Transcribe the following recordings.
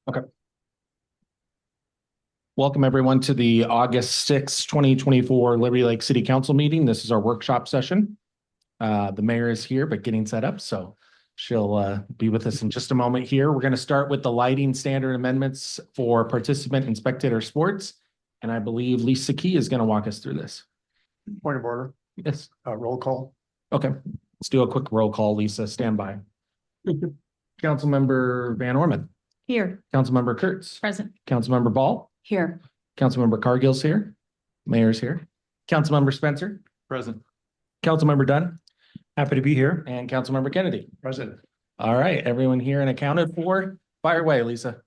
Okay. Welcome everyone to the August 6th, 2024 Liberty Lake City Council meeting. This is our workshop session. The mayor is here, but getting set up, so she'll be with us in just a moment here. We're going to start with the lighting standard amendments for participant and spectator sports. And I believe Lisa Key is going to walk us through this. Point of order. Yes. Roll call. Okay. Let's do a quick roll call. Lisa, stand by. Councilmember Van Orman. Here. Councilmember Kurtz. Present. Councilmember Ball. Here. Councilmember Cargill's here. Mayor's here. Councilmember Spencer. Present. Councilmember Dunn. Happy to be here. And Councilmember Kennedy. Present. All right, everyone here and accounted for. Fire away, Lisa.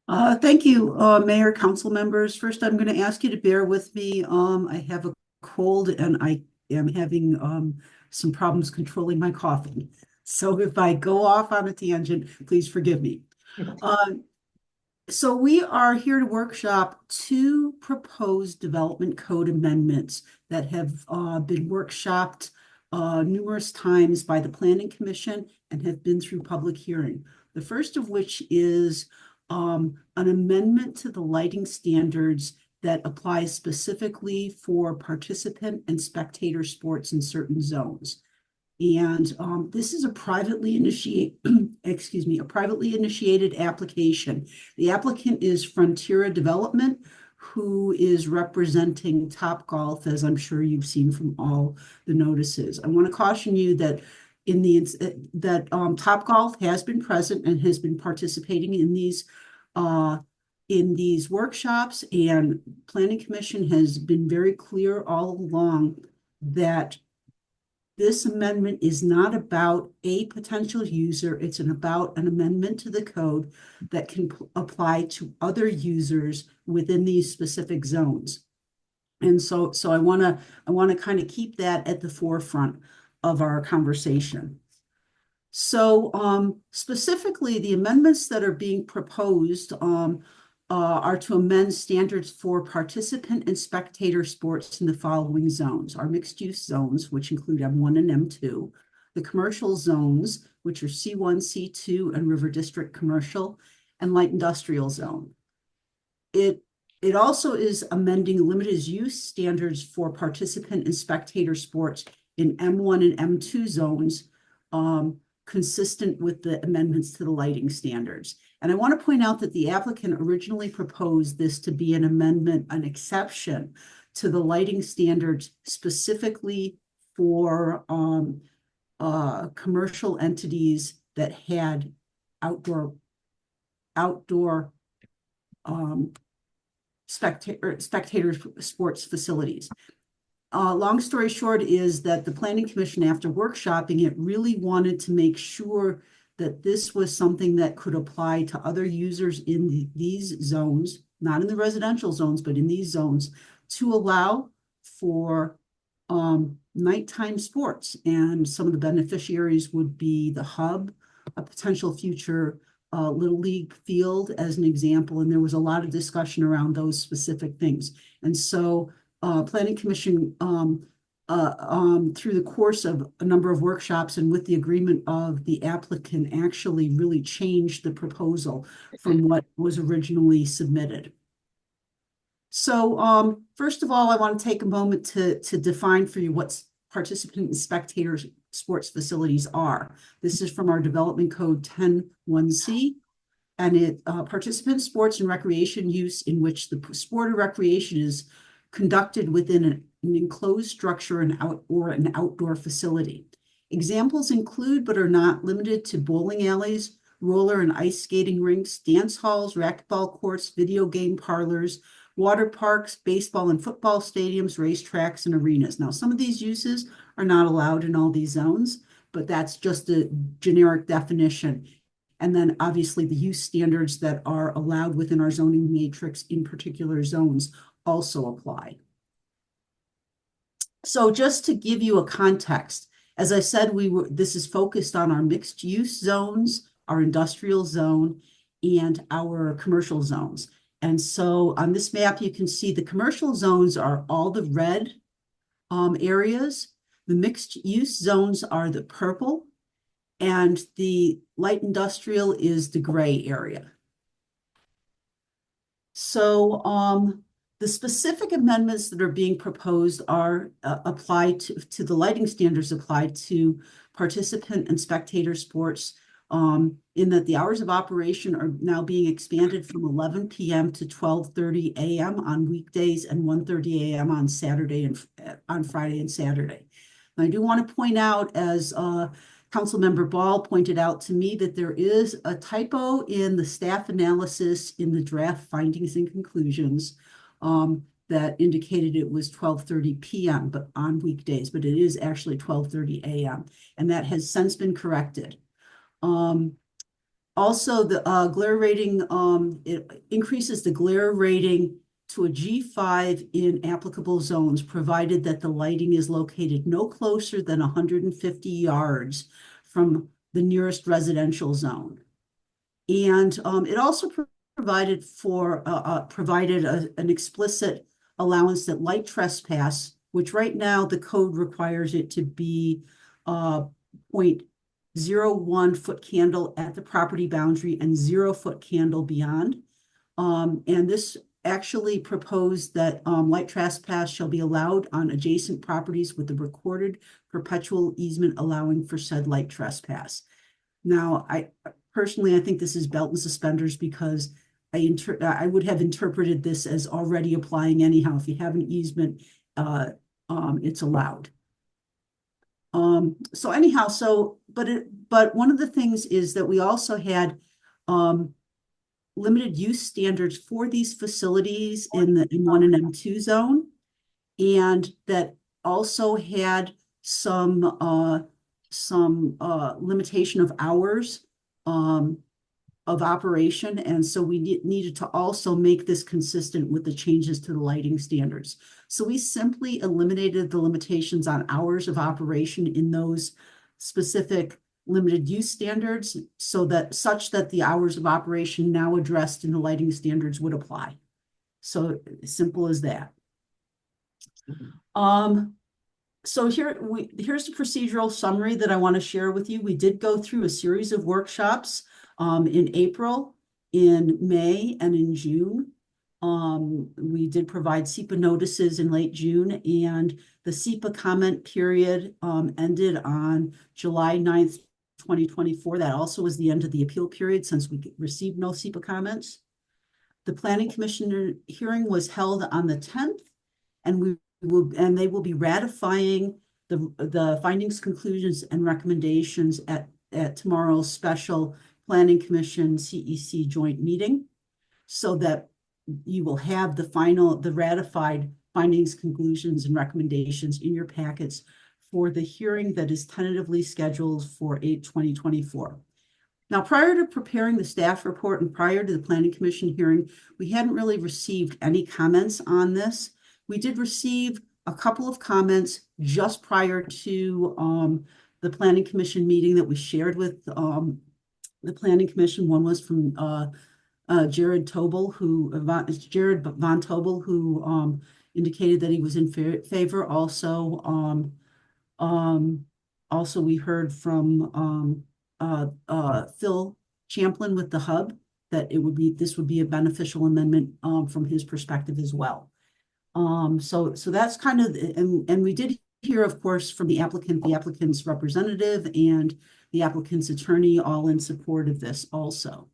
Thank you, Mayor, council members. First, I'm going to ask you to bear with me. I have a cold and I am having some problems controlling my coughing. So if I go off on a tangent, please forgive me. So we are here to workshop two proposed development code amendments that have been workshopped numerous times by the Planning Commission and have been through public hearing. The first of which is an amendment to the lighting standards that applies specifically for participant and spectator sports in certain zones. And this is a privately initiated, a privately initiated application. The applicant is Frontiera Development, who is representing Topgolf, as I'm sure you've seen from all the notices. I want to caution you that Topgolf has been present and has been participating in these workshops, and Planning Commission has been very clear all along that this amendment is not about a potential user. It's about an amendment to the code that can apply to other users within these specific zones. And so I want to kind of keep that at the forefront of our conversation. So specifically, the amendments that are being proposed are to amend standards for participant and spectator sports in the following zones: our mixed-use zones, which include M1 and M2, the commercial zones, which are C1, C2, and River District Commercial, and Light Industrial Zone. It also is amending limited use standards for participant and spectator sports in M1 and M2 zones, consistent with the amendments to the lighting standards. And I want to point out that the applicant originally proposed this to be an amendment, an exception to the lighting standards specifically for commercial entities that had outdoor spectator sports facilities. Long story short is that the Planning Commission, after workshopping it, really wanted to make sure that this was something that could apply to other users in these zones, not in the residential zones, but in these zones, to allow for nighttime sports. And some of the beneficiaries would be the Hub, a potential future Little League field as an example. And there was a lot of discussion around those specific things. And so Planning Commission, through the course of a number of workshops and with the agreement of the applicant, actually really changed the proposal from what was originally submitted. So first of all, I want to take a moment to define for you what participant and spectator sports facilities are. This is from our Development Code 10.1c, and it participant sports and recreation use in which the sport or recreation is conducted within an enclosed structure or an outdoor facility. Examples include, but are not limited to, bowling alleys, roller and ice skating rinks, dance halls, racquetball courts, video game parlors, water parks, baseball and football stadiums, racetracks, and arenas. Now, some of these uses are not allowed in all these zones, but that's just a generic definition. And then obviously the use standards that are allowed within our zoning matrix in particular zones also apply. So just to give you a context, as I said, this is focused on our mixed use zones, our industrial zone, and our commercial zones. And so on this map, you can see the commercial zones are all the red areas. The mixed use zones are the purple, and the light industrial is the gray area. So the specific amendments that are being proposed are applied to the lighting standards applied to participant and spectator sports, in that the hours of operation are now being expanded from 11 p.m. to 12:30 a.m. on weekdays and 1:30 a.m. on Saturday and on Friday and Saturday. And I do want to point out, as Councilmember Ball pointed out to me, that there is a typo in the staff analysis in the draft findings and conclusions that indicated it was 12:30 p.m. but on weekdays, but it is actually 12:30 a.m. and that has since been corrected. Also, the glare rating, it increases the glare rating to a G5 in applicable zones, provided that the lighting is located no closer than 150 yards from the nearest residential zone. And it also provided an explicit allowance that light trespass, which right now the code requires it to be 0.01 foot candle at the property boundary and 0 foot candle beyond. And this actually proposed that light trespass shall be allowed on adjacent properties with the recorded perpetual easement allowing for said light trespass. Now, I think this is belt and suspenders, because I would have interpreted this as already applying anyhow. If you have an easement, it's allowed. So anyhow, but one of the things is that we also had limited use standards for these facilities in the M1 and M2 zone, and that also had some limitation of hours of operation. And so we needed to also make this consistent with the changes to the lighting standards. So we simply eliminated the limitations on hours of operation in those specific limited use standards, such that the hours of operation now addressed in the lighting standards would apply. So simple as that. So here's the procedural summary that I want to share with you. We did go through a series of workshops in April, in May, and in June. We did provide SEPA notices in late June, and the SEPA comment period ended on July 9th, 2024. That also was the end of the appeal period, since we received no SEPA comments. The Planning Commission hearing was held on the 10th, and they will be ratifying the findings, conclusions, and recommendations at tomorrow's special Planning Commission CEC joint meeting, so that you will have the ratified findings, conclusions, and recommendations in your packets for the hearing that is tentatively scheduled for 8/2024. Now, prior to preparing the staff report and prior to the Planning Commission hearing, we hadn't really received any comments on this. We did receive a couple of comments just prior to the Planning Commission meeting that we shared with the Planning Commission. One was from Jared Von Tobel, who indicated that he was in favor. Also, we heard from Phil Champlin with the Hub that this would be a beneficial amendment from his perspective as well. So that's kind of, and we did hear, of course, from the applicant's representative, and the applicant's attorney, all in support of this also.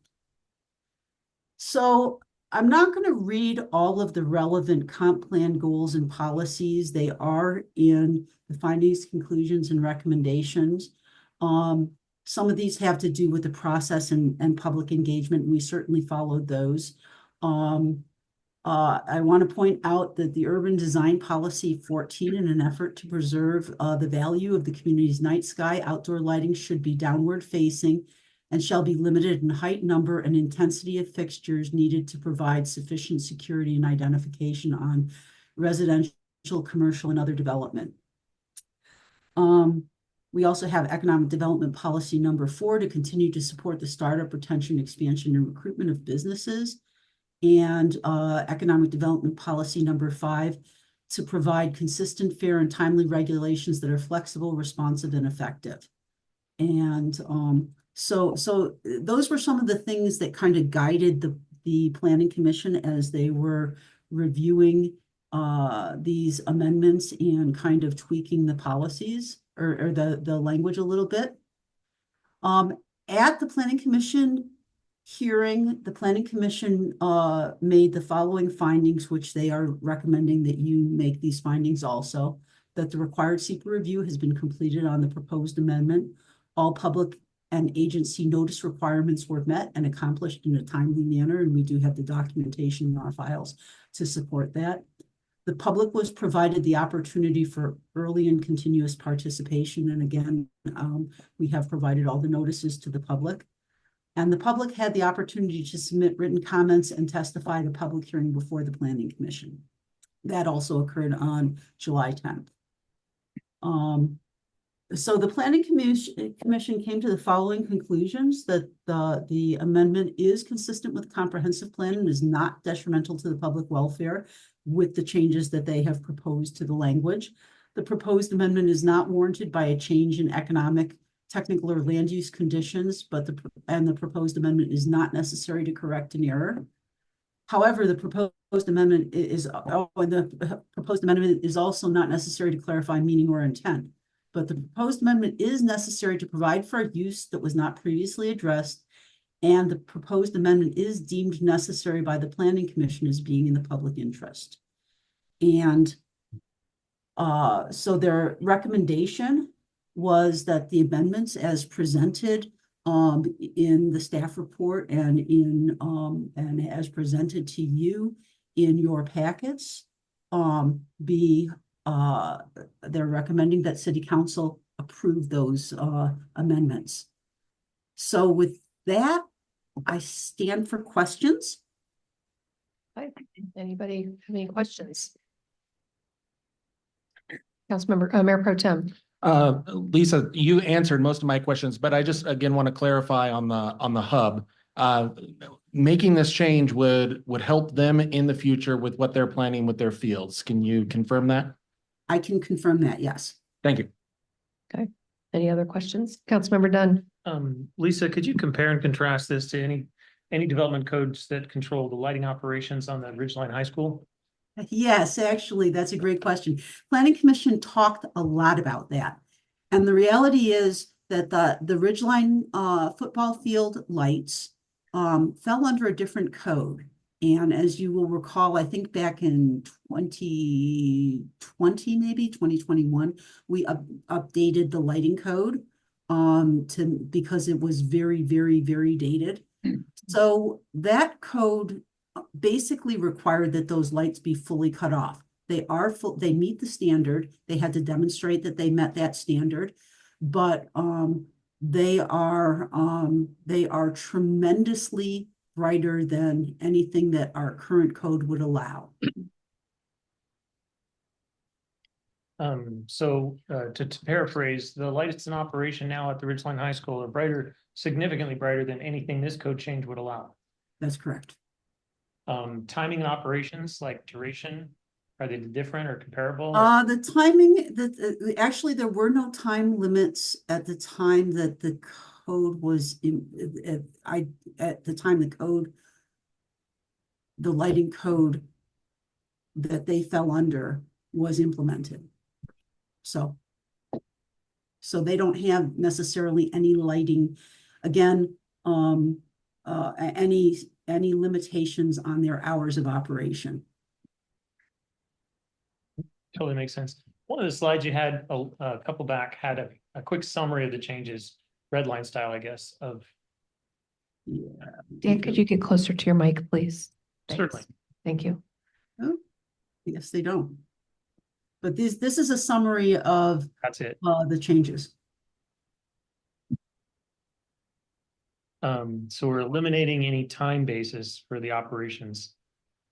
So I'm not going to read all of the relevant comp plan goals and policies. They are in the findings, conclusions, and recommendations. Some of these have to do with the process and public engagement. We certainly followed those. I want to point out that the Urban Design Policy 14, in an effort to preserve the value of the community's night sky, outdoor lighting should be downward facing and shall be limited in height, number, and intensity of fixtures needed to provide sufficient security and identification on residential, commercial, and other development. We also have Economic Development Policy number 4 to continue to support the startup, retention, expansion, and recruitment of businesses. And Economic Development Policy number 5 to provide consistent, fair, and timely regulations that are flexible, responsive, and effective. And so those were some of the things that kind of guided the planning commission as they were reviewing these amendments and kind of tweaking the policies or the language a little bit. At the planning commission hearing, the planning commission made the following findings, which they are recommending that you make these findings also. That the required secret review has been completed on the proposed amendment. All public and agency notice requirements were met and accomplished in a timely manner, and we do have the documentation in our files to support that. The public was provided the opportunity for early and continuous participation, and again, we have provided all the notices to the public. And the public had the opportunity to submit written comments and testify at a public hearing before the Planning Commission. That also occurred on July 10th. So the Planning Commission came to the following conclusions: that the amendment is consistent with the comprehensive plan and is not detrimental to the public welfare with the changes that they have proposed to the language. The proposed amendment is not warranted by a change in economic, technical, or land use conditions, but the proposed amendment is not necessary to correct an error. However, the proposed amendment is also not necessary to clarify meaning or intent. But the proposed amendment is necessary to provide for a use that was not previously addressed, and the proposed amendment is deemed necessary by the Planning Commission as being in the public interest. And so their recommendation was that the amendments as presented in the staff report and and as presented to you in your packets they're recommending that City Council approve those amendments. So with that, I stand for questions. Hi. Anybody have any questions? Councilmember, Mayor Pro Tem. Lisa, you answered most of my questions, but I just again want to clarify on the hub. Making this change would help them in the future with what they're planning with their fields. Can you confirm that? I can confirm that, yes. Thank you. Okay. Any other questions? Councilmember Dunn. Lisa, could you compare and contrast this to any development codes that control the lighting operations on the Ridgeline High School? Yes, actually, that's a great question. Planning Commission talked a lot about that. And the reality is that the Ridgeline football field lights fell under a different code. And as you will recall, I think back in 2020, maybe 2021, we updated the lighting code because it was very, very, very dated. So that code basically required that those lights be fully cut off. They meet the standard. They had to demonstrate that they met that standard, but they are tremendously brighter than anything that our current code would allow. So to paraphrase, the lights in operation now at the Ridgeline High School are brighter, significantly brighter than anything this code change would allow. That's correct. Timing and operations, like duration, are they different or comparable? The timing, actually there were no time limits at the time that the code was the lighting code that they fell under was implemented. So they don't have necessarily any lighting, again, any limitations on their hours of operation. Totally makes sense. One of the slides you had a couple back had a quick summary of the changes, red line style, I guess, of. Yeah. Dan, could you get closer to your mic, please? Thanks. Certainly. Thank you. Oh, yes, they don't. But this is a summary of That's it. the changes. So we're eliminating any time basis for the operations.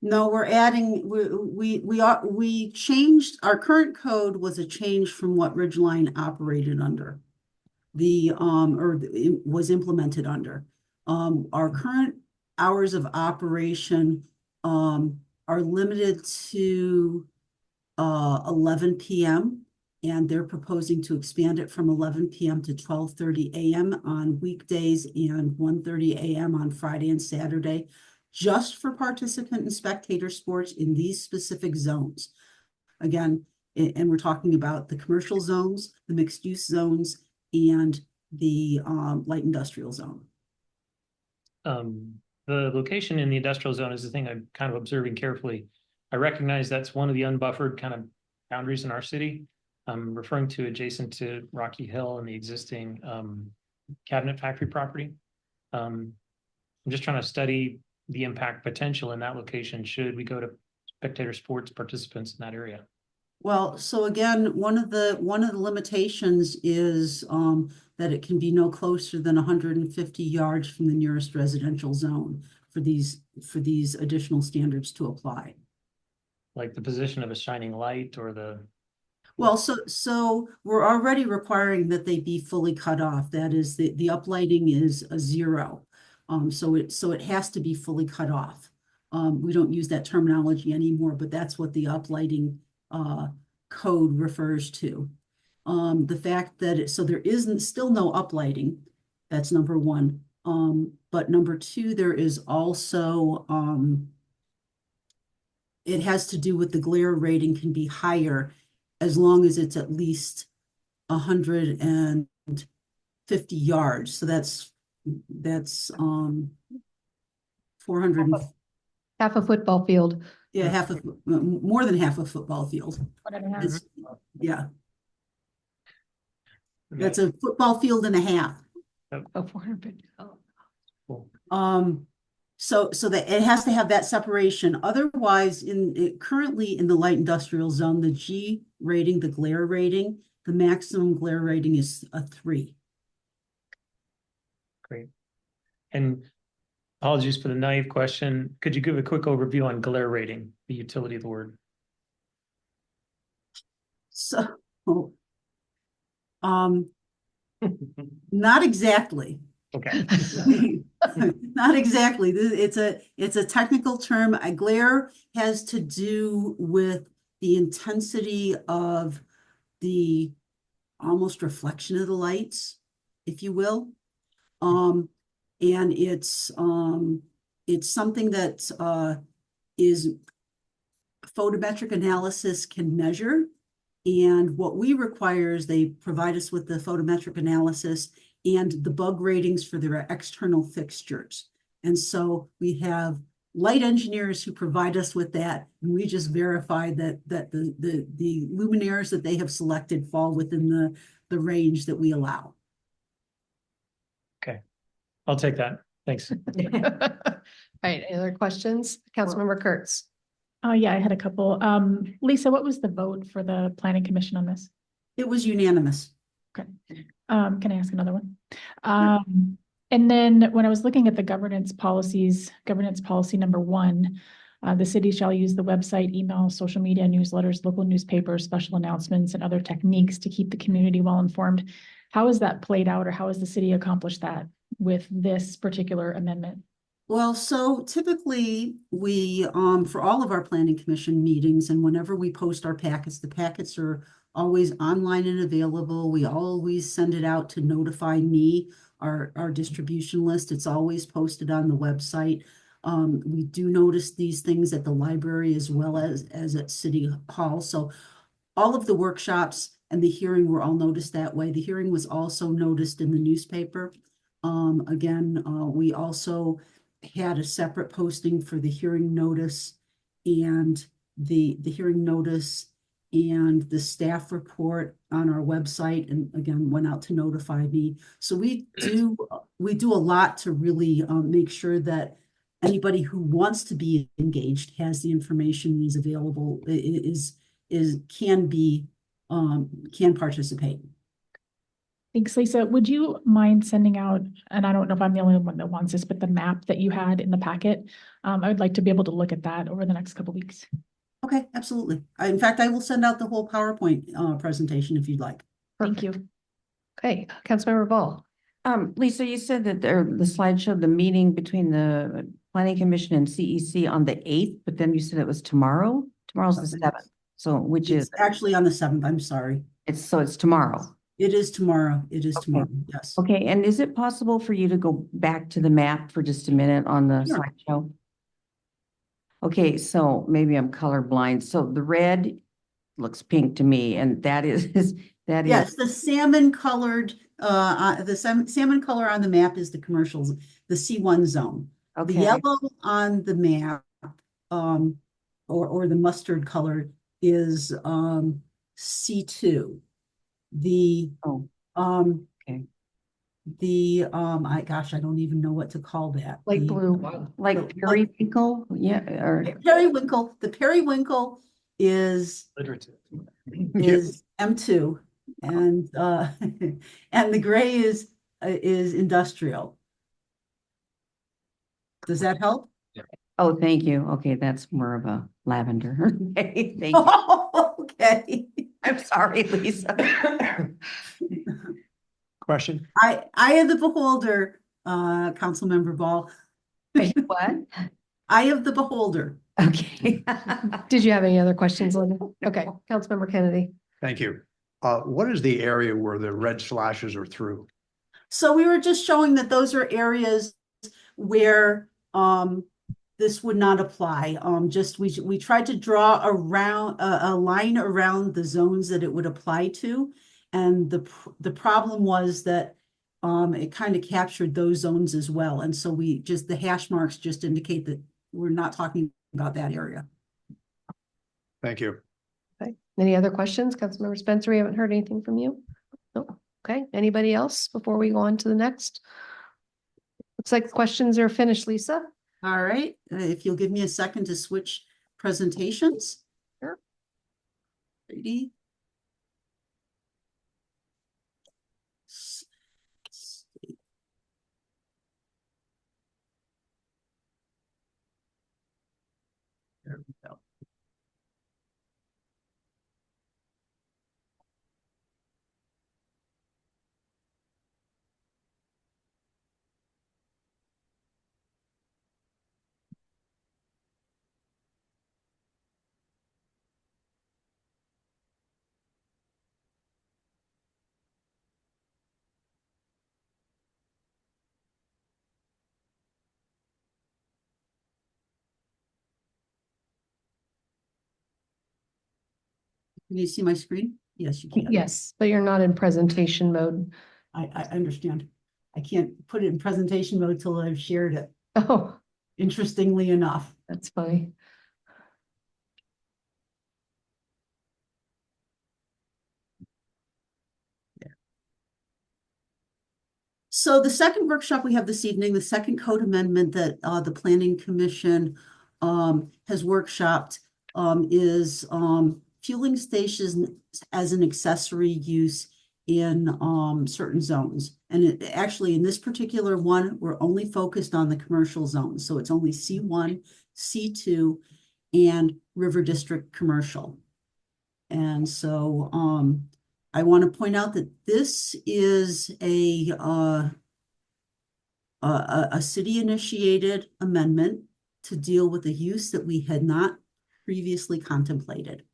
No, we're adding, we changed, our current code was a change from what Ridgeline operated under. It was implemented under. Our current hours of operation are limited to 11 p.m. and they're proposing to expand it from 11 p.m. to 12:30 a.m. on weekdays and 1:30 a.m. on Friday and Saturday, just for participant and spectator sports in these specific zones. Again, and we're talking about the commercial zones, the mixed use zones, and the light industrial zone. The location in the industrial zone is the thing I'm kind of observing carefully. I recognize that's one of the unbuffered kind of boundaries in our city. I'm referring to adjacent to Rocky Hill and the existing cabinet factory property. I'm just trying to study the impact potential in that location should we go to spectator sports participants in that area. Well, so again, one of the limitations is that it can be no closer than 150 yards from the nearest residential zone for these additional standards to apply. Like the position of a shining light or the. Well, so we're already requiring that they be fully cut off. That is, the uplighting is a 0. So it has to be fully cut off. We don't use that terminology anymore, but that's what the uplighting code refers to. The fact that so there isn't still no uplighting, that's number one. But number two, there is also it has to do with the glare rating can be higher as long as it's at least 150 yards. So that's 400. Half a football field. Yeah, more than half a football field. Yeah. That's a football field and a half. Oh, 450. Oh. Cool. So that it has to have that separation. Otherwise, currently in the light industrial zone, the G rating, the glare rating, the maximum glare rating is a 3. Great. And apologies for the naive question. Could you give a quick overview on glare rating, the utility of the word? So, not exactly. Okay. Not exactly. It's a technical term. A glare has to do with the intensity of the almost reflection of the lights, if you will. And it's something that is photometric analysis can measure. And what we require is they provide us with the photometric analysis and the bug ratings for their external fixtures. And so we have light engineers who provide us with that, and we just verify that the luminaires that they have selected fall within the range that we allow. Okay, I'll take that. Thanks. All right, any other questions? Councilmember Kurtz. Yeah, I had a couple. Lisa, what was the vote for the planning commission on this? It was unanimous. Okay. Can I ask another one? And then when I was looking at the governance policies, governance policy number 1, the city shall use the website, email, social media, newsletters, local newspapers, special announcements, and other techniques to keep the community well informed. How is that played out, or how has the city accomplished that with this particular amendment? Well, so typically we, for all of our planning commission meetings and whenever we post our packets, the packets are always online and available. We always send it out to notify me, our distribution list. It's always posted on the website. We do notice these things at the library as well as at City Hall. So all of the workshops and the hearing were all noticed that way. The hearing was also noticed in the newspaper. We also had a separate posting for the hearing notice and the hearing notice and the staff report on our website, and again went out to notify me. So we do a lot to really make sure that anybody who wants to be engaged has the information is available, can participate. Thanks, Lisa. Would you mind sending out, and I don't know if I'm the only one that wants this, but the map that you had in the packet? I would like to be able to look at that over the next couple of weeks. Okay, absolutely. In fact, I will send out the whole PowerPoint presentation if you'd like. Thank you. Okay, Councilmember Ball. Lisa, you said that the slide showed the meeting between the Planning Commission and CEC on the 8th, but then you said it was tomorrow? Tomorrow's the 7th. So which is actually on the 7th, I'm sorry. it's tomorrow. It is tomorrow. It is tomorrow, yes. Okay, and is it possible for you to go back to the map for just a minute on the Sure. slideshow? Okay, so maybe I'm colorblind. So the red looks pink to me, and that is, that is. Yes, the salmon colored, the salmon color on the map is the commercials, the C1 zone. The Okay, yellow on the map, or the mustard color is, C2. The, oh, okay. I don't even know what to call that. Light The- blue. Like periwinkle, yeah, or, The periwinkle is Literature. M2, and and the gray is industrial. Does that help? oh, thank you. Okay, that's more of a lavender. Okay, thank you. Okay. I'm sorry, Lisa. Question. Eye of the beholder, Councilmember Ball. What? Eye of the beholder. Okay. Did you have any other questions, Linda? Okay, Councilmember Kennedy. Thank you. What is the area where the red slashes are through? So we were just showing that those are areas where this would not apply. Just we tried to draw around a line around the zones that it would apply to. And the problem was that it kind of captured those zones as well. And so the hash marks just indicate that we're not talking about that area. Thank you. Okay, any other questions? Councilmember Spencer, we haven't heard anything from you. No. Okay, anybody else before we go on to the next? Looks like the questions are finished, Lisa. All right, if you'll give me a second to switch presentations. Sure. Ready? There we go. Can you see my screen? Yes, you can. Yes, but you're not in presentation mode. I understand. I can't put it in presentation mode till I've shared it, Oh, interestingly enough. that's funny. So the second workshop we have this evening, the second code amendment that the Planning Commission has workshopped is fueling stations as an accessory use in certain zones. And actually in this particular one, we're only focused on the commercial zones. So it's only C1, C2, and River District Commercial. And so I want to point out that this is a city-initiated amendment to deal with a use that we had not previously contemplated.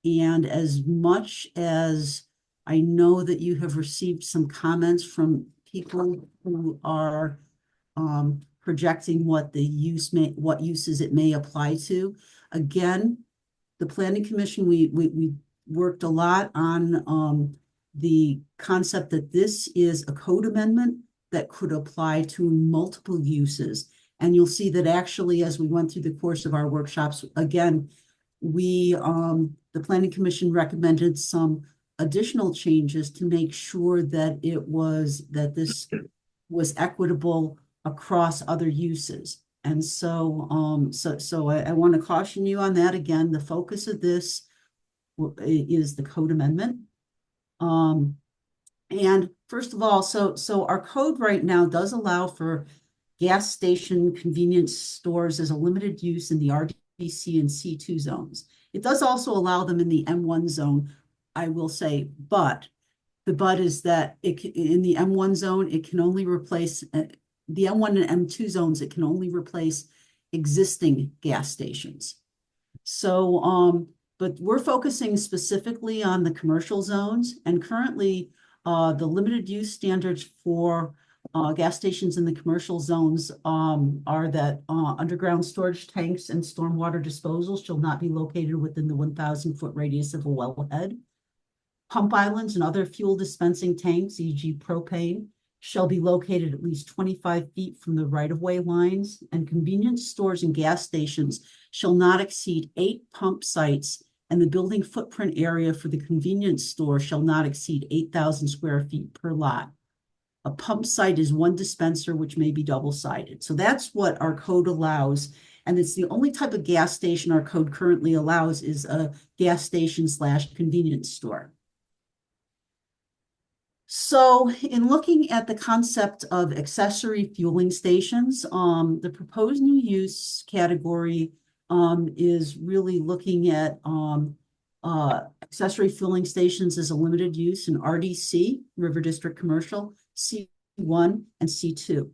And as much as I know that you have received some comments from people who are projecting what uses it may apply to, again, the Planning Commission, we worked a lot on the concept that this is a code amendment that could apply to multiple uses. And you'll see that actually, as we went through the course of our workshops, again, the Planning Commission recommended some additional changes to make sure that this was equitable across other uses. And so, I want to caution you on that. Again, the focus of this is the code amendment. And first of all, so our code right now does allow for gas station convenience stores as a limited use in the RDC and C2 zones. It does also allow them in the M1 zone, I will say, but the but is that in the M1 zone, it can only replace the M1 and M2 zones, it can only replace existing gas stations. So, but we're focusing specifically on the commercial zones, and currently the limited use standards for gas stations in the commercial zones, are that, underground storage tanks and stormwater disposal shall not be located within the 1,000-foot radius of a wellhead. Pump islands and other fuel dispensing tanks, e.g. propane, shall be located at least 25 feet from the right-of-way lines, and convenience stores and gas stations shall not exceed 8 pump sites, and the building footprint area for the convenience store shall not exceed 8,000 square feet per lot. A pump site is one dispenser, which may be double-sided. So that's what our code allows. And it's the only type of gas station our code currently allows is a gas station / convenience store. So in looking at the concept of accessory fueling stations, the proposed new use category is really looking at accessory fueling stations as a limited use in RDC, River District Commercial, C1 and C2.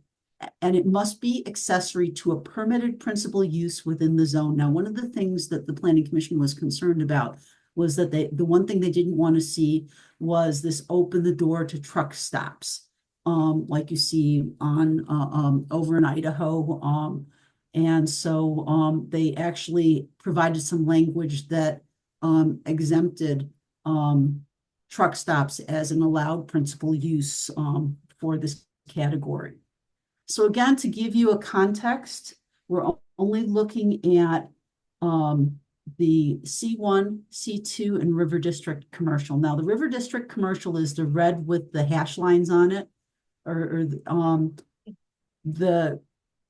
And it must be accessory to a permitted principal use within the zone. Now, one of the things that the Planning Commission was concerned about was that the one thing they didn't want to see was this open the door to truck stops, like you see on over in Idaho. And so they actually provided some language that exempted truck stops as an allowed principal use for this category. So again, to give you a context, we're only looking at the C1, C2, and River District Commercial. Now, the River District Commercial is the red with the hash lines on it, or the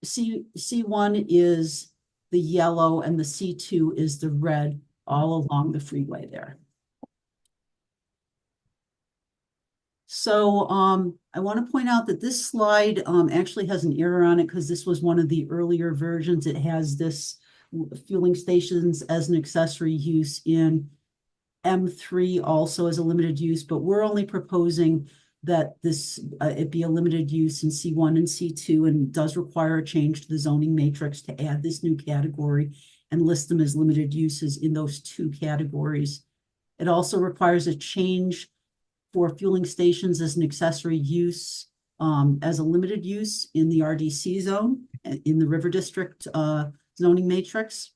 C1 is the yellow, and the C2 is the red all along the freeway there. So I want to point out that this slide actually has an error on it because this was one of the earlier versions. It has this fueling stations as an accessory use in M3 also as a limited use, but we're only proposing that this it be a limited use in C1 and C2, and does require a change to the zoning matrix to add this new category and list them as limited uses in those 2 categories. It also requires a change for fueling stations as an accessory use as a limited use in the RDC zone, in the River District zoning matrix.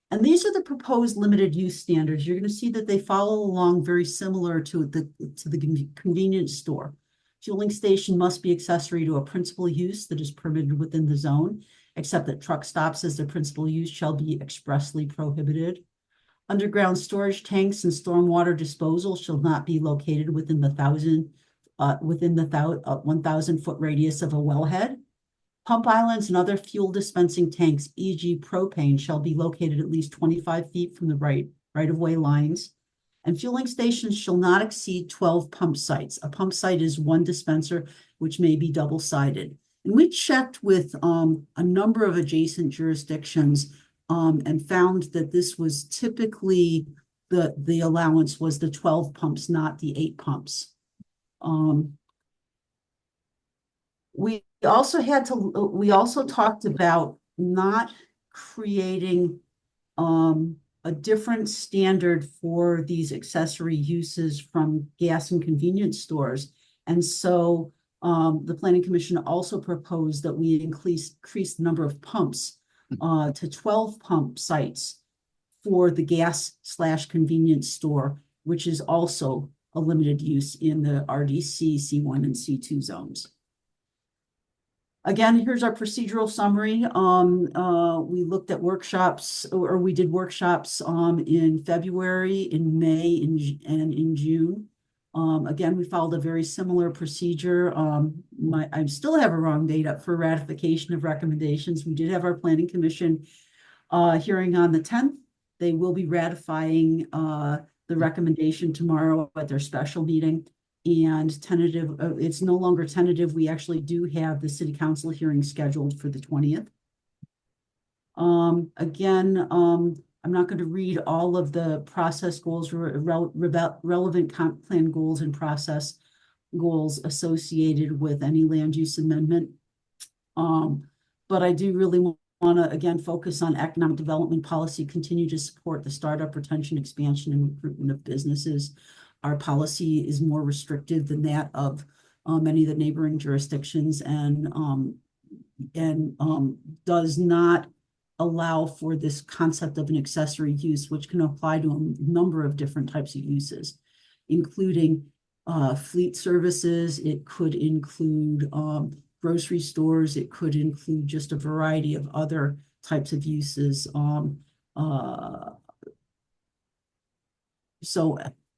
And these are the proposed limited use standards. You're going to see that they follow along very similar to the convenience store. Fueling station must be accessory to a principal use that is permitted within the zone, except that truck stops as their principal use shall be expressly prohibited. Underground storage tanks and stormwater disposal shall not be located within the 1,000-foot radius of a wellhead. Pump islands and other fuel dispensing tanks, e.g. propane, shall be located at least 25 feet from the right-of-way lines. And fueling stations shall not exceed 12 pump sites. A pump site is one dispenser, which may be double-sided. And we checked with a number of adjacent jurisdictions and found that this was typically the allowance was the 12 pumps, not the 8 pumps. We also talked about not creating a different standard for these accessory uses from gas and convenience stores. And so the Planning Commission also proposed that we increase the number of pumps to 12 pump sites for the gas / convenience store, which is also a limited use in the RDC, C1, and C2 zones. Again, here's our procedural summary. We looked at workshops, or we did workshops in February, in May, and in June. Again, we followed a very similar procedure. I still have a wrong date up for ratification of recommendations. We did have our Planning Commission hearing on the 10th. They will be ratifying the recommendation tomorrow at their special meeting. And tentative, it's no longer tentative. We actually do have the City Council hearing scheduled for the 20th. Again, I'm not going to read all of the process goals, relevant comp plan goals and process goals associated with any land use amendment. But I do really want to, again, focus on economic development policy, continue to support the startup, retention, expansion, and recruitment of businesses. Our policy is more restrictive than that of many of the neighboring jurisdictions and does not allow for this concept of an accessory use, which can apply to a number of different types of uses, including fleet services. It could include grocery stores. It could include just a variety of other types of uses.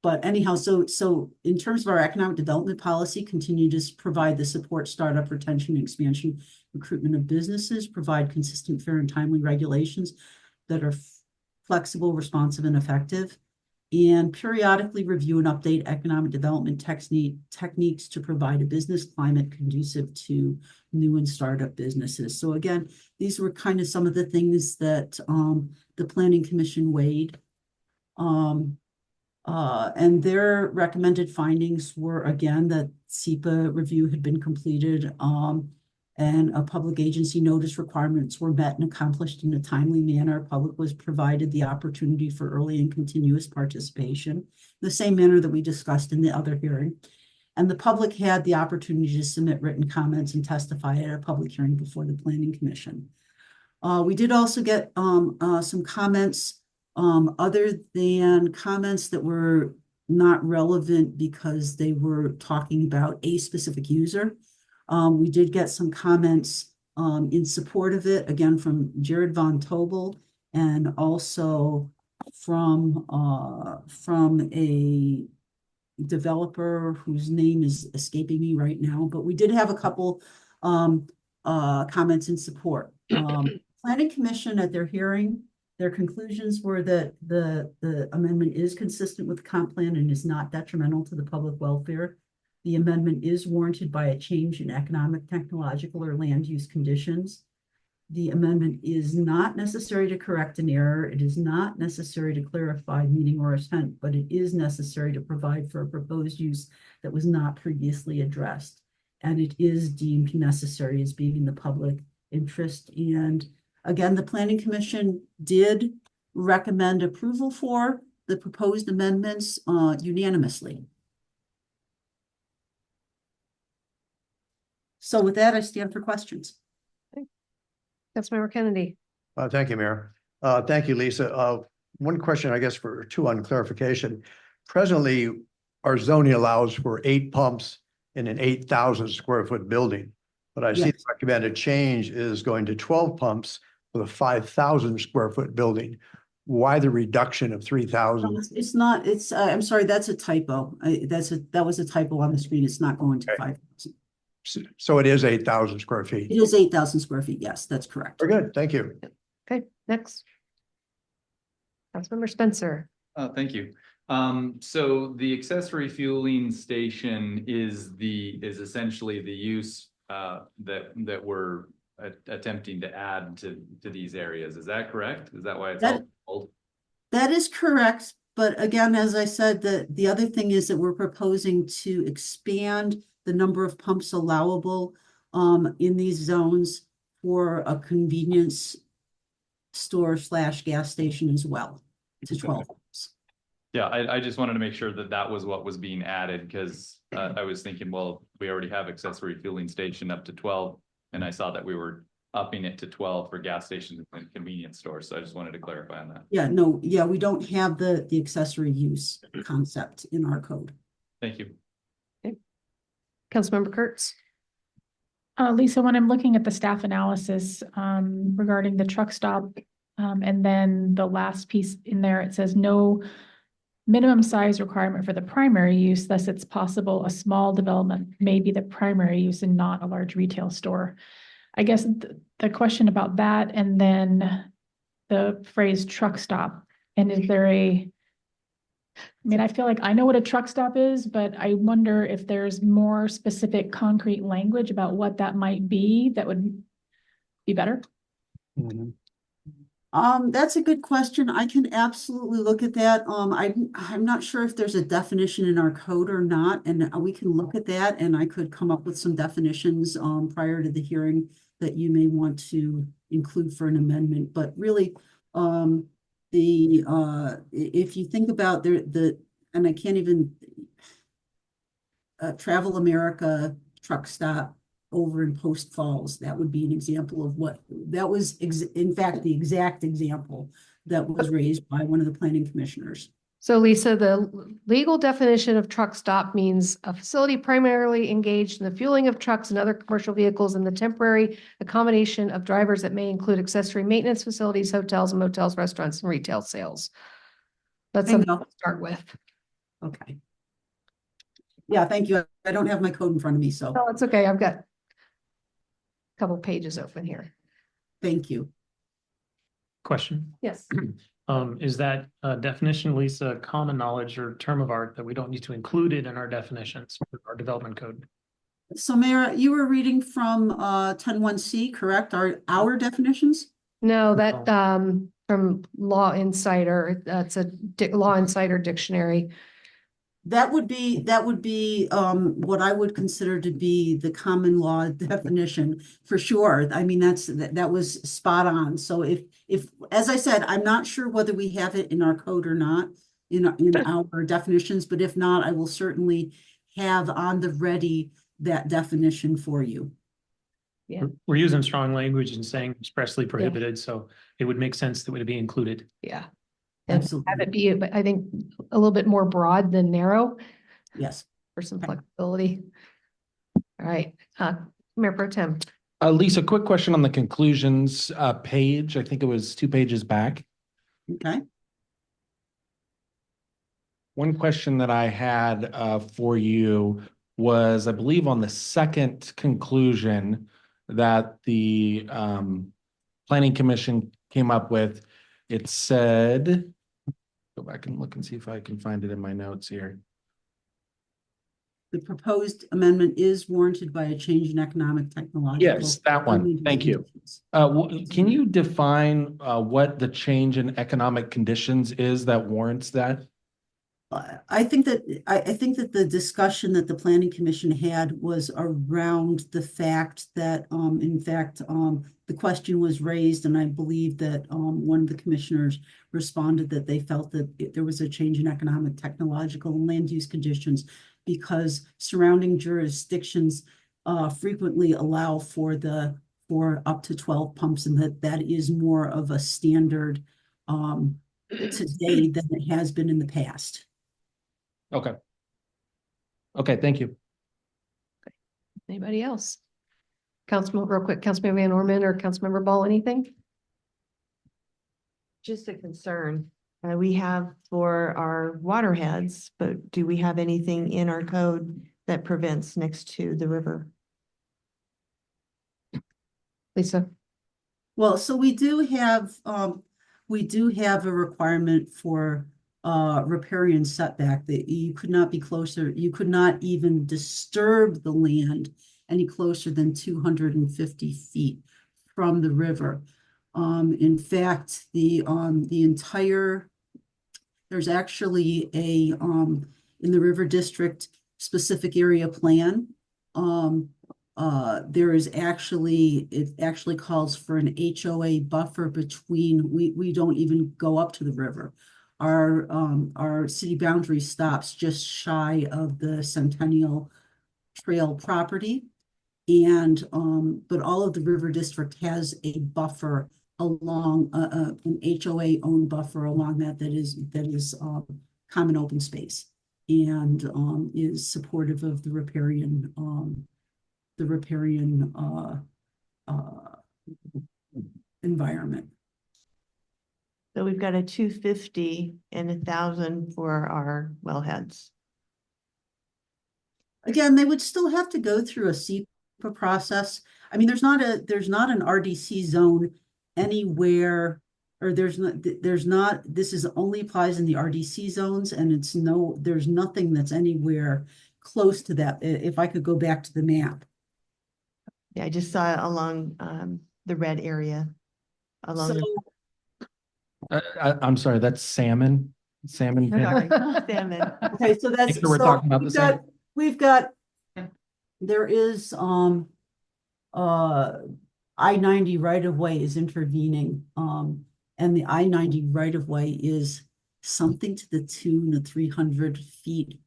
But anyhow, so in terms of our economic development policy, continue to provide the support, startup, retention, expansion, recruitment of businesses, provide consistent, fair, and timely regulations that are flexible, responsive, and effective, and periodically review and update economic development techniques to provide a business climate conducive to new and startup businesses. So again, these were kind of some of the things that the Planning Commission weighed. And their recommended findings were, again, that SEPA review had been completed, and a public agency notice requirements were met and accomplished in a timely manner. Public was provided the opportunity for early and continuous participation, the same manner that we discussed in the other hearing. And the public had the opportunity to submit written comments and testify at a public hearing before the Planning Commission. We did also get some comments other than comments that were not relevant because they were talking about a specific user. We did get some comments in support of it, again, from Jared Von Tobel and also from a developer whose name is escaping me right now, but we did have a couple comments in support. Planning Commission at their hearing, their conclusions were that the amendment is consistent with the comp plan and is not detrimental to the public welfare. The amendment is warranted by a change in economic, technological, or land use conditions. The amendment is not necessary to correct an error. It is not necessary to clarify meaning or intent, but it is necessary to provide for a proposed use that was not previously addressed. And it is deemed necessary as being in the public interest. And again, the Planning Commission did recommend approval for the proposed amendments unanimously. So with that, I stand for questions. Councilmember Kennedy. Thank you, Mayor. Thank you, Lisa. One question, I guess, for two on clarification. Presently, our zoning allows for 8 pumps in an 8,000 square foot building. But I see the recommended change is going to 12 pumps for the 5,000 square foot building. Why the reduction of 3,000? It's not, it's, I'm sorry, that's a typo. That was a typo on the screen. It's not going to 5,000. So it is 8,000 square feet. It is 8,000 square feet. Yes, that's correct. Very good. Thank you. Okay, next. Councilmember Spencer. Thank you. So the accessory fueling station is essentially the use that we're attempting to add to these areas. Is that correct? Is that why it's all old? That is correct. But again, as I said, the other thing is that we're proposing to expand the number of pumps allowable in these zones for a convenience store / gas station as well to 12 pumps. Yeah, I just wanted to make sure that that was what was being added because I was thinking, well, we already have accessory fueling station up to 12, and I saw that we were upping it to 12 for gas stations and convenience stores. So I just wanted to clarify on that. Yeah, no, yeah, we don't have the accessory use concept in our code. Thank you. Councilmember Kurtz. Lisa, when I'm looking at the staff analysis regarding the truck stop, and then the last piece in there, it says no minimum size requirement for the primary use, thus it's possible a small development may be the primary use and not a large retail store. I guess the question about that, and then the phrase truck stop, and is there I feel like I know what a truck stop is, but I wonder if there's more specific concrete language about what that might be that would be better. Mhm. That's a good question. I can absolutely look at that. I'm not sure if there's a definition in our code or not, and we can look at that, and I could come up with some definitions prior to the hearing that you may want to include for an amendment. But really, if you think about and I can't even, Travel America truck stop over in Post Falls. That would be an example of what, that was in fact, the exact example that was raised by one of the planning commissioners. So Lisa, the legal definition of truck stop means a facility primarily engaged in the fueling of trucks and other commercial vehicles and the temporary accommodation of drivers that may include accessory maintenance facilities, hotels and motels, restaurants, and retail sales. That's something Bingo. to start with. Okay. Yeah, thank you. I don't have my code in front of me, so No, it's okay. I've got a couple pages open here. thank you. Question. Yes. Is that definition, Lisa, common knowledge or term of art that we don't need to include it in our definitions, for our development code? So Mayor, you were reading from 10.1C, correct? Our definitions? No, that from Law Insider, that's a Law Insider dictionary. That would be what I would consider to be the common law definition for sure. I mean, that was spot on. So if, as I said, I'm not sure whether we have it in our code or not, in our definitions, but if not, I will certainly have on the ready that definition for you. Yeah. We're using strong language and saying expressly prohibited, so it would make sense that it would be included. Yeah. And Absolutely. have it be, but I think a little bit more broad than narrow Yes. for some Okay. flexibility. All right, Mayor Pro Tem. Lisa, quick question on the conclusions page. I think it was 2 pages back. Okay. One question that I had for you was, I believe on the second conclusion that the Planning Commission came up with, it said, go back and look and see if I can find it in my notes here. The proposed amendment is warranted by a change in economic, technological. Yes, that one. Thank you. Can you define what the change in economic conditions is that warrants that? I think that the discussion that the Planning Commission had was around the fact that, in fact, the question was raised, and I believe that one of the commissioners responded that they felt that there was a change in economic, technological, and land use conditions because surrounding jurisdictions frequently allow for up to 12 pumps, and that is more of a standard today than it has been in the past. Okay. Okay, thank you. Anybody else? Councilman, real quick, Councilmember Van Orman or Councilmember Ball, anything? Just a concern we have for our waterheads, but do we have anything in our code that prevents next to the river? Lisa? Well, so we do have a requirement for riparian setback that you could not be closer, you could not even disturb the land any closer than 250 feet from the river. In fact, there's actually a in the River District specific area plan. There is it actually calls for an HOA buffer between, we don't even go up to the river. Our city boundary stops just shy of the Centennial Trail property. And, but all of the River District has a buffer along, an HOA owned buffer along that is common open space and, is supportive of the riparian environment. So we've got a 250 and 1,000 for our wellheads. Again, they would still have to go through a SEPA process. I mean, there's not an RDC zone anywhere, or this only applies in the RDC zones, and there's nothing that's anywhere close to that. If I could go back to the map. Yeah, I just saw it along the red area. I'm sorry, that's salmon. Salmon. Sorry, salmon. Okay, so that's, We're talking about the same. There is I-90 right-of-way is intervening, and the I-90 right-of-way is something to the tune of 300 feet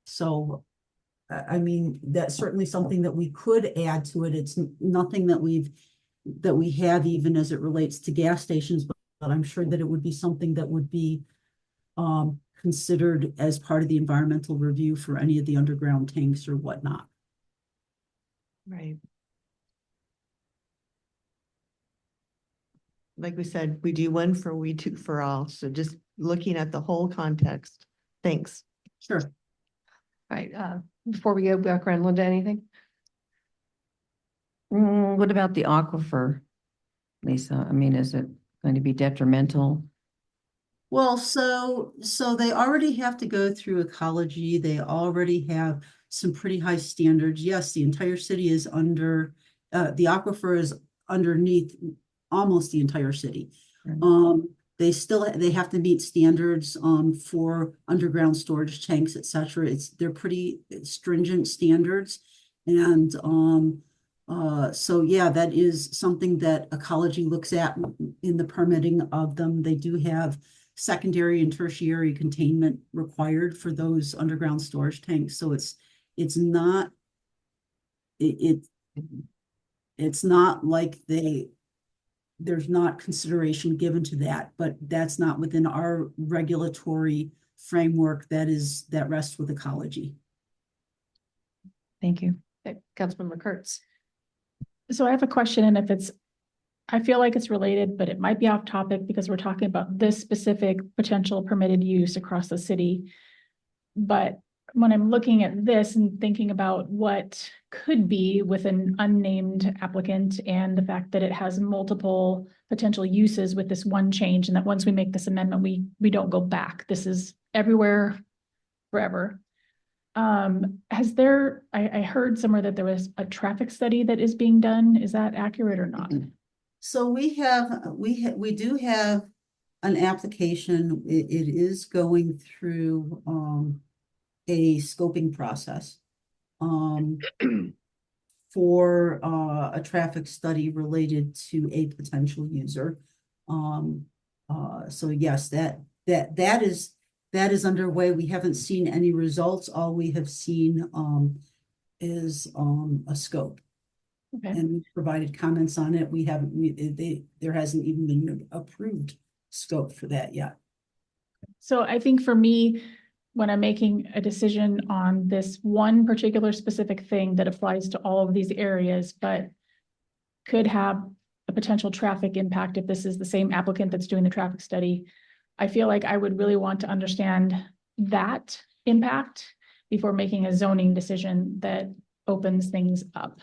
So, I mean, that's certainly something that we could add to it. It's nothing that we have even as it relates to gas stations, but I'm sure that it would be something that would be considered as part of the environmental review for any of the underground tanks or whatnot. Right. Like we said, we do one for we, two for all. So just looking at the whole context. Thanks. Sure. All right, before we go back around, Linda, anything? What about the aquifer, Lisa? I mean, is it going to be detrimental? Well, so they already have to go through ecology. They already have some pretty high standards. Yes, the entire city is under, the aquifer is underneath almost the entire city. Right. They have to meet standards for underground storage tanks, et cetera. They're pretty stringent standards. And so yeah, that is something that ecology looks at in the permitting of them. They do have secondary and tertiary containment required for those underground storage tanks. So it's not it's not like there's not consideration given to that, but that's not within our regulatory framework. That rests with ecology. Thank you. Okay, Councilmember Kurtz. So I have a question, and I feel like it's related, but it might be off topic because we're talking about this specific potential permitted use across the city. But when I'm looking at this and thinking about what could be with an unnamed applicant and the fact that it has multiple potential uses with this one change, and that once we make this amendment, we don't go back. This is everywhere forever. I heard somewhere that there was a traffic study that is being done. Is that accurate or not? So we do have an application. It is going through a scoping process for a traffic study related to a potential user. So yes, that is underway. We haven't seen any results. All we have seen is a scope. Okay. And we provided comments on it. There hasn't even been an approved scope for that yet. So I think for me, when I'm making a decision on this one particular specific thing that applies to all of these areas, but could have a potential traffic impact if this is the same applicant that's doing the traffic study, I feel like I would really want to understand that impact before making a zoning decision that opens things up.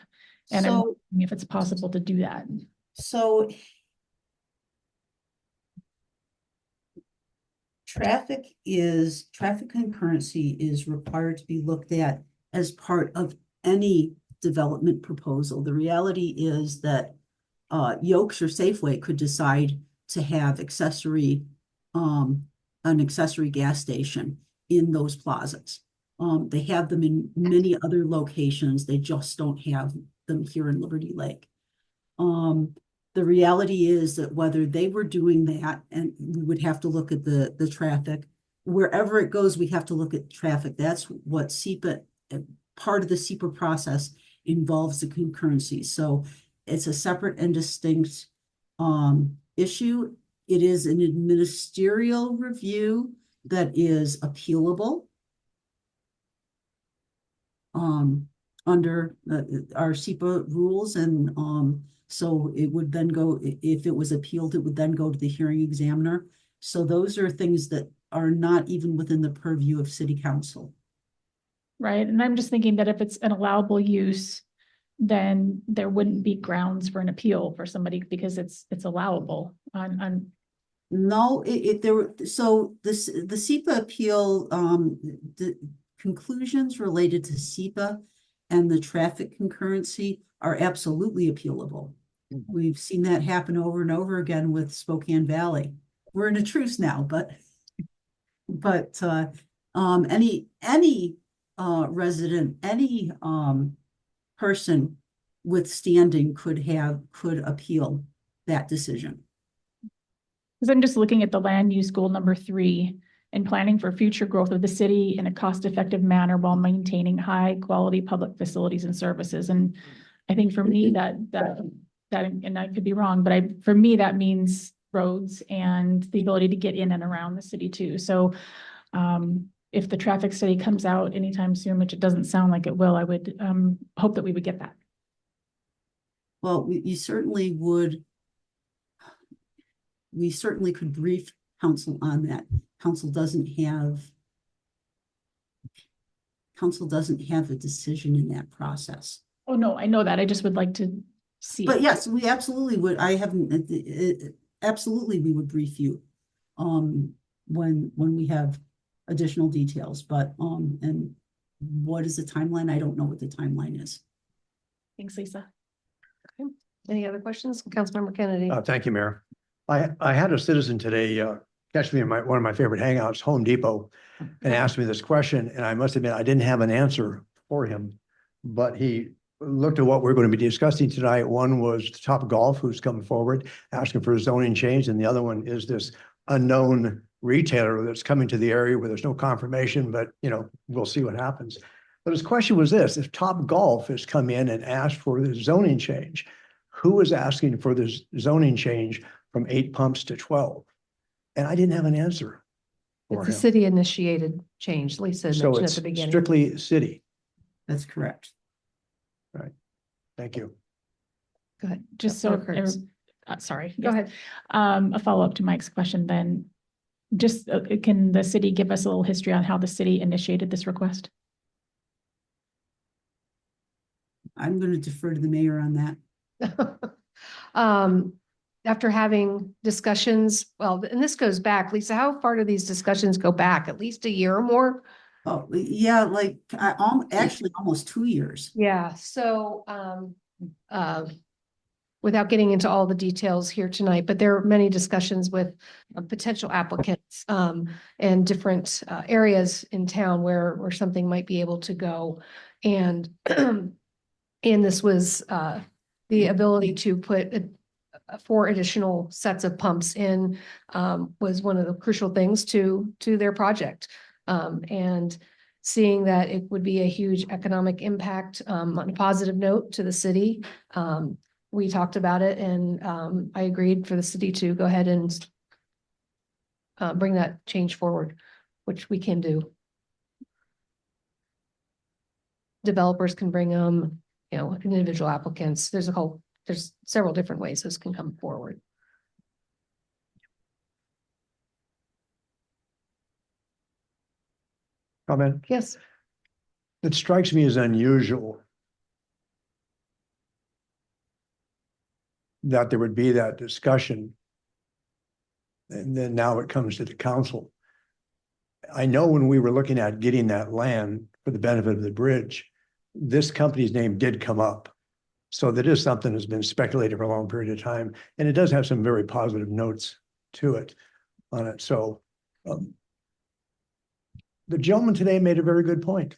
And I'm wondering if it's possible to do that. So traffic concurrency is required to be looked at as part of any development proposal. The reality is that Yokes or Safeway could decide to have an accessory gas station in those plazas. They have them in many other locations. They just don't have them here in Liberty Lake. The reality is that whether they were doing that, and we would have to look at the traffic, wherever it goes, we have to look at traffic. That's what SEPA, part of the SEPA process involves the concurrency. So it's a separate and distinct issue. It is an administerial review that is appealable under our SEPA rules, and so it would then go, if it was appealed, it would then go to the hearing examiner. So those are things that are not even within the purview of city council. Right. And I'm just thinking that if it's an allowable use, then there wouldn't be grounds for an appeal for somebody because it's allowable on. No, so the SEPA appeal, the conclusions related to SEPA and the traffic concurrency are absolutely appealable. We've seen that happen over and over again with Spokane Valley. We're in a truce now, but any resident, any person with standing could appeal that decision. Because I'm just looking at the land use goal number 3, and planning for future growth of the city in a cost-effective manner while maintaining high-quality public facilities and services. And I think for me, that, and I could be wrong, but for me, that means roads and the ability to get in and around the city too. So, if the traffic study comes out anytime soon, which it doesn't sound like it will, I would, hope that we would get that. Well, you certainly would. We certainly could brief council on that. Council doesn't have a decision in that process. Oh, no, I know that. I just would like to see. But it. yes, we absolutely would. I haven't, absolutely, we would brief you when we have additional details, but and what is the timeline? I don't know what the timeline is. Thanks, Lisa. Any other questions? Councilmember Kennedy. Thank you, Mayor. I had a citizen today catch me in one of my favorite hangouts, Home Depot, and asked me this question, and I must admit I didn't have an answer for him, but he looked at what we're going to be discussing tonight. One was Top Golf, who's coming forward asking for a zoning change, and the other one is this unknown retailer that's coming to the area where there's no confirmation, but we'll see what happens. But his question was this: if Top Golf has come in and asked for the zoning change, who is asking for this zoning change from 8 pumps to 12? And I didn't have an answer for It's a him. city initiated change. Lisa So mentioned at it's the beginning. strictly city. That's correct. Thank you. Go ahead. Just so, Councilmember Kurtz. sorry. Go ahead. A follow-up to Mike's question then. Just, can the city give us a little history on how the city initiated this request? I'm going to defer to the mayor on that. After having discussions, well, and this goes back, Lisa, how far do these discussions go back? At least a year or more? Oh, yeah, like actually almost 2 years. Yeah, so, without getting into all the details here tonight, but there are many discussions with potential applicants, and different, areas in town where something might be able to go. And, and this was, the ability to put 4 additional sets of pumps in, was one of the crucial things to their project. And seeing that it would be a huge economic impact, on a positive note to the city. We talked about it, and I agreed for the city to go ahead and bring that change forward, which we can do. Developers can bring them, individual applicants. There's several different ways this can come forward. Comment? Yes. It strikes me as unusual that there would be that discussion. And then now it comes to the council. I know when we were looking at getting that land for the benefit of the bridge, this company's name did come up. So that is something that's been speculated for a long period of time. And it does have some very positive notes to it on it. So the gentleman today made a very good point.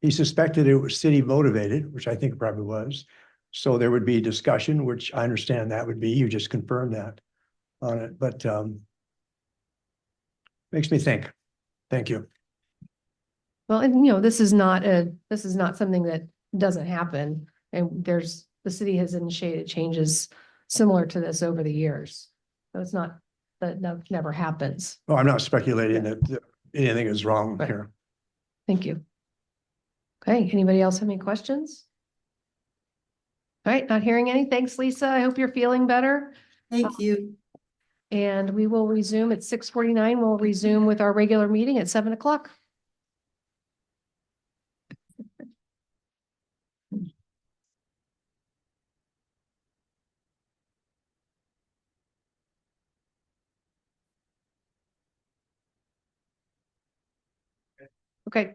He suspected it was city motivated, which I think it probably was. So there would be discussion, which I understand that would be, you just confirmed that on it, but makes me think. Thank you. Well, and this is not something that doesn't happen. And the city has initiated changes similar to this over the years. So it's not that never happens. Oh, I'm not speculating that anything is wrong Right. here. Thank you. Okay, anybody else have any questions? All right, not hearing any. Thanks, Lisa. I hope you're feeling better. Thank you. And we will resume at 6:49. We'll resume with our regular meeting at 7 o'clock. Okay.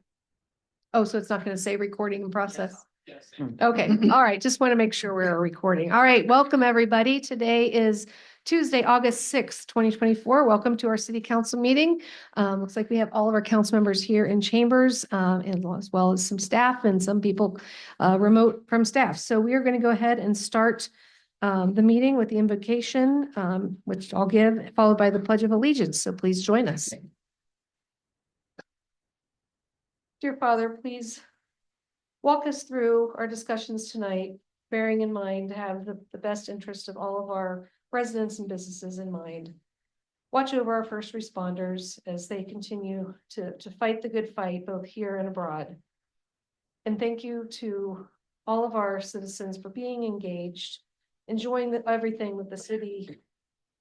Oh, so it's not going to say recording in process? Yes. Okay, all right, just want to make sure we're recording. All right, welcome, everybody. Today is Tuesday, August 6th, 2024. Welcome to our city council meeting. Looks like we have all of our council members here in chambers, and as well as some staff and some people remote from staff. So we are going to go ahead and start the meeting with the invocation, which I'll give, followed by the Pledge of Allegiance. So please join us. Dear Father, please walk us through our discussions tonight, bearing in mind to have the best interest of all of our residents and businesses in mind. Watch over our first responders as they continue to fight the good fight, both here and abroad. And thank you to all of our citizens for being engaged, enjoying everything that the city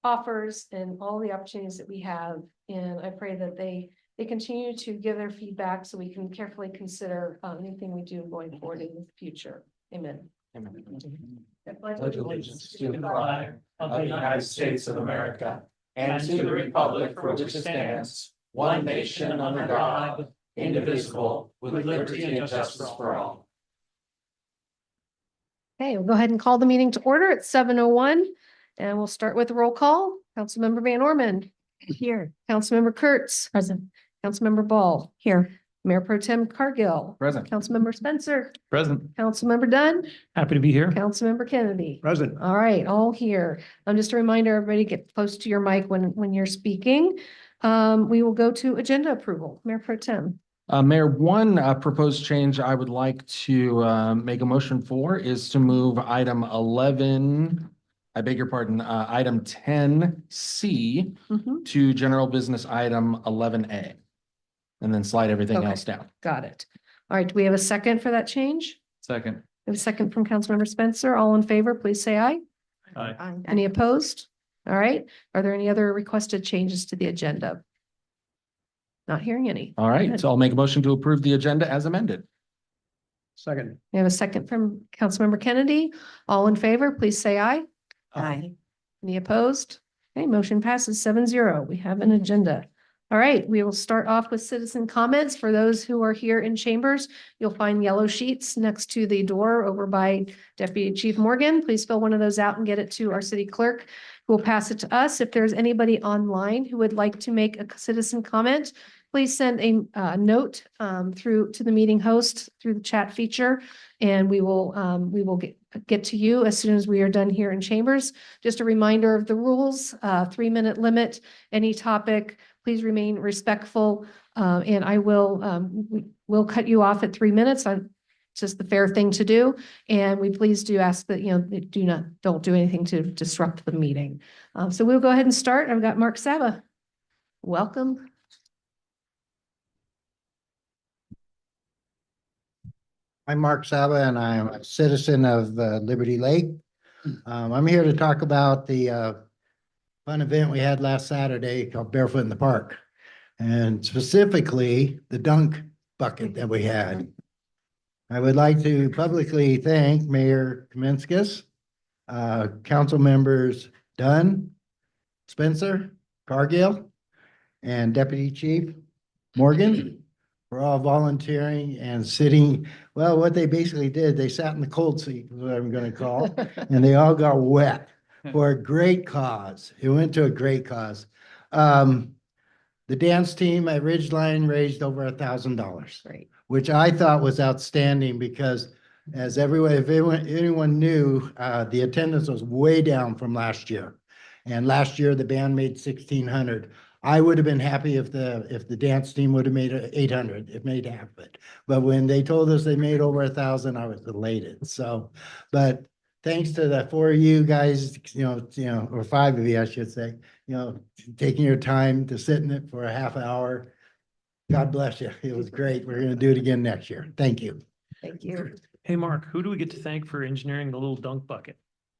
offers and all the opportunities that we have. And I pray that they continue to give their feedback so we can carefully consider anything we do going forward in the future. Amen. Pledge allegiance to the flag of the United States of America and to the republic for which it stands, one nation under God, indivisible, with liberty and justice for all. Okay, we'll go ahead and call the meeting to order at 7:01, and we'll start with a roll call. Councilmember Van Orman. Here. Councilmember Kurtz. Present. Councilmember Ball. Here. Mayor Pro Tem Cargill. Present. Councilmember Spencer. Present. Councilmember Dunn. Happy to be here. Councilmember Kennedy. Present. All right, all here. Just a reminder, everybody get close to your mic when you're speaking. We will go to agenda approval. Mayor Pro Tem. Mayor, one proposed change I would like to make a motion for is to move item 11, I beg your pardon, item 10C to general business item 11A. And then slide everything Okay. else down. Got it. All right, do we have a second for that change? Second. We have a second from Councilmember Spencer. All in favor, please say aye. Aye. Any opposed? All right. Are there any other requested changes to the agenda? Not hearing any. All right, Good. so I'll make a motion to approve the agenda as amended. Second. We have a second from Councilmember Kennedy. All in favor, please say aye. Aye. Any opposed? Okay, motion passes 7-0. We have an agenda. All right, we will start off with citizen comments. For those who are here in chambers, you'll find yellow sheets next to the door over by Deputy Chief Morgan. Please fill one of those out and get it to our city clerk, who will pass it to us. If there's anybody online who would like to make a citizen comment, please send a note through to the meeting host through the chat feature, and we will get to you as soon as we are done here in chambers. Just a reminder of the rules, 3-minute limit, any topic. Please remain respectful, and I will cut you off at 3 minutes. It's just the fair thing to do, and we please do ask that don't do anything to disrupt the meeting. So we'll go ahead and start. I've got Mark Saba. Welcome. I'm Mark Saba, and I'm a citizen of Liberty Lake. I'm here to talk about the fun event we had last Saturday called Barefoot in the Park, and specifically the dunk bucket that we had. I would like to publicly thank Mayor Kaminskis, council members Dunn, Spencer, Cargill, and Deputy Chief Morgan for all volunteering and sitting. Well, what they basically did, they sat in the cold seat, is what I'm going to call, and they all got wet for a great cause. It went to a great cause. The dance team at Ridgeline raised over $1,000, Great. which I thought was outstanding because as anyone knew, the attendance was way down from last year. And last year the band made 1,600. I would have been happy if the dance team would have made 800, it made half of it. But when they told us they made over 1,000, I was elated. So, but thanks to the 4 of you guys, or 5 of you, I should say, taking your time to sit in it for a half hour. God bless you. It was great. We're going to do it again next year. Thank you. Thank you. Hey, Mark, who do we get to thank for engineering the little dunk bucket?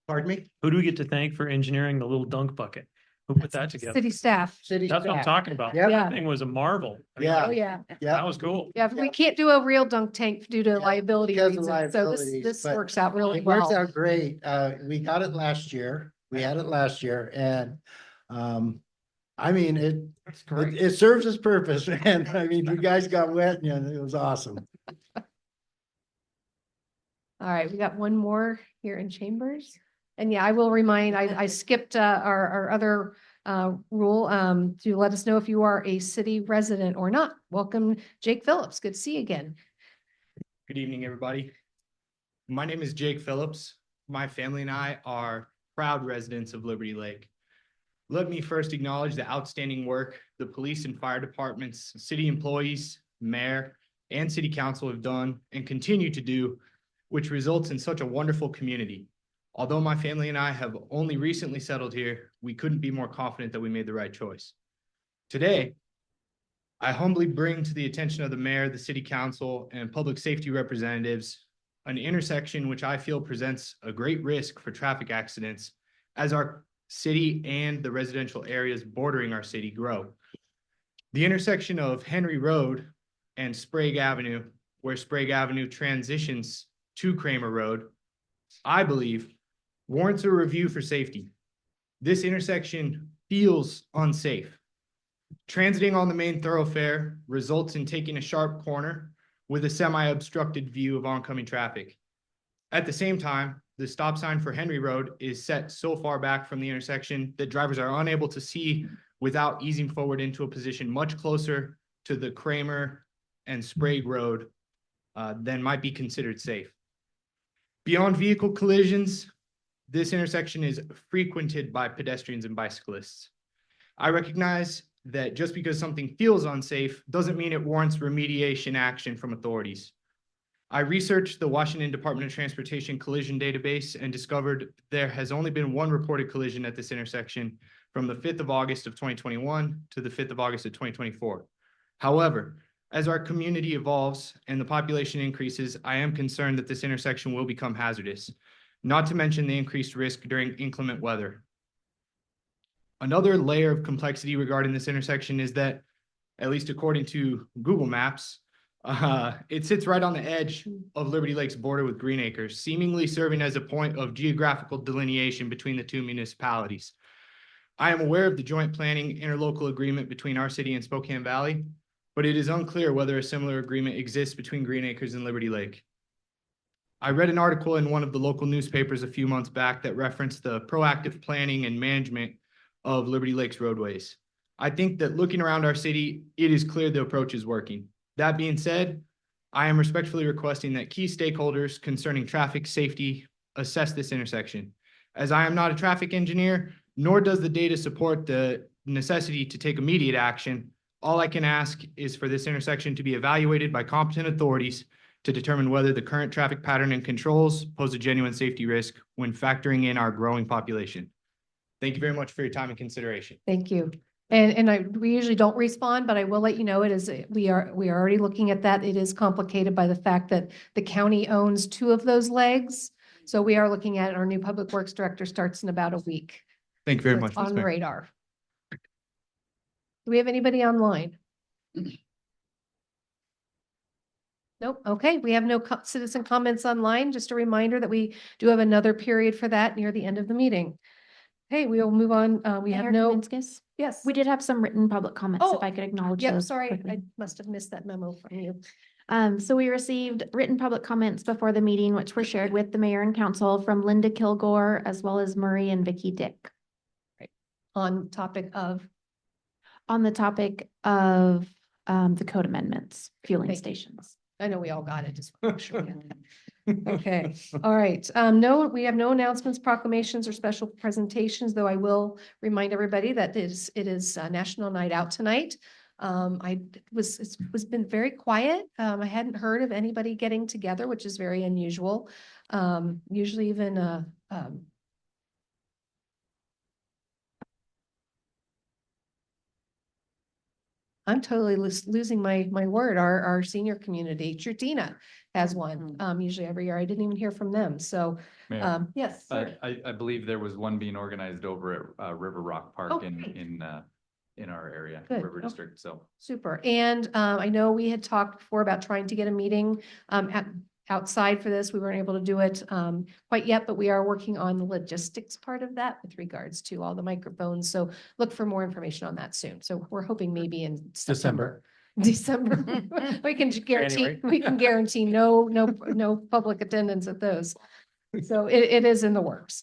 Pardon me? Who do we get to thank for engineering the little dunk bucket? Who put that together? City staff. City That's what I'm staff. talking about. Yep. That thing was a marvel. I mean, Yeah. Oh, yeah. Yeah. That was cool. Yeah, we can't do a real dunk tank due to liability because of reasons. So liabilities, this but works out really It works well. out great. We got it last year. We had it last year, and I mean, it serves its purpose, and I mean, you guys got wet, and it was awesome. All right, we got one more here in chambers. And yeah, I will remind, I skipped our other rule to let us know if you are a city resident or not. Welcome, Jake Phillips. Good to see you again. Good evening, everybody. My name is Jake Phillips. my family and I are proud residents of Liberty Lake. Let me first acknowledge the outstanding work the police and fire departments, city employees, mayor, and city council have done and continue to do, which results in such a wonderful community. Although my family and I have only recently settled here, we couldn't be more confident that we made the right choice. Today, I humbly bring to the attention of the mayor, the city council, and public safety representatives an intersection which I feel presents a great risk for traffic accidents as our city and the residential areas bordering our city grow. The intersection of Henry Road and Sprague Avenue, where Sprague Avenue transitions to Kramer Road, I believe warrants a review for safety. This intersection feels unsafe. Transiting on the main thoroughfare results in taking a sharp corner with a semi-obstructed view of oncoming traffic. At the same time, the stop sign for Henry Road is set so far back from the intersection that drivers are unable to see without easing forward into a position much closer to the Kramer and Sprague Road than might be considered safe. Beyond vehicle collisions, this intersection is frequented by pedestrians and bicyclists. I recognize that just because something feels unsafe doesn't mean it warrants remediation action from authorities. I researched the Washington Department of Transportation collision database and discovered there has only been one reported collision at this intersection from the 5th of August of 2021 to the 5th of August of 2024. However, as our community evolves and the population increases, I am concerned that this intersection will become hazardous, not to mention the increased risk during inclement weather. Another layer of complexity regarding this intersection is that, at least according to Google Maps, it sits right on the edge of Liberty Lake's border with Green Acres, seemingly serving as a point of geographical delineation between the two municipalities. I am aware of the joint planning interlocal agreement between our city and Spokane Valley, but it is unclear whether a similar agreement exists between Green Acres and Liberty Lake. I read an article in one of the local newspapers a few months back that referenced the proactive planning and management of Liberty Lake's roadways. I think that looking around our city, it is clear the approach is working. That being said, I am respectfully requesting that key stakeholders concerning traffic safety assess this intersection. As I am not a traffic engineer, nor does the data support the necessity to take immediate action, all I can ask is for this intersection to be evaluated by competent authorities to determine whether the current traffic pattern and controls pose a genuine safety risk when factoring in our growing population. Thank you very much for your time and consideration. Thank you. We usually don't respond, but I will let you know we are already looking at that. It is complicated by the fact that the county owns 2 of those legs. So we are looking at it. Our new public works director starts in about a week. Thank you very So much. it's on Ms. the Mayor. radar. Do we have anybody online? Nope. Okay. We have no citizen comments online. Just a reminder that we do have another period for that near the end of the meeting. Okay, we will move on. We have Mayor no, Kaminskas, yes. we did have some written public comments, Oh, if I could acknowledge Yep, those sorry, quickly. I must have missed that memo from you. So we received written public comments before the meeting, which were shared with the mayor and council from Linda Kilgore, as well as Murray and Vicky Dick. On topic of, On the topic of the code amendments, fueling Thank you. stations. I know we all got it, just. make sure we got that. Okay, all right. No, we have no announcements, proclamations, or special presentations, though I will remind everybody that it is National Night Out tonight. It's been very quiet. I hadn't heard of anybody getting together, which is very unusual. Usually even I'm totally losing my word. Our senior community, Tritina has one, usually every year. I didn't even hear from them. So, Mayor, yes. sir. I believe there was one being organized over at River Rock Park Oh, great. in our area, Good. River Okay. District, so. Super. And I know we had talked before about trying to get a meeting outside for this. We weren't able to do it quite yet, but we are working on the logistics part of that with regards to all the microphones. So look for more information on that soon. So we're hoping maybe in September. December. We can guarantee no public attendance at those. So it is in the works.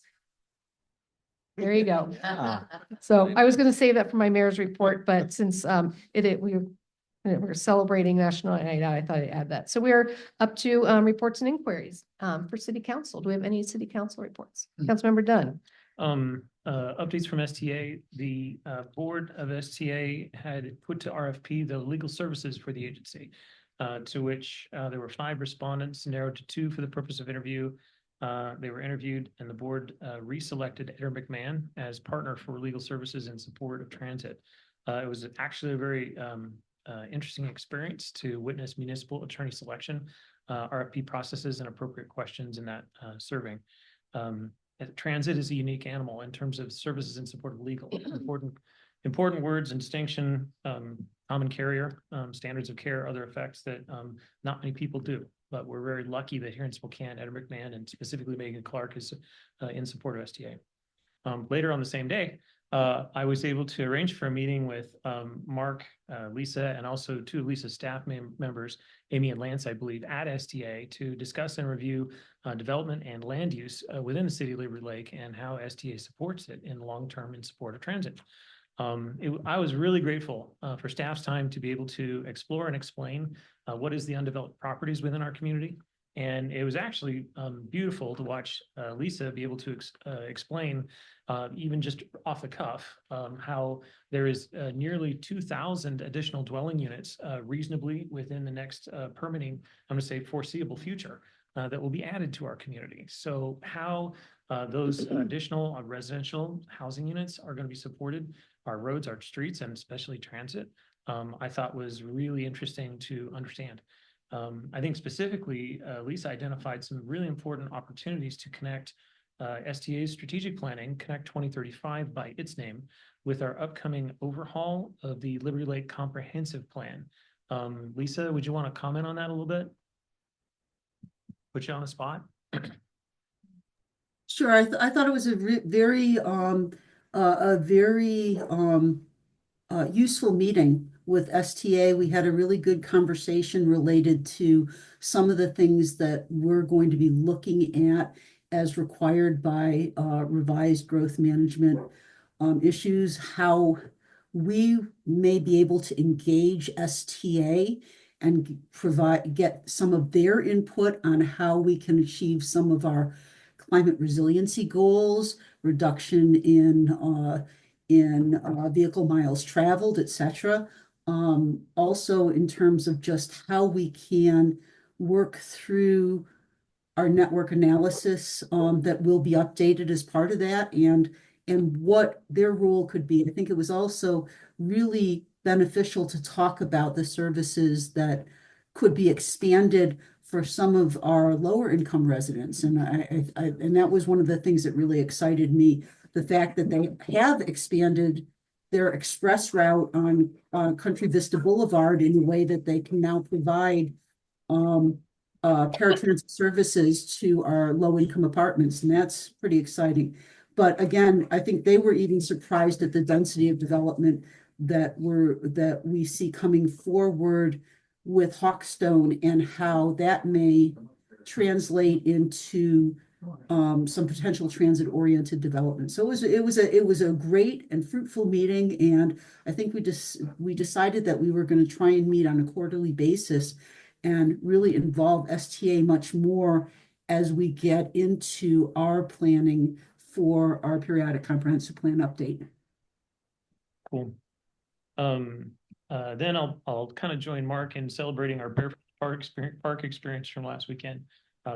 There you go. So I was going to save that for my mayor's report, but since we And we're celebrating National Night Out. I thought I'd add that. So we're up to reports and inquiries for city council. Do we have any city council reports? Councilmember Dunn. Updates from STA, the board of STA had put to RFP the legal services for the agency. To which there were 5 respondents, narrowed to 2 for the purpose of interview. They were interviewed and the board reselected Eder McMahon as partner for legal services in support of transit. It was actually a very interesting experience to witness municipal attorney selection, RFP processes and appropriate questions in that serving. Transit is a unique animal in terms of services in support of legal. Important words and distinction, common carrier, standards of care, other effects that not many people do. But we're very lucky that here in Spokane, Eder McMahon and specifically Megan Clark is in support of STA. Later on the same day, I was able to arrange for a meeting with Mark, Lisa, and also 2 of Lisa's staff members, Amy and Lance, I believe, at STA to discuss and review development and land use within the city of Liberty Lake and how STA supports it in long-term in support of transit. I was really grateful for staff's time to be able to explore and explain what is the undeveloped properties within our community. And it was actually beautiful to watch Lisa be able to explain, even just off the cuff, how there is nearly 2,000 additional dwelling units reasonably within the next permitting, I'm going to say foreseeable future, that will be added to our community. So how those additional residential housing units are going to be supported, our roads, our streets, and especially transit, I thought was really interesting to understand. I think specifically, Lisa identified some really important opportunities to connect STA's strategic planning, Connect 2035 by its name, with our upcoming overhaul of the Liberty Lake Comprehensive Plan. Lisa, would you want to comment on that a little bit? Put you on the spot. Sure, I thought it was a very useful meeting with STA. We had a really good conversation related to some of the things that we're going to be looking at as required by revised growth management issues, how we may be able to engage STA and get some of their input on how we can achieve some of our climate resiliency goals, reduction in vehicle miles traveled, et cetera. Also in terms of just how we can work through our network analysis that will be updated as part of that and what their role could be. I think it was also really beneficial to talk about the services that could be expanded for some of our lower income residents. And and that was one of the things that really excited me, the fact that they have expanded their express route on Country Vista Boulevard in a way that they can now provide paratransit services to our low income apartments. And that's pretty exciting. But again, I think they were even surprised at the density of development that we see coming forward with Hawkstone and how that may translate into some potential transit-oriented development. So it was a great and fruitful meeting, and I think we decided that we were going to try and meet on a quarterly basis and really involve STA much more as we get into our planning for our periodic comprehensive plan update. Cool. Then I'll kind of join Mark in celebrating our Barefoot Park experience from last weekend,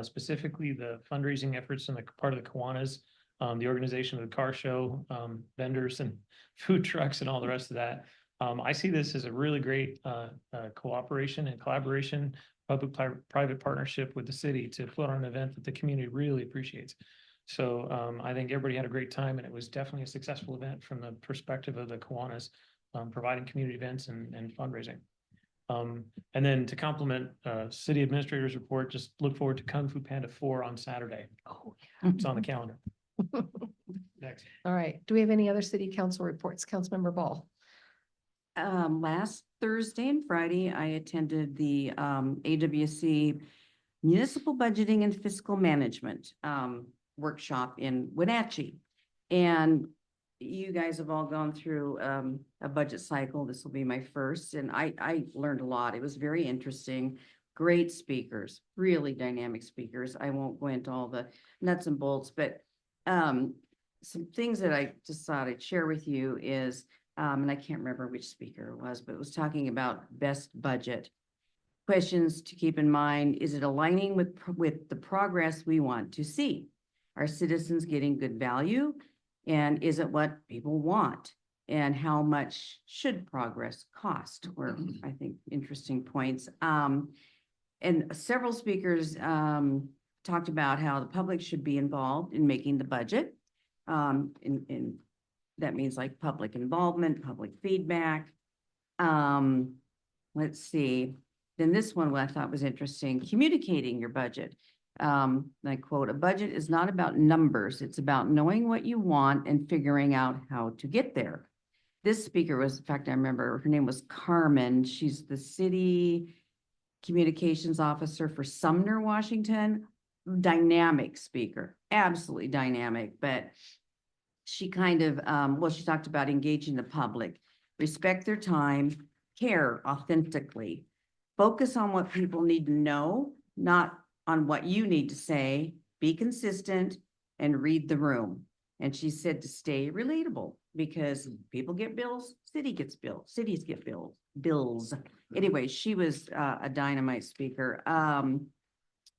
specifically the fundraising efforts on the part of the Kiwanis, the organization of the car show, vendors and food trucks and all the rest of that. I see this as a really great cooperation and collaboration, public-private partnership with the city to put on an event that the community really appreciates. So I think everybody had a great time, and it was definitely a successful event from the perspective of the Kiwanis, providing community events and fundraising. And then to complement city administrator's report, just look forward to Kung Fu Panda 4 on Saturday. Oh, yeah. It's on the calendar. Next. All right. Do we have any other city council reports? Councilmember Ball. Last Thursday and Friday, I attended the AWC Municipal Budgeting and Fiscal Management workshop in Wenatchee. And you guys have all gone through a budget cycle. This will be my first, and I learned a lot. It was very interesting. Great speakers, really dynamic speakers. I won't go into all the nuts and bolts, but some things that I just thought I'd share with you is, and I can't remember which speaker it was, but it was talking about best budget. Questions to keep in mind: is it aligning with the progress we want to see? Are citizens getting good value? And is it what people want? And how much should progress cost? Were, I think, interesting points. And several speakers talked about how the public should be involved in making the budget. In that means like public involvement, public feedback. Let's see. Then this one, what I thought was interesting, communicating your budget. I quote, "A budget is not about numbers. It's about knowing what you want and figuring out how to get there." This speaker was, in fact, I remember her name was Carmen. She's the city communications officer for Sumner, Washington. Dynamic speaker, absolutely dynamic, but she kind of, well, she talked about engaging the public, respect their time, care authentically, focus on what people need to know, not on what you need to say, be consistent, and read the room. And she said to stay relatable, because people get bills, city gets bills, cities get bills. Anyway, she was a dynamite speaker.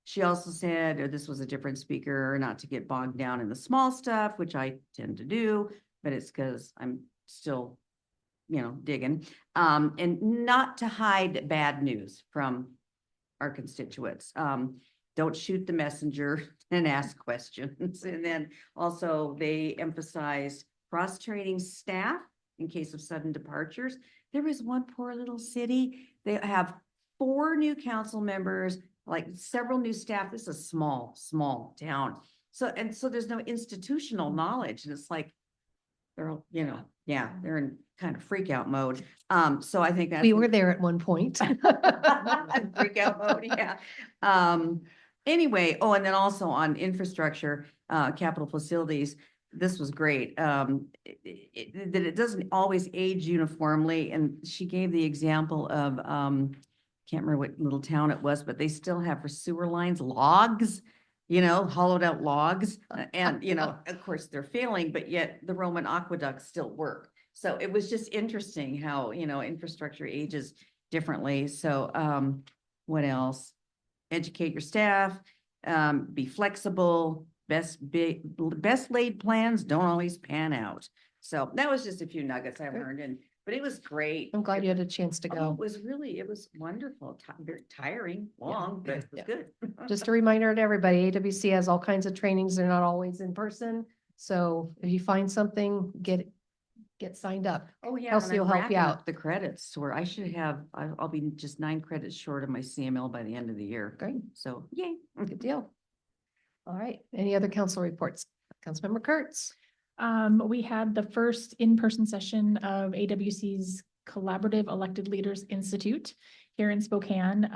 She also said, or this was a different speaker, not to get bogged down in the small stuff, which I tend to do, but it's because I'm still, digging, and not to hide bad news from our constituents. Don't shoot the messenger and ask questions. And then also they emphasized cross-training staff in case of sudden departures. There was one poor little city. They have 4 new council members, like several new staff. This is a small town. So there's no institutional knowledge. And it's like, they're all, they're in kind of freak out mode. So I think that We were there at one point. freak out mode, yeah. Anyway, and then also on infrastructure, capital facilities, this was great. That it doesn't always age uniformly. And she gave the example of, can't remember what little town it was, but they still have for sewer lines, logs, hollowed out logs. And, of course they're failing, but yet the Roman aqueducts still work. So it was just interesting how, infrastructure ages differently. So, what else? Educate your staff, be flexible, best laid plans don't always pan out. So that was just a few nuggets I learned, but it was great. I'm glad you had a chance to Oh, go. it was wonderful, very tiring, long, but it was good. Just a reminder to everybody, AWC has all kinds of trainings. They're not always in person. So if you find something, get signed up. Oh, yeah. Kelsey and I'm will help you wrapping up out. the credits to where I should have, I'll be just 9 credits short of my CML by the end of the year. Great. So, yay. Good deal. All right. Any other council reports? Councilmember Kurtz. We had the first in-person session of AWC's Collaborative Elected Leaders Institute here in Spokane,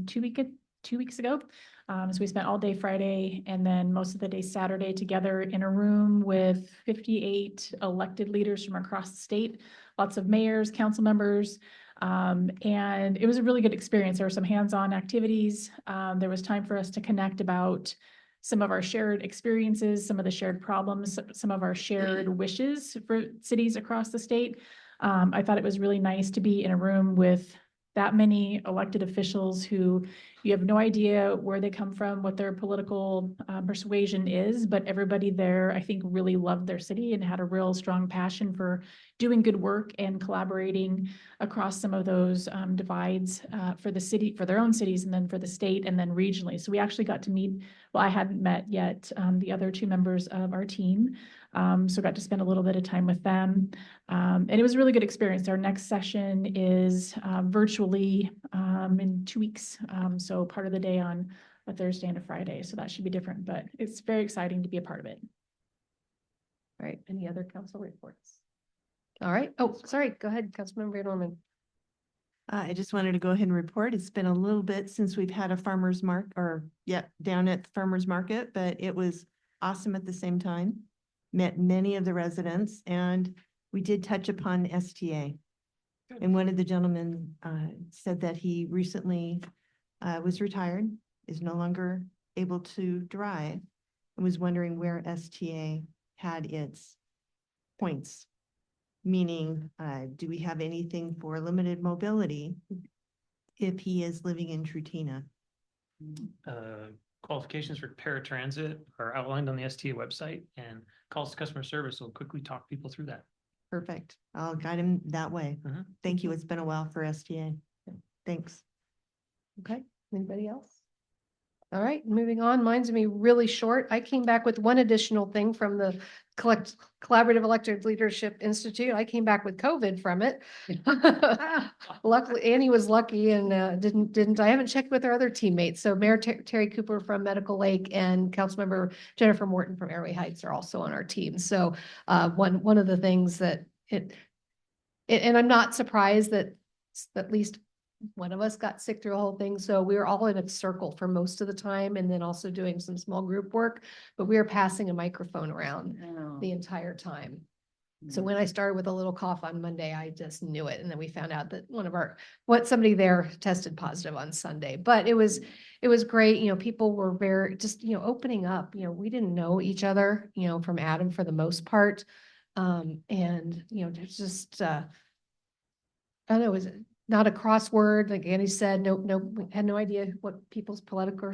2 weeks ago. So we spent all day Friday and then most of the day Saturday together in a room with 58 elected leaders from across the state, lots of mayors, council members. And it was a really good experience. There were some hands-on activities. There was time for us to connect about some of our shared experiences, some of the shared problems, some of our shared wishes for cities across the state. I thought it was really nice to be in a room with that many elected officials who you have no idea where they come from, what their political persuasion is, but everybody there, I think, really loved their city and had a real strong passion for doing good work and collaborating across some of those divides for the city, for their own cities, and then for the state, and then regionally. So we actually got to meet, well, I hadn't met yet the other 2 members of our team. So got to spend a little bit of time with them. And it was a really good experience. Our next session is virtually in 2 weeks. So part of the day on a Thursday and a Friday. So that should be different, but it's very exciting to be a part of it. All right. Any other council reports? All right. Oh, sorry. Go ahead, Councilmember Norman. I just wanted to go ahead and report. It's been a little bit since we've had a farmer's market down at the farmer's market, but it was awesome at the same time. met many of the residents, and we did touch upon STA. And one of the gentlemen said that he recently was retired, is no longer able to drive, and was wondering where STA had its points. Meaning, do we have anything for limited mobility if he is living in Trutina? Qualifications for paratransit are outlined on the STA website, and calls to customer service will quickly talk people through that. Perfect. I'll guide him that way. Mhm. Thank you. It's been a while for STA. Thanks. Okay, anybody else? All right, moving on. Mine's gonna be really short. I came back with one additional thing from the Collaborative Elected Leadership Institute. I came back with COVID from it. Luckily, Annie was lucky and didn't, I haven't checked with our other teammates. So Mayor Terry Cooper from Medical Lake and Councilmember Jennifer Morton from Airway Heights are also on our team. So one of the things that and I'm not surprised that at least one of us got sick through the whole thing. So we were all in a circle for most of the time and then also doing some small group work, but we were passing a microphone around the entire time. So when I started with a little cough on Monday, I just knew it. And then we found out that somebody there tested positive on Sunday, but it was great. You know, people were very just, opening up, we didn't know each other, from Adam for the most part. And, there's just, I don't know, is it not a crossword? Like Annie said, we had no idea what people's political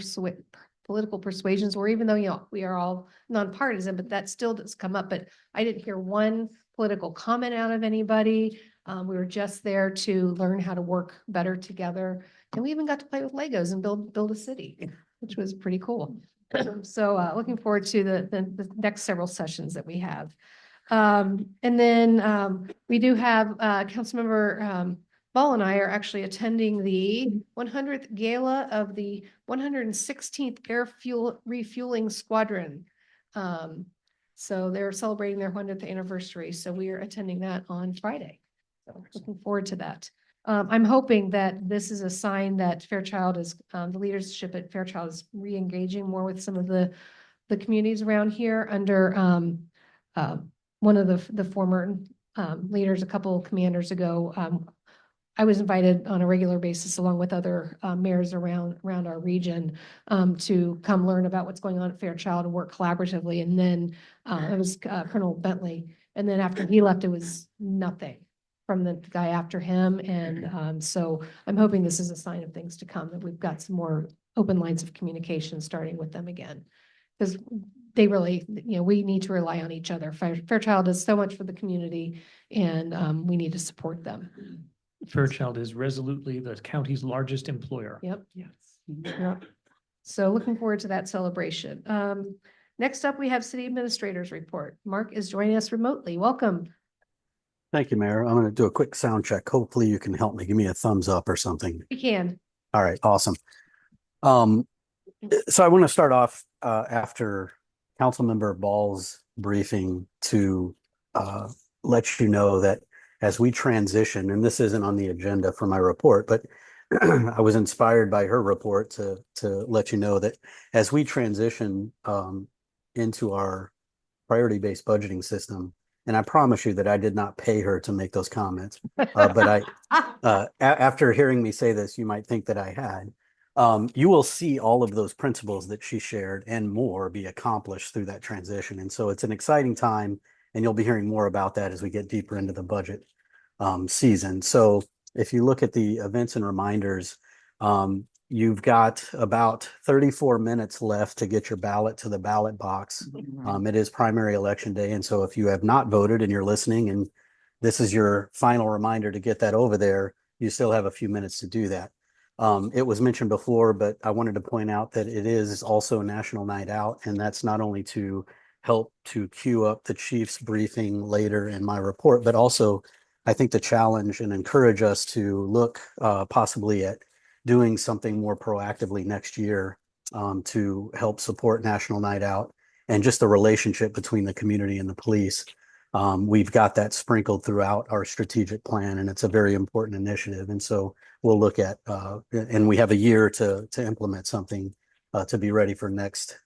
persuasions were, even though, we are all nonpartisan, but that still does come up. But I didn't hear one political comment out of anybody. We were just there to learn how to work better together. And we even got to play with Legos and build a city, which was pretty cool. So looking forward to the next several sessions that we have. And then we do have Councilmember Ball and I are actually attending the 100th gala of the 116th Air Fuel Refueling Squadron. So they're celebrating their 100th anniversary. So we are attending that on Friday. So looking forward to that. I'm hoping that this is a sign that Fairchild is, the leadership at Fairchild is re-engaging more with some of the communities around here under one of the former leaders, a couple commanders ago. I was invited on a regular basis along with other mayors around our region to come learn about what's going on at Fairchild and work collaboratively. And then it was Colonel Bentley. And then after he left, it was nothing from the guy after him. And so I'm hoping this is a sign of things to come, that we've got some more open lines of communication starting with them again. Because they really, we need to rely on each other. Fairchild does so much for the community, and we need to support them. Fairchild is resolutely the county's largest employer. Yep. Yes. Yep. So looking forward to that celebration. Next up, we have City Administrator's Report. Mark is joining us remotely. Welcome. Thank you, Mayor. I'm going to do a quick sound check. Hopefully you can help me. Give me a thumbs up or something. We can. All right, awesome. So I want to start off after Councilmember Ball's briefing to let you know that as we transition, and this isn't on the agenda for my report, but I was inspired by her report to let you know that as we transition into our priority-based budgeting system, and I promise you that I did not pay her to make those comments, but after hearing me say this, you might think that I had. You will see all of those principles that she shared and more be accomplished through that transition. And so it's an exciting time, and you'll be hearing more about that as we get deeper into the budget season. So if you look at the events and reminders, you've got about 34 minutes left to get your ballot to the ballot box. It is primary election day. And so if you have not voted and you're listening and this is your final reminder to get that over there, you still have a few minutes to do that. It was mentioned before, but I wanted to point out that it is also National Night Out, and that's not only to help to queue up the chief's briefing later in my report, but also I think to challenge and encourage us to look possibly at doing something more proactively next year to help support National Night Out and just the relationship between the community and the police. We've got that sprinkled throughout our strategic plan, and it's a very important initiative. And so we'll look at, and we have a year to implement something to be ready for next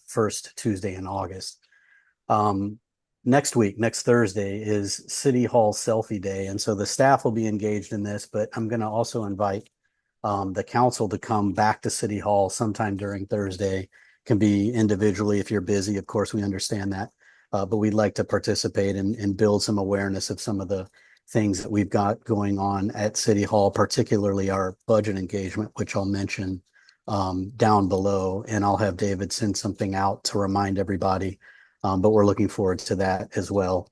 first Tuesday in August. next week, next Thursday is City Hall Selfie Day. And so the staff will be engaged in this, but I'm going to also invite the council to come back to City Hall sometime during Thursday. Can be individually if you're busy. Of course, we understand that. But we'd like to participate and build some awareness of some of the things that we've got going on at City Hall, particularly our budget engagement, which I'll mention down below. And I'll have David send something out to remind everybody. But we're looking forward to that as well.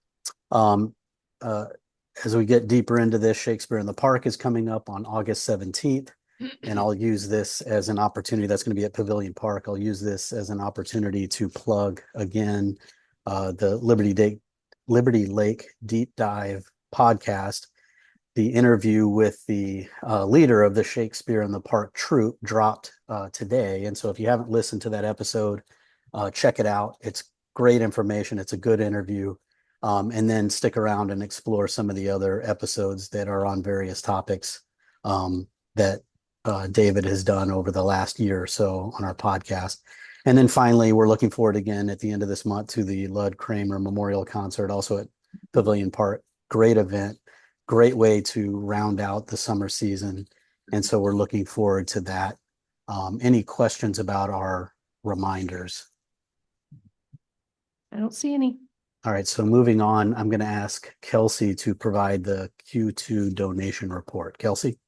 As we get deeper into this, Shakespeare in the Park is coming up on August 17th. And I'll use this as an opportunity. That's going to be at Pavilion Park. I'll use this as an opportunity to plug again the Liberty Lake Deep Dive podcast. The interview with the leader of the Shakespeare in the Park troupe dropped today. And so if you haven't listened to that episode, check it out. It's great information. It's a good interview. And then stick around and explore some of the other episodes that are on various topics that David has done over the last year or so on our podcast. And then finally, we're looking forward again at the end of this month to the Lud Kramer Memorial Concert, also at Pavilion Park. Great event, great way to round out the summer season. And so we're looking forward to that. Any questions about our reminders? I don't see any. All right, so moving on, I'm going to ask Kelsey to provide the Q2 donation report. Kelsey?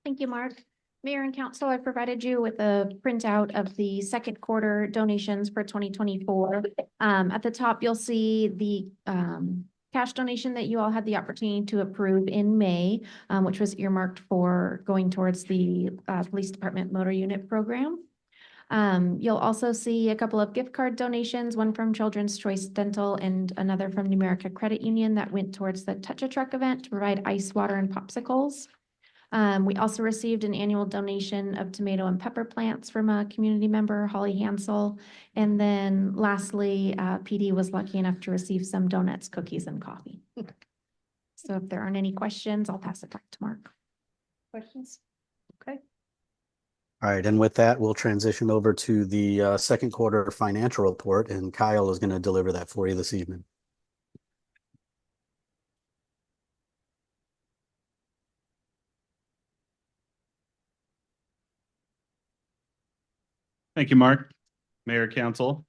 Thank you, Mark. Mayor and Council, I provided you with a printout of the second quarter donations for 2024. At the top, you'll see the cash donation that you all had the opportunity to approve in May, which was earmarked for going towards the Police Department Motor Unit Program. You'll also see a couple of gift card donations, one from Children's Choice Dental and another from Numerica Credit Union that went towards the Touch a Truck event to provide ice, water, and popsicles. We also received an annual donation of tomato and pepper plants from a community member, Holly Hansel. And then lastly, PD was lucky enough to receive some donuts, cookies, and coffee. So if there aren't any questions, I'll pass it back to Mark. Questions? Okay. All right, and with that, we'll transition over to the second quarter financial report, and Kyle is going to deliver that for you this evening. Thank you, Mark, Mayor, Council.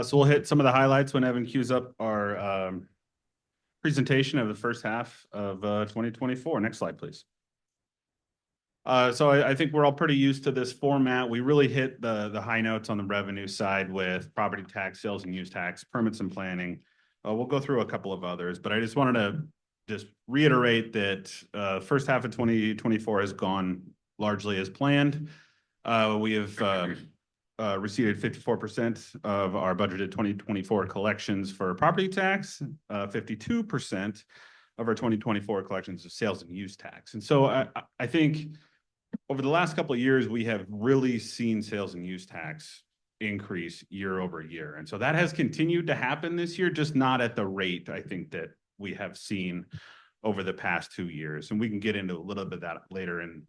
So we'll hit some of the highlights when Evan cues up our presentation of the first half of 2024. Next slide, please. So I think we're all pretty used to this format. We really hit the high notes on the revenue side with property tax, sales and use tax, permits and planning. We'll go through a couple of others, but I just wanted to just reiterate that first half of 2024 has gone largely as planned. We have received 54% of our budgeted 2024 collections for property tax, 52% of our 2024 collections of sales and use tax. And so I think over the last couple of years, we have really seen sales and use tax increase year over year. And so that has continued to happen this year, just not at the rate I think that we have seen over the past 2 years. And we can get into a little bit of that later in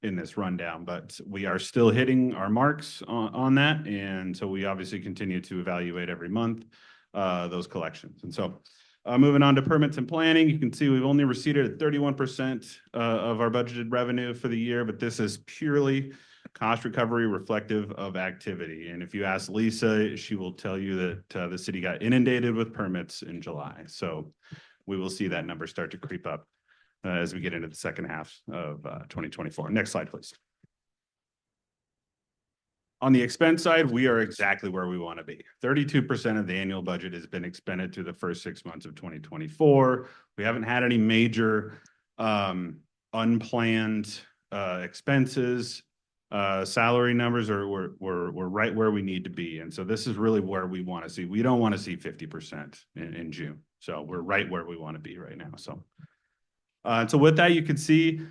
this rundown, but we are still hitting our marks on that. And so we obviously continue to evaluate every month those collections. And so moving on to permits and planning, you can see we've only received 31% of our budgeted revenue for the year, but this is purely cost recovery reflective of activity. And if you ask Lisa, she will tell you that the city got inundated with permits in July. So we will see that number start to creep up as we get into the second half of 2024. Next slide, please. On the expense side, we are exactly where we want to be. 32% of the annual budget has been expended through the first 6 months of 2024. We haven't had any major unplanned expenses. Salary numbers we're right where we need to be. And so this is really where we want to see. We don't want to see 50% in June. So we're right where we want to be right now. So with that, you can see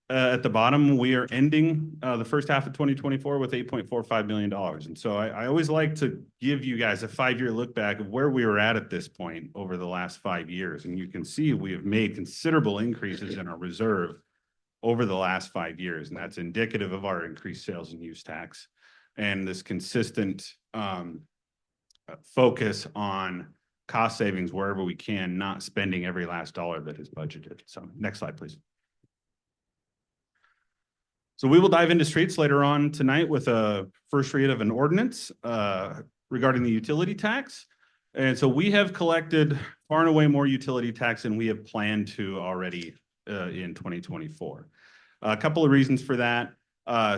at the bottom, we are ending the first half of 2024 with $8.45 million. And so I always like to give you guys a 5-year look back of where we were at this point over the last 5 years. And you can see we have made considerable increases in our reserve over the last 5 years. And that's indicative of our increased sales and use tax and this consistent focus on cost savings wherever we can, not spending every last dollar that is budgeted. So next slide, please. So we will dive into streets later on tonight with a first read of an ordinance regarding the utility tax. And so we have collected far and away more utility tax than we have planned to already in 2024. A couple of reasons for that.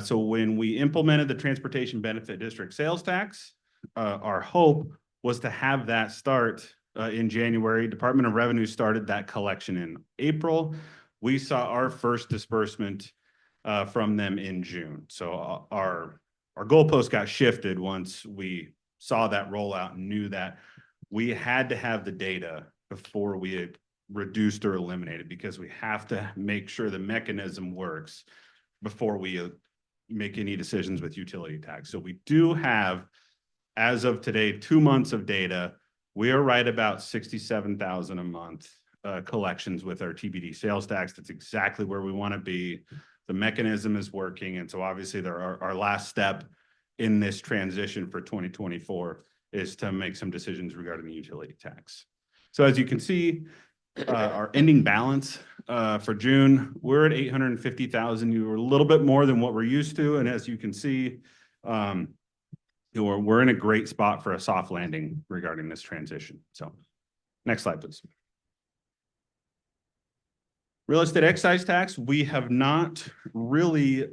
So when we implemented the Transportation Benefit District sales tax, our hope was to have that start in January. Department of Revenue started that collection in April. We saw our first disbursement from them in June. So our goalpost got shifted once we saw that rollout and knew that we had to have the data before we had reduced or eliminated, because we have to make sure the mechanism works before we make any decisions with utility tax. So we do have, as of today, 2 months of data. We are right about 67,000 a month collections with our TBD sales tax. That's exactly where we want to be. The mechanism is working. And so obviously our last step in this transition for 2024 is to make some decisions regarding the utility tax. So as you can see, our ending balance for June, we're at 850,000. You were a little bit more than what we're used to. And as you can see, we're in a great spot for a soft landing regarding this transition. So next slide, please. Real estate excise tax, we have not really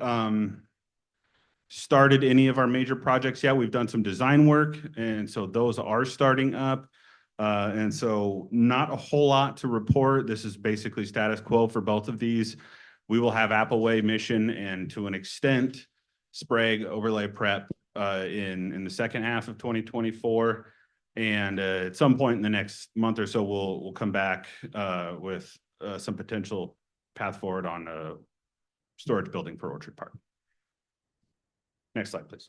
started any of our major projects yet. We've done some design work, and so those are starting up. And so not a whole lot to report. This is basically status quo for both of these. We will have Appleway, Mission, and to an extent, Sprague overlay prep in the second half of 2024. And at some point in the next month or so, we'll come back with some potential path forward on a storage building for Orchard Park. Next slide, please.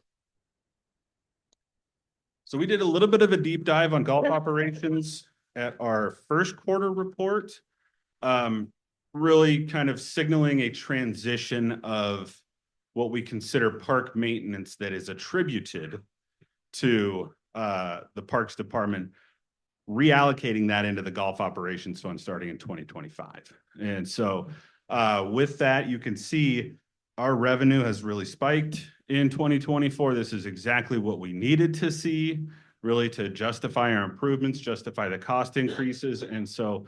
So we did a little bit of a deep dive on golf operations at our first quarter report, really kind of signaling a transition of what we consider park maintenance that is attributed to the Parks Department, reallocating that into the golf operations fund starting in 2025. And so with that, you can see our revenue has really spiked in 2024. This is exactly what we needed to see, really, to justify our improvements, justify the cost increases. And so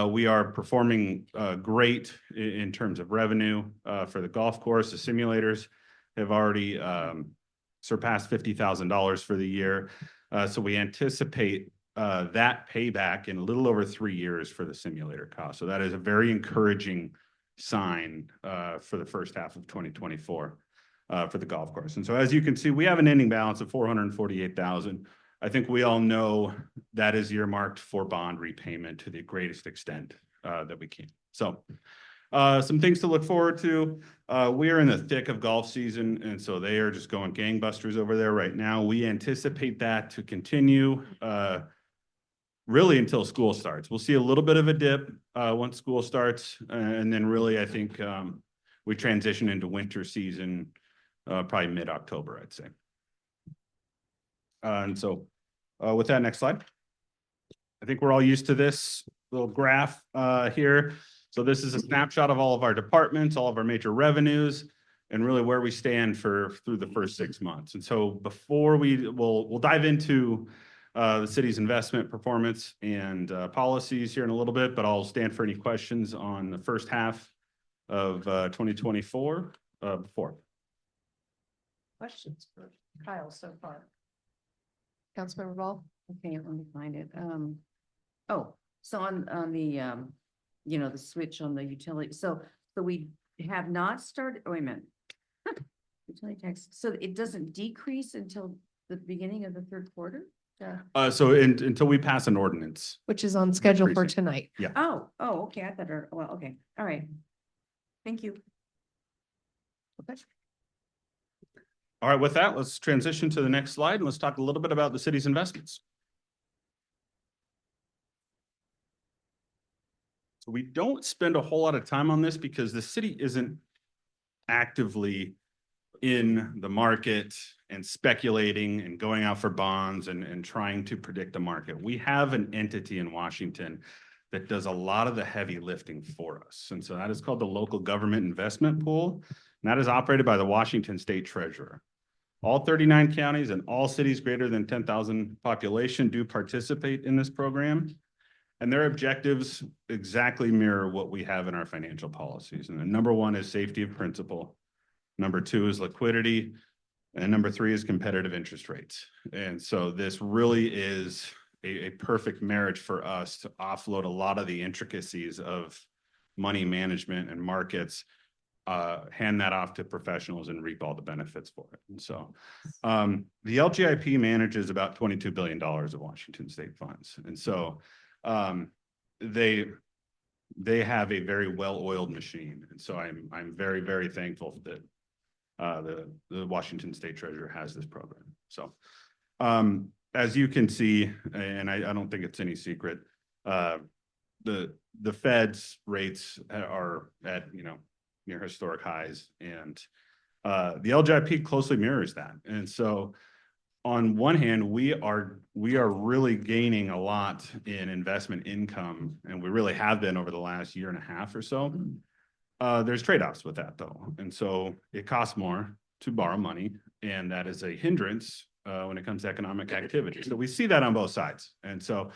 we are performing great in terms of revenue for the golf course. The simulators have already surpassed $50,000 for the year. So we anticipate that payback in a little over 3 years for the simulator cost. So that is a very encouraging sign for the first half of 2024 for the golf course. And so as you can see, we have an ending balance of $448,000. I think we all know that is earmarked for bond repayment to the greatest extent that we can. So some things to look forward to. We are in the thick of golf season, and so they are just going gangbusters over there right now. We anticipate that to continue really until school starts. We'll see a little bit of a dip once school starts, and then really I think we transition into winter season probably mid-October, I'd say. And so with that, next slide. I think we're all used to this little graph here. So this is a snapshot of all of our departments, all of our major revenues, and really where we stand through the first 6 months. And so before we'll dive into the city's investment performance and policies here in a little bit, but I'll stand for any questions on the first half of 2024 before. Questions for Kyle so far? Councilmember Ball? Okay, let me find it. So on the, the switch on the utility. So we have not started, oh, wait a minute. Utility tax. So it doesn't decrease until the beginning of the third quarter? Yeah. So until we pass an ordinance. Which is on schedule for Increasing. tonight. Yeah. Oh, okay. I thought, well, okay. All right. Thank you. Okay. All right, with that, let's transition to the next slide and let's talk a little bit about the city's investments. So we don't spend a whole lot of time on this because the city isn't actively in the market and speculating and going out for bonds and trying to predict the market. We have an entity in Washington that does a lot of the heavy lifting for us. And so that is called the Local Government Investment Pool. And that is operated by the Washington State Treasurer. All 39 counties and all cities greater than 10,000 population do participate in this program. And their objectives exactly mirror what we have in our financial policies. And the number one is safety of principal. Number two is liquidity. And number three is competitive interest rates. And so this really is a perfect marriage for us to offload a lot of the intricacies of money management and markets, hand that off to professionals and reap all the benefits for it. And so the LGIP manages about $22 billion of Washington state funds. And so they have a very well-oiled machine. And so I'm very, very thankful that the Washington State Treasurer has this program. So as you can see, and I don't think it's any secret, the Fed's rates are at, near historic highs, and the LGIP closely mirrors that. And so on one hand, we are really gaining a lot in investment income, and we really have been over the last year and a half or so. There's trade-offs with that though. And so it costs more to borrow money, and that is a hindrance when it comes to economic activity. So we see that on both sides. And so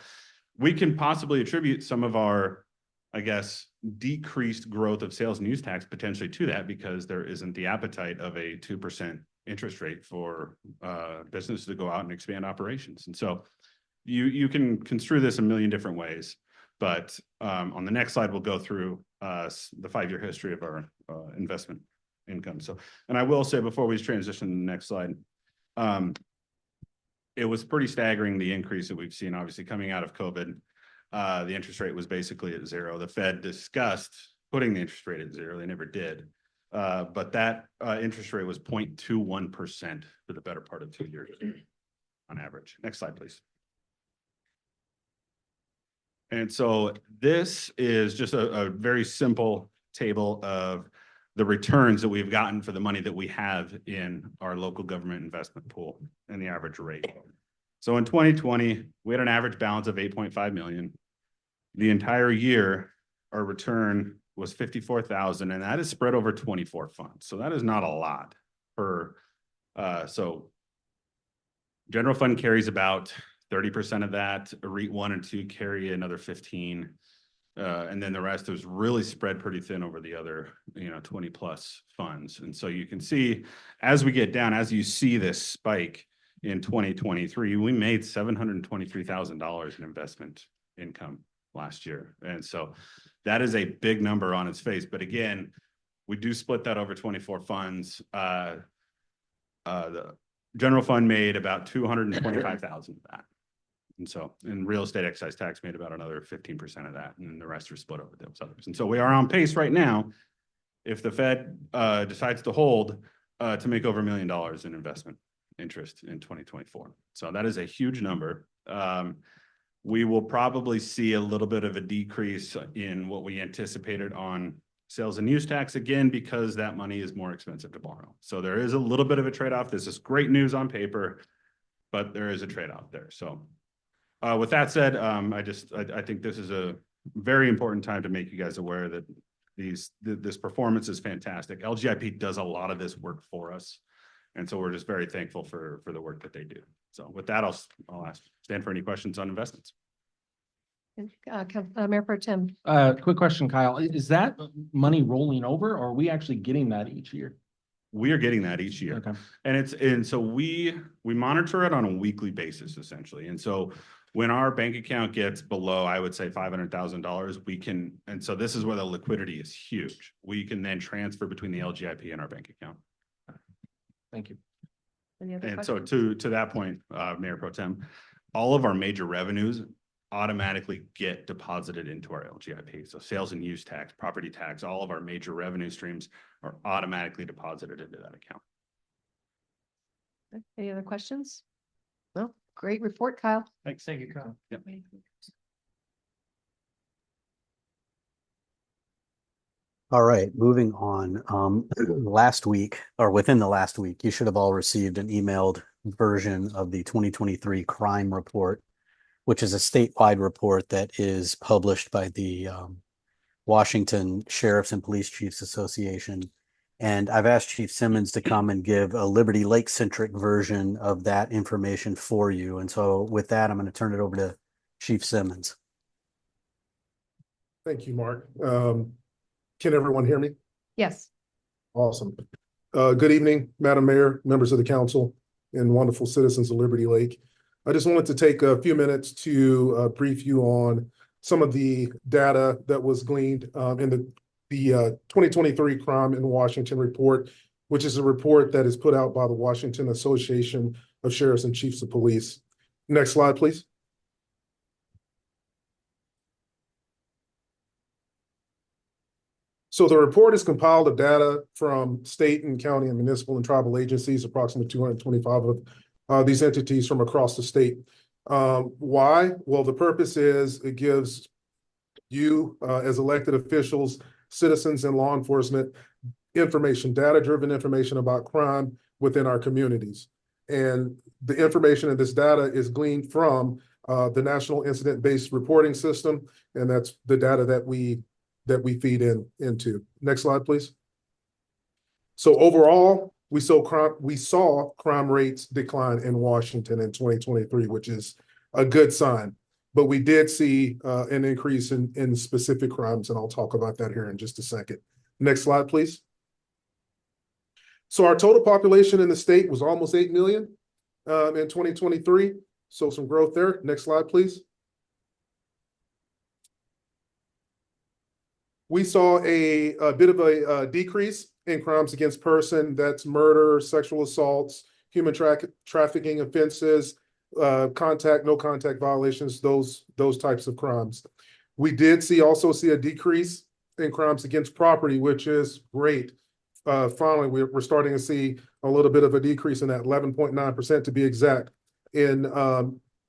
we can possibly attribute some of our, I guess, decreased growth of sales and use tax potentially to that, because there isn't the appetite of a 2% interest rate for businesses to go out and expand operations. And so you can construe this a million different ways. But on the next slide, we'll go through the 5-year history of our investment income. So, and I will say before we transition to the next slide, it was pretty staggering, the increase that we've seen, obviously coming out of COVID. The interest rate was basically at zero. The Fed discussed putting the interest rate at zero. They never did. But that interest rate was 0.21% for the better part of 2 years on average. Next slide, please. And so this is just a very simple table of the returns that we've gotten for the money that we have in our local government investment pool and the average rate. So in 2020, we had an average balance of 8.5 million. The entire year, our return was 54,000, and that is spread over 24 funds. So that is not a lot per, so general fund carries about 30% of that. A REIT 1 and 2 carry another 15. And then the rest is really spread pretty thin over the other, 20 plus funds. And so you can see as we get down, as you see this spike in 2023, we made $723,000 in investment income last year. And so that is a big number on its face. But again, we do split that over 24 funds. The general fund made about $225,000 of that. And so, and real estate excise tax made about another 15% of that, and then the rest are split over those others. And so we are on pace right now, if the Fed decides to hold, to make over $1 million in investment interest in 2024. So that is a huge number. We will probably see a little bit of a decrease in what we anticipated on sales and use tax, again, because that money is more expensive to borrow. So there is a little bit of a trade-off. This is great news on paper, but there is a trade-off there. So with that said, I think this is a very important time to make you guys aware that this performance is fantastic. LGIP does a lot of this work for us. And so we're just very thankful for the work that they do. So with that, I'll ask Stan for any questions on investments. Mayor Pro Tem. Quick question, Kyle. Is that money rolling over, or are we actually getting that each year? We are getting that each year. Okay. And so we monitor it on a weekly basis, essentially. And so when our bank account gets below, I would say $500,000, we can, and so this is where the liquidity is huge. We can then transfer between the LGIP and our bank account. Thank you. Any other And questions? so to that point, Mayor Pro Tem, all of our major revenues automatically get deposited into our LGIP. So sales and use tax, property tax, all of our major revenue streams are automatically deposited into that account. Any other questions? No, great report, Kyle. Thanks. Thank you, Kyle. Yep. All right, moving on. Last week or within the last week, you should have all received an emailed version of the 2023 crime report, which is a statewide report that is published by the Washington Sheriffs and Police Chiefs Association. And I've asked Chief Simmons to come and give a Liberty Lake centric version of that information for you. And so with that, I'm going to turn it over to Chief Simmons. Thank you, Mark. Can everyone hear me? Yes. Awesome. Good evening, Madam Mayor, members of the council, and wonderful citizens of Liberty Lake. I just wanted to take a few minutes to brief you on some of the data that was gleaned in the 2023 Crime in Washington report, which is a report that is put out by the Washington Association of Sheriffs and Chiefs of Police. Next slide, please. So the report is compiled of data from state and county and municipal and tribal agencies, approximately 225 of these entities from across the state. Why? Well, the purpose is it gives you as elected officials, citizens and law enforcement information, data-driven information about crime within our communities. And the information in this data is gleaned from the National Incident-Based Reporting System, and that's the data that we feed into. Next slide, please. So overall, we saw crime rates decline in Washington in 2023, which is a good sign. But we did see an increase in specific crimes, and I'll talk about that here in just a second. Next slide, please. So our total population in the state was almost 8 million in 2023. So some growth there. Next slide, please. We saw a bit of a decrease in crimes against person. That's murder, sexual assaults, human trafficking offenses, contact, no contact violations, those types of crimes. We did also see a decrease in crimes against property, which is great. Finally, we're starting to see a little bit of a decrease in that, 11.9% to be exact, in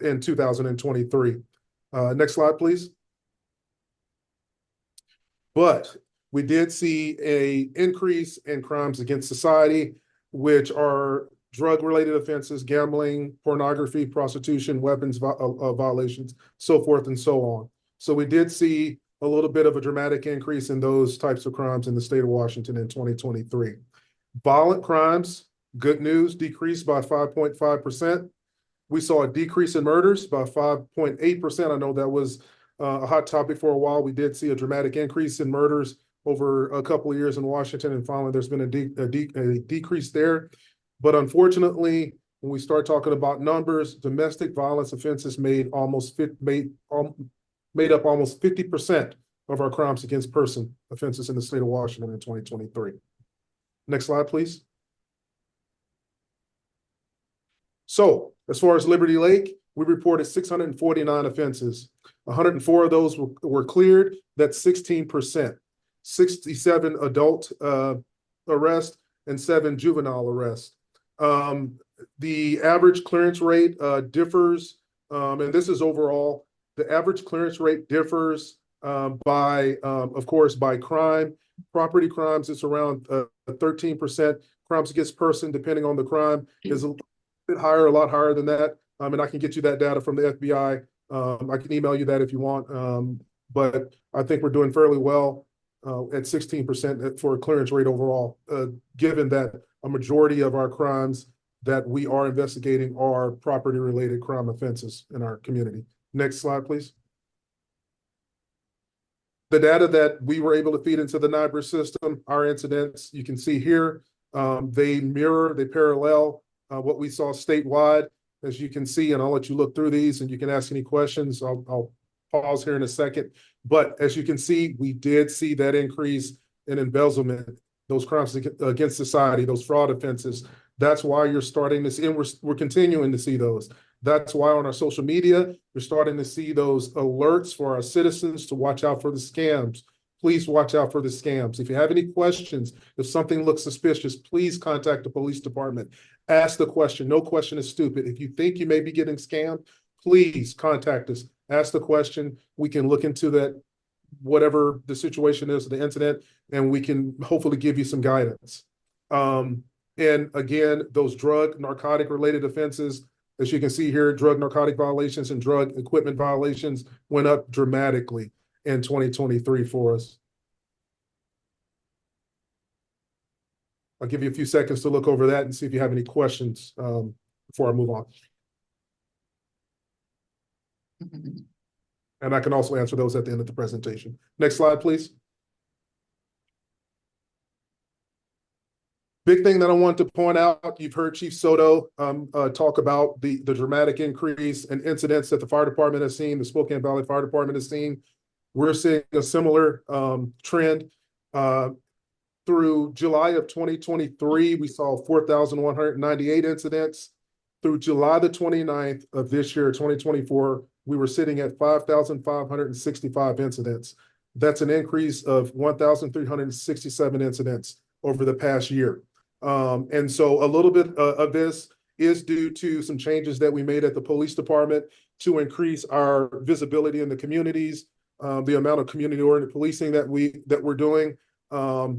2023. Next slide, please. But we did see an increase in crimes against society, which are drug-related offenses, gambling, pornography, prostitution, weapons violations, so forth and so on. So we did see a little bit of a dramatic increase in those types of crimes in the state of Washington in 2023. Violent crimes, good news, decreased by 5.5%. We saw a decrease in murders by 5.8%. I know that was a hot topic for a while. We did see a dramatic increase in murders over a couple of years in Washington, and finally there's been a decrease there. But unfortunately, when we start talking about numbers, domestic violence offenses made up almost 50% of our crimes against person offenses in the state of Washington in 2023. Next slide, please. So as far as Liberty Lake, we reported 649 offenses. 104 of those were cleared. That's 16%. 67 adult arrests and 7 juvenile arrests. The average clearance rate differs, and this is overall. The average clearance rate differs by, of course, by crime. Property crimes, it's around 13%. Crimes against person, depending on the crime, is a bit higher, a lot higher than that. And I can get you that data from the FBI. I can email you that if you want. But I think we're doing fairly well at 16% for a clearance rate overall, given that a majority of our crimes that we are investigating are property-related crime offenses in our community. Next slide, please. The data that we were able to feed into the NIBRS system, our incidents, you can see here, they parallel what we saw statewide, as you can see, and I'll let you look through these and you can ask any questions. I'll pause here in a second. But as you can see, we did see that increase in embezzlement, those crimes against society, those fraud offenses. That's why you're starting to see, and we're continuing to see those. That's why on our social media, we're starting to see those alerts for our citizens to watch out for the scams. Please watch out for the scams. If you have any questions, if something looks suspicious, please contact the police department. Ask the question. No question is stupid. If you think you may be getting scammed, please contact us. Ask the question. We can look into whatever the situation is, the incident, and we can hopefully give you some guidance. And again, those drug, narcotic related offenses, as you can see here, drug, narcotic violations and drug equipment violations went up dramatically in 2023 for us. I'll give you a few seconds to look over that and see if you have any questions before I move on. And I can also answer those at the end of the presentation. Next slide, please. Big thing that I want to point out, you've heard Chief Soto talk about the dramatic increase in incidents that the fire department has seen, the Spokane Valley Fire Department has seen. We're seeing a similar trend. Through July of 2023, we saw 4,198 incidents. Through July the 29th of this year, 2024, we were sitting at 5,565 incidents. That's an increase of 1,367 incidents over the past year. And so a little bit of this is due to some changes that we made at the police department to increase our visibility in the communities, the amount of community-oriented policing that we're doing,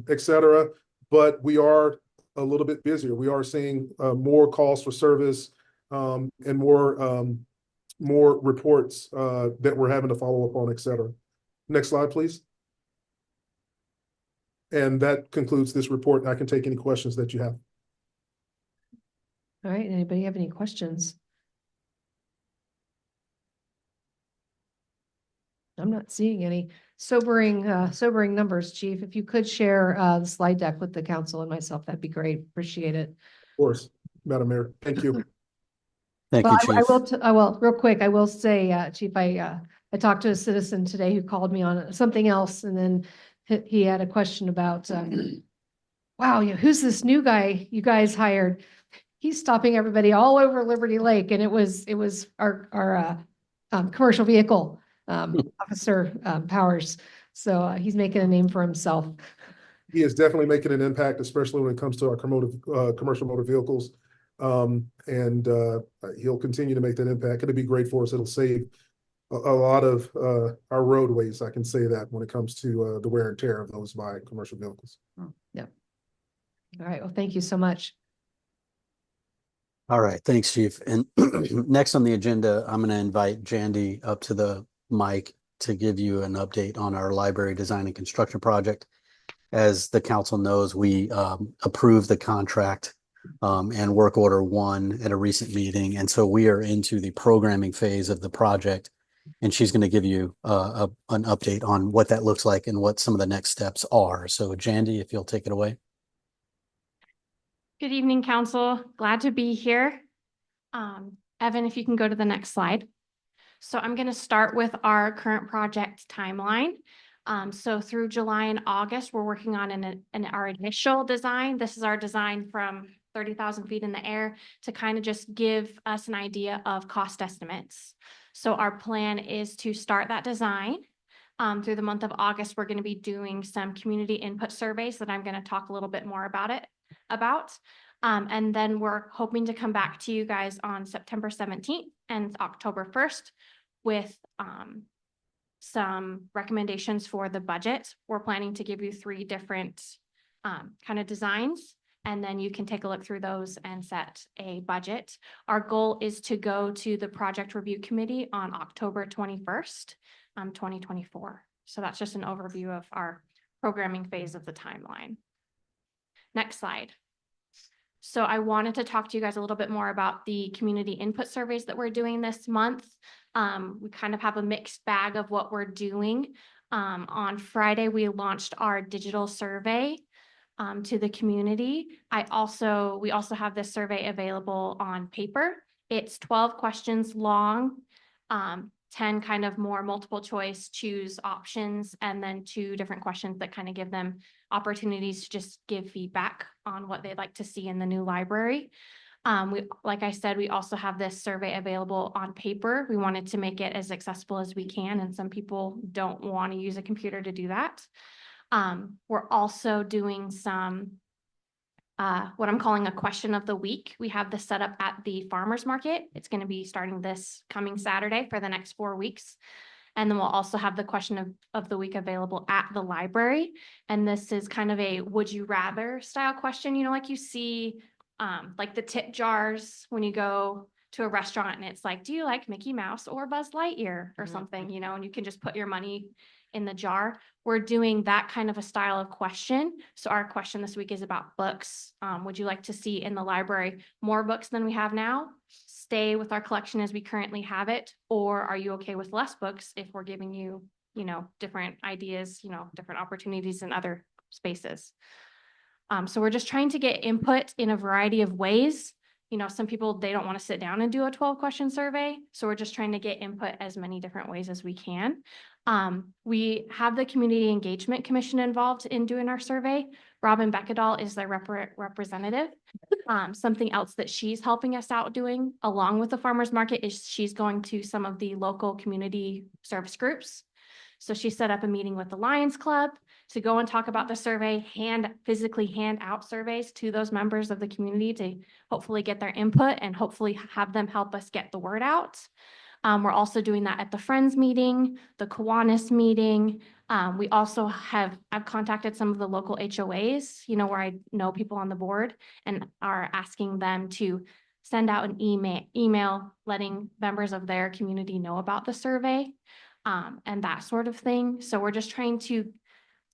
et cetera. But we are a little bit busier. We are seeing more calls for service and more reports that we're having to follow up on, et cetera. Next slide, please. And that concludes this report. I can take any questions that you have. All right, anybody have any questions? I'm not seeing any sobering numbers, Chief. If you could share the slide deck with the council and myself, that'd be great. Appreciate it. Of course, Madam Mayor. Thank you. Thank you, Chief. I will, real quick, I will say, Chief, I talked to a citizen today who called me on something else, and then he had a question about, wow, who's this new guy you guys hired? He's stopping everybody all over Liberty Lake, and it was our commercial vehicle officer Powers. So he's making a name for himself. He is definitely making an impact, especially when it comes to our commercial motor vehicles. And he'll continue to make that impact. It'll be great for us. It'll save a lot of our roadways. I can say that when it comes to the wear and tear of those by commercial vehicles. Yeah. All right. Well, thank you so much. All right, thanks, Chief. And next on the agenda, I'm going to invite Jandy up to the mic to give you an update on our library design and construction project. As the council knows, we approved the contract and work order 1 at a recent meeting. And so we are into the programming phase of the project. And she's going to give you an update on what that looks like and what some of the next steps are. So Jandy, if you'll take it away. Good evening, council. Glad to be here. Evan, if you can go to the next slide. So I'm going to start with our current project timeline. So through July and August, we're working on our initial design. This is our design from 30,000 feet in the air to kind of just give us an idea of cost estimates. So our plan is to start that design. Through the month of August, we're going to be doing some community input surveys that I'm going to talk a little bit more about. And then we're hoping to come back to you guys on September 17th and October 1st with some recommendations for the budget. We're planning to give you 3 different kind of designs, and then you can take a look through those and set a budget. Our goal is to go to the project review committee on October 21st, 2024. So that's just an overview of our programming phase of the timeline. Next slide. So I wanted to talk to you guys a little bit more about the community input surveys that we're doing this month. We kind of have a mixed bag of what we're doing. On Friday, we launched our digital survey to the community. We also have this survey available on paper. It's 12 questions long, 10 kind of more multiple choice choose options, and then 2 different questions that kind of give them opportunities to just give feedback on what they'd like to see in the new library. Like I said, we also have this survey available on paper. We wanted to make it as accessible as we can, and some people don't want to use a computer to do that. We're also doing some what I'm calling a question of the week. We have this set up at the farmers market. It's going to be starting this coming Saturday for the next 4 weeks. And then we'll also have the question of the week available at the library. And this is kind of a would you rather style question, you know, like you see like the tip jars when you go to a restaurant and it's like, do you like Mickey Mouse or Buzz Lightyear or something, you know, and you can just put your money in the jar. We're doing that kind of a style of question. So our question this week is about books. Would you like to see in the library more books than we have now? Stay with our collection as we currently have it? Or are you okay with less books if we're giving you, you know, different ideas, you know, different opportunities in other spaces? So we're just trying to get input in a variety of ways. You know, some people, they don't want to sit down and do a 12-question survey. So we're just trying to get input as many different ways as we can. We have the Community Engagement Commission involved in doing our survey. Robin Beckedahl is their representative. Something else that she's helping us out doing along with the farmers market is she's going to some of the local community service groups. So she set up a meeting with the Lions Club to go and talk about the survey, physically hand out surveys to those members of the community to hopefully get their input and hopefully have them help us get the word out. We're also doing that at the Friends meeting, the Kiwanis meeting. We also I've contacted some of the local HOAs, you know, where I know people on the board and are asking them to send out an email letting members of their community know about the survey. And that sort of thing. So we're just trying to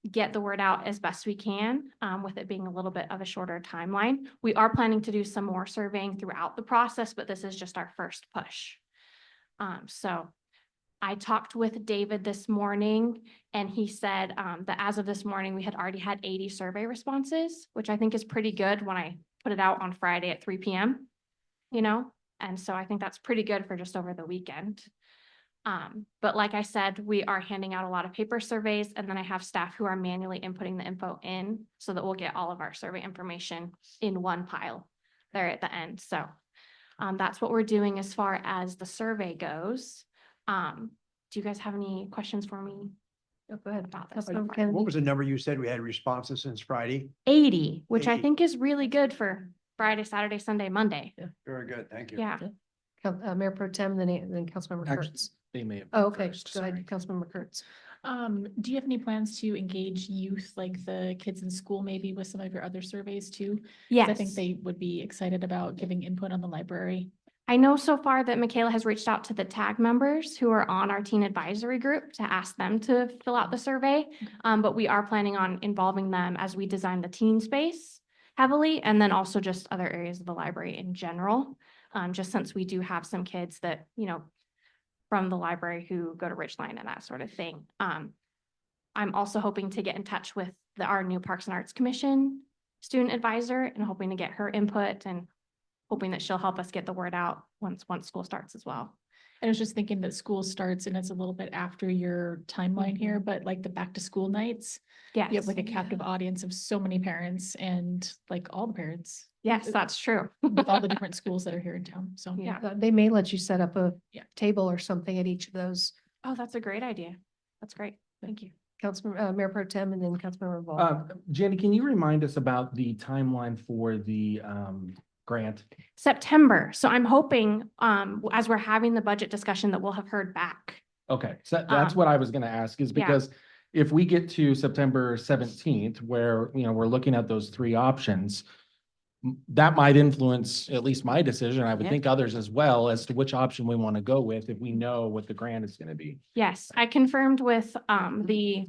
get the word out as best we can, with it being a little bit of a shorter timeline. We are planning to do some more surveying throughout the process, but this is just our first push. So I talked with David this morning and he said that as of this morning, we had already had 80 survey responses, which I think is pretty good when I put it out on Friday at 3 p.m., you know? And so I think that's pretty good for just over the weekend. But like I said, we are handing out a lot of paper surveys and then I have staff who are manually inputting the info in so that we'll get all of our survey information in one pile there at the end. So that's what we're doing as far as the survey goes. Do you guys have any questions for me? Oh, go ahead. About this? Councilmember What Kennedy. was the number you said we had responses since Friday? 80, which I 80. think is really good for Friday, Saturday, Sunday, Monday. Very good, thank you. Yeah. Mayor Pro Tem, then Councilmember Actually, Kurtz. They may have. Oh, okay. first, Go ahead, sorry. Councilmember Kurtz. Do you have any plans to engage youth, like the kids in school, maybe with some of your other surveys too? 'Cause Yes. I think they would be excited about giving input on the library. I know so far that Michaela has reached out to the TAG members who are on our teen advisory group to ask them to fill out the survey. But we are planning on involving them as we design the teen space heavily, and then also just other areas of the library in general. Just since we do have some kids that, you know, from the library who go to Ridgeline and that sort of thing. I'm also hoping to get in touch with our new Parks and Arts Commission student advisor and hoping to get her input and hoping that she'll help us get the word out once school starts as well. I was just thinking that school starts and it's a little bit after your timeline here, but like the back to school nights, Yes. you have like a captive audience of so many parents and like all the parents Yes, that's true. with all the different schools that are here in town. So Yeah. They may let you set up a Yeah. table or something at each of those. Oh, that's a great idea. That's great. Thank you. Councilmember, Mayor Pro Tem and then Councilmember Ball. Jenny, can you remind us about the timeline for the grant? September. So I'm hoping, as we're having the budget discussion, that we'll have heard back. Okay, so that's what I was gonna ask is yeah. because if we get to September 17th, where, you know, we're looking at those three options, that might influence at least my decision. I would Yeah. think others as well as to which option we want to go with if we know what the grant is going to be. Yes, I confirmed with the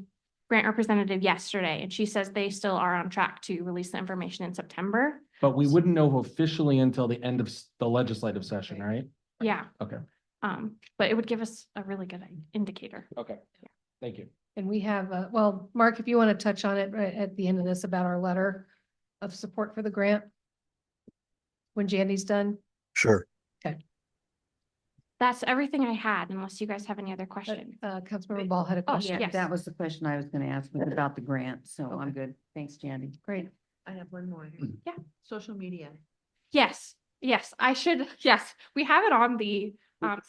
grant representative yesterday, and she says they still are on track to release the information in September. But we wouldn't know officially until the end of the legislative session, right? Yeah. Okay, But it would give us a really good indicator. okay. Thank you. And we have, well, Mark, if you want to touch on it right at the end of this about our letter of support for the grant. When Jandy's done. Sure. That's everything I had, unless you guys have any other questions. Councilmember Ball had a question. Yeah, yes. that was the question I was gonna ask was about the grant, so I'm good. Thanks, Jandy. Great. I have one more. Yeah. Social media. Yes, I should, yes, we have it on the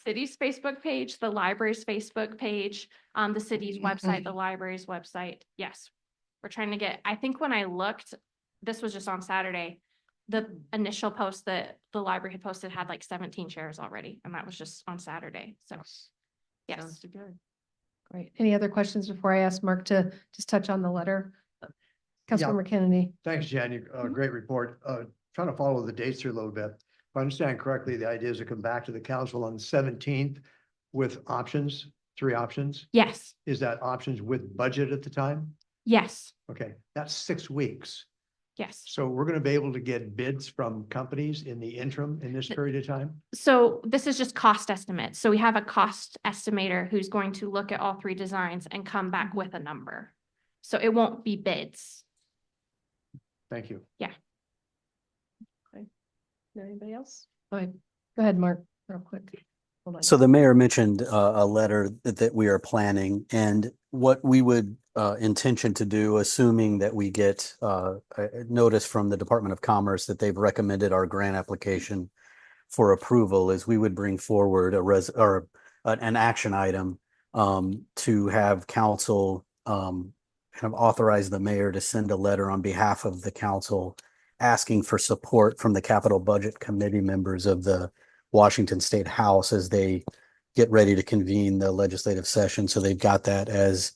city's Facebook page, the library's Facebook page, the city's website, the library's website. Yes. We're trying to get, I think when I looked, this was just on Saturday, the initial post that the library had posted had like 17 shares already, and that was just on Saturday. So, yes. Sounds good. Great. Any other questions before I ask Mark to just touch on the letter? Councilmember Kennedy. Thanks, Jan. Great report. Trying to follow the dates here a little bit. If I understand correctly, the idea is to come back to the council on the 17th with options, 3 options. Yes, Is that options with budget at the time? yes, Okay, that's 6 weeks. yes. So we're going to be able to get bids from companies in the interim in this period of time? So this is just cost estimate. So we have a cost estimator who's going to look at all 3 designs and come back with a number. So it won't be bids. Thank you. Anybody else? Go ahead, Mark, real quick. Hold on. So the mayor mentioned a letter that we are planning, and what we would intention to do, assuming that we get a notice from the Department of Commerce that they've recommended our grant application for approval, is we would bring forward an action item to have council kind of authorize the mayor to send a letter on behalf of the council asking for support from the capital budget committee members of the Washington State House as they get ready to convene the legislative session. So they've got that as,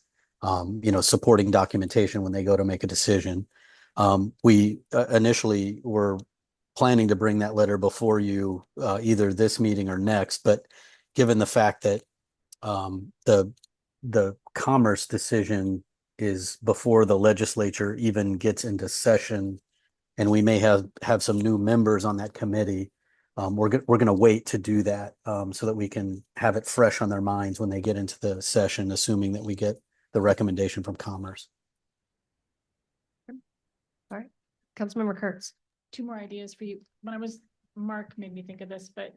supporting documentation when they go to make a decision. We initially were planning to bring that letter before you either this meeting or next, but given the fact that the Commerce decision is before the legislature even gets into session, and we may have some new members on that committee, we're going to wait to do that so that we can have it fresh on their minds when they get into the session, assuming that we get the recommendation from Commerce. All right, Councilmember Kurtz. 2 more ideas for you. Mark made me think of this, but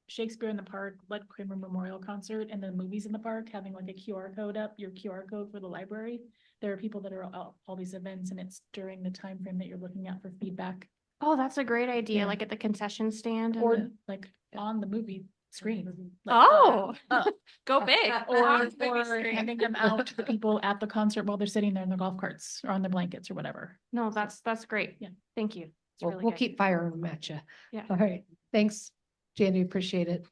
Shakespeare in the Park, Lead Kramer Memorial Concert, and the movies in the park, having like a QR code up, your QR code for the library. There are people that are at all these events, and it's during the time frame that you're looking at for feedback. Oh, that's a great idea, Yeah. like at the concession stand. and Or the- like on the movie screen. Like, Oh, uh, go big. Or Movie screen. handing them out to the people at the concert while they're sitting there in their golf carts or on their blankets or whatever. No, that's great. Yeah. Thank you. It's We'll, really we'll good. keep firing them at you. Yeah. All right, thanks, Jandy, appreciate it.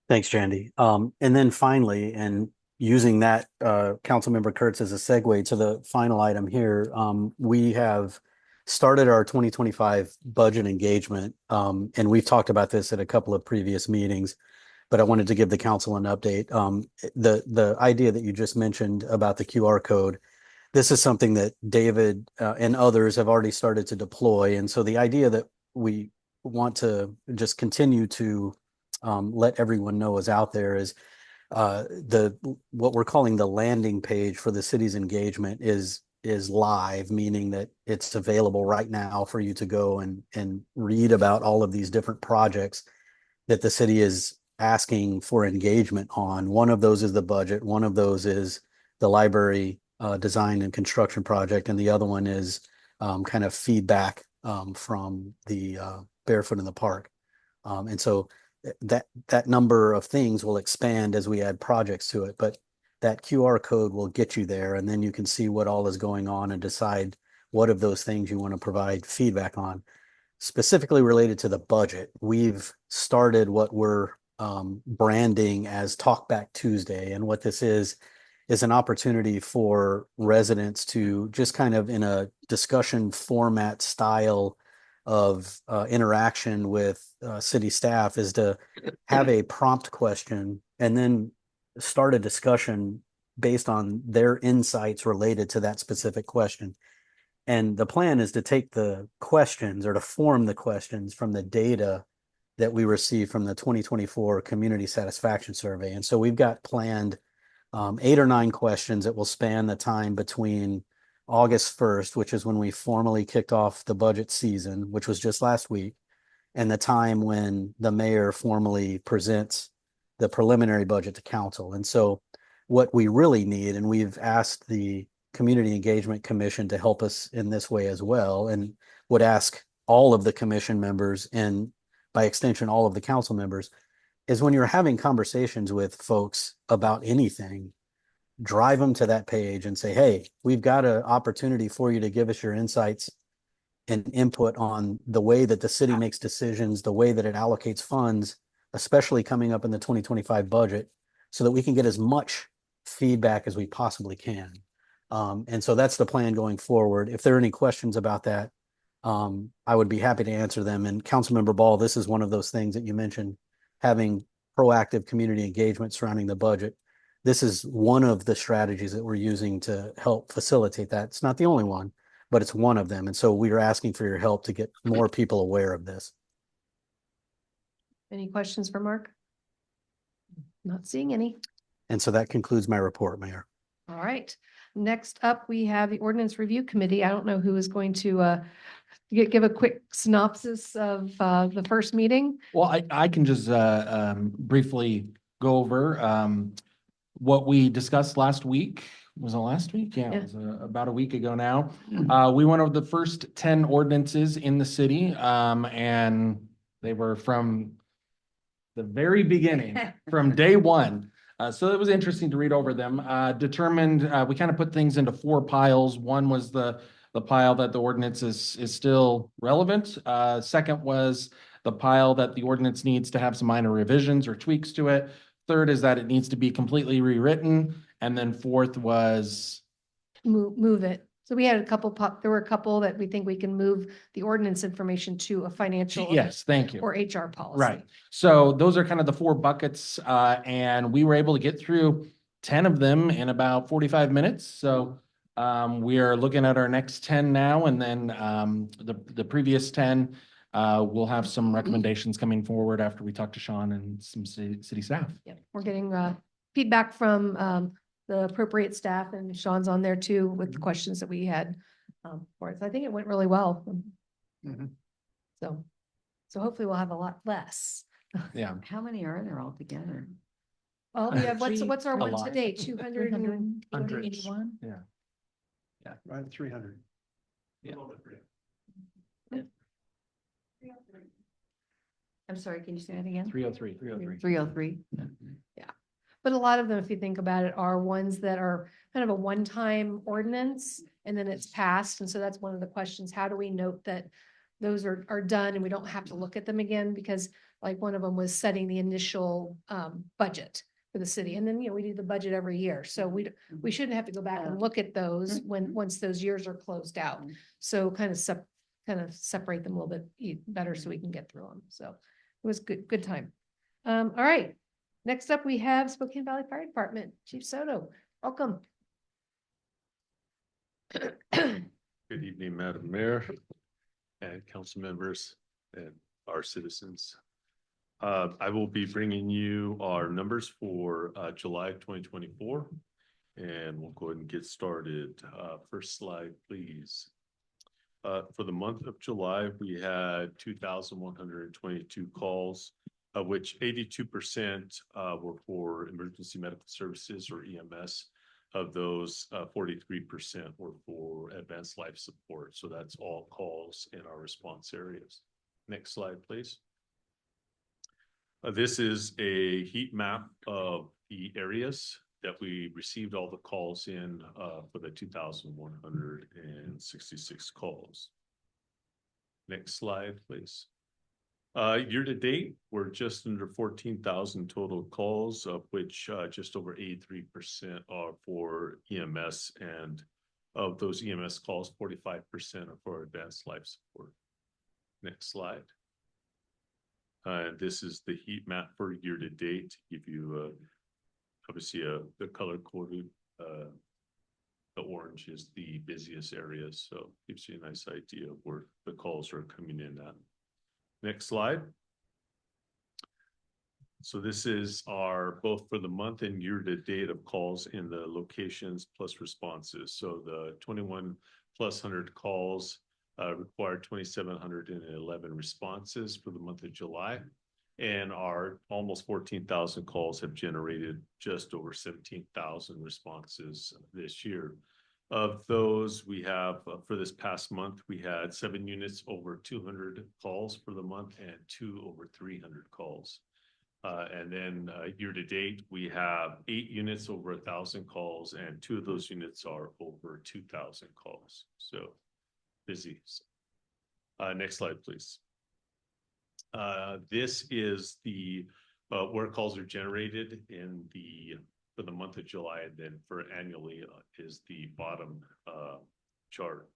Thanks, Jandy. And then finally, and using that Councilmember Kurtz as a segue to the final item here, we have started our 2025 budget engagement. And we've talked about this at a couple of previous meetings, but I wanted to give the council an update. The idea that you just mentioned about the QR code, this is something that David and others have already started to deploy. And so the idea that we want to just continue to let everyone know is out there is what we're calling the landing page for the city's engagement is live, meaning that it's available right now for you to go and read about all of these different projects that the city is asking for engagement on. One of those is the budget. One of those is the library design and construction project. And the other one is kind of feedback from the Barefoot in the Park. And so that number of things will expand as we add projects to it, but that QR code will get you there, and then you can see what all is going on and decide what of those things you want to provide feedback on. Specifically related to the budget, we've started what we're branding as Talkback Tuesday, and what this is an opportunity for residents to just kind of in a discussion format style of interaction with city staff is to have a prompt question and then start a discussion based on their insights related to that specific question. And the plan is to take the questions or to form the questions from the data that we received from the 2024 Community Satisfaction Survey. And so we've got planned 8 or 9 questions that will span the time between August 1st, which is when we formally kicked off the budget season, which was just last week, and the time when the mayor formally presents the preliminary budget to council. And so what we really need, and we've asked the Community Engagement Commission to help us in this way as well, and would ask all of the commission members and by extension, all of the council members, is when you're having conversations with folks about anything, drive them to that page and say, hey, we've got an opportunity for you to give us your insights and input on the way that the city makes decisions, the way that it allocates funds, especially coming up in the 2025 budget, so that we can get as much feedback as we possibly can. And so that's the plan going forward. If there are any questions about that, I would be happy to answer them. And Councilmember Ball, this is one of those things that you mentioned, having proactive community engagement surrounding the budget. This is one of the strategies that we're using to help facilitate that. It's not the only one, but it's one of them. And so we are asking for your help to get more people aware of this. Any questions for Mark? Not seeing any. And so that concludes my report, Mayor. All right. Next up, we have the Ordinance Review Committee. I don't know who is going to give a quick synopsis of the first meeting. Well, I can just briefly go over what we discussed last week. Was it last week? Yeah, it was about a week ago now. We went over the first 10 ordinances in the city, and they were from the very beginning, from day one. So it was interesting to read over them. Determined, we kind of put things into 4 piles. One was the pile that the ordinance is still relevant. Second was the pile that the ordinance needs to have some minor revisions or tweaks to it. Third is that it needs to be completely rewritten. And then fourth was Move it. So we had a couple there were a couple that we think we can move the ordinance information to a financial. yes, thank you. Or HR policy. Right. So those are kind of the 4 buckets, and we were able to get through 10 of them in about 45 minutes. So we are looking at our next 10 now, and then the previous 10, we'll have some recommendations coming forward after we talk to Sean and some city staff. Yep. We're getting feedback from the appropriate staff, and Sean's on there too with the questions that we had for it. So I think it went really well. So hopefully we'll have a lot less. Yeah. How many are there altogether? Well, we have, what's our A one lot. today? 281? Yeah. Yeah, right at 300. I'm sorry, can you say that again? 303. 303. Yeah. But a lot of them, if you think about it, are ones that are kind of a one-time ordinance and then it's passed. And so that's one of the questions. How do we note that those are done and we don't have to look at them again? Because like one of them was setting the initial budget for the city. And then, we do the budget every year. So we shouldn't have to go back and look at those once those years are closed out. So kind of separate them a little bit better so we can get through them. So it was good time. All right. Next up, we have Spokane Valley Fire Department, Chief Soto. Welcome. Good evening, Madam Mayor and council members and our citizens. I will be bringing you our numbers for July 2024, and we'll go ahead and get started. First slide, please. For the month of July, we had 2,122 calls, of which 82% were for emergency medical services or EMS. Of those, 43% were for advanced life support. So that's all calls in our response areas. Next slide, please. This is a heat map of the areas that we received all the calls in for the 2,166 calls. Next slide, please. Year to date, we're just under 14,000 total calls, of which just over 83% are for EMS, and of those EMS calls, 45% are for advanced life support. Next slide. This is the heat map for year to date to give you obviously the color coded. The orange is the busiest areas, so gives you a nice idea of where the calls are coming in at. Next slide. So this is our both for the month and year to date of calls in the locations plus responses. So the 2,100+ calls required 2,711 responses for the month of July. And our almost 14,000 calls have generated just over 17,000 responses this year. Of those, we have for this past month, we had 7 units over 200 calls for the month and 2 over 300 calls. And then year to date, we have 8 units over 1,000 calls, and 2 of those units are over 2,000 calls. So busy. Next slide, please. This is the where calls are generated for the month of July, and then for annually is the bottom chart.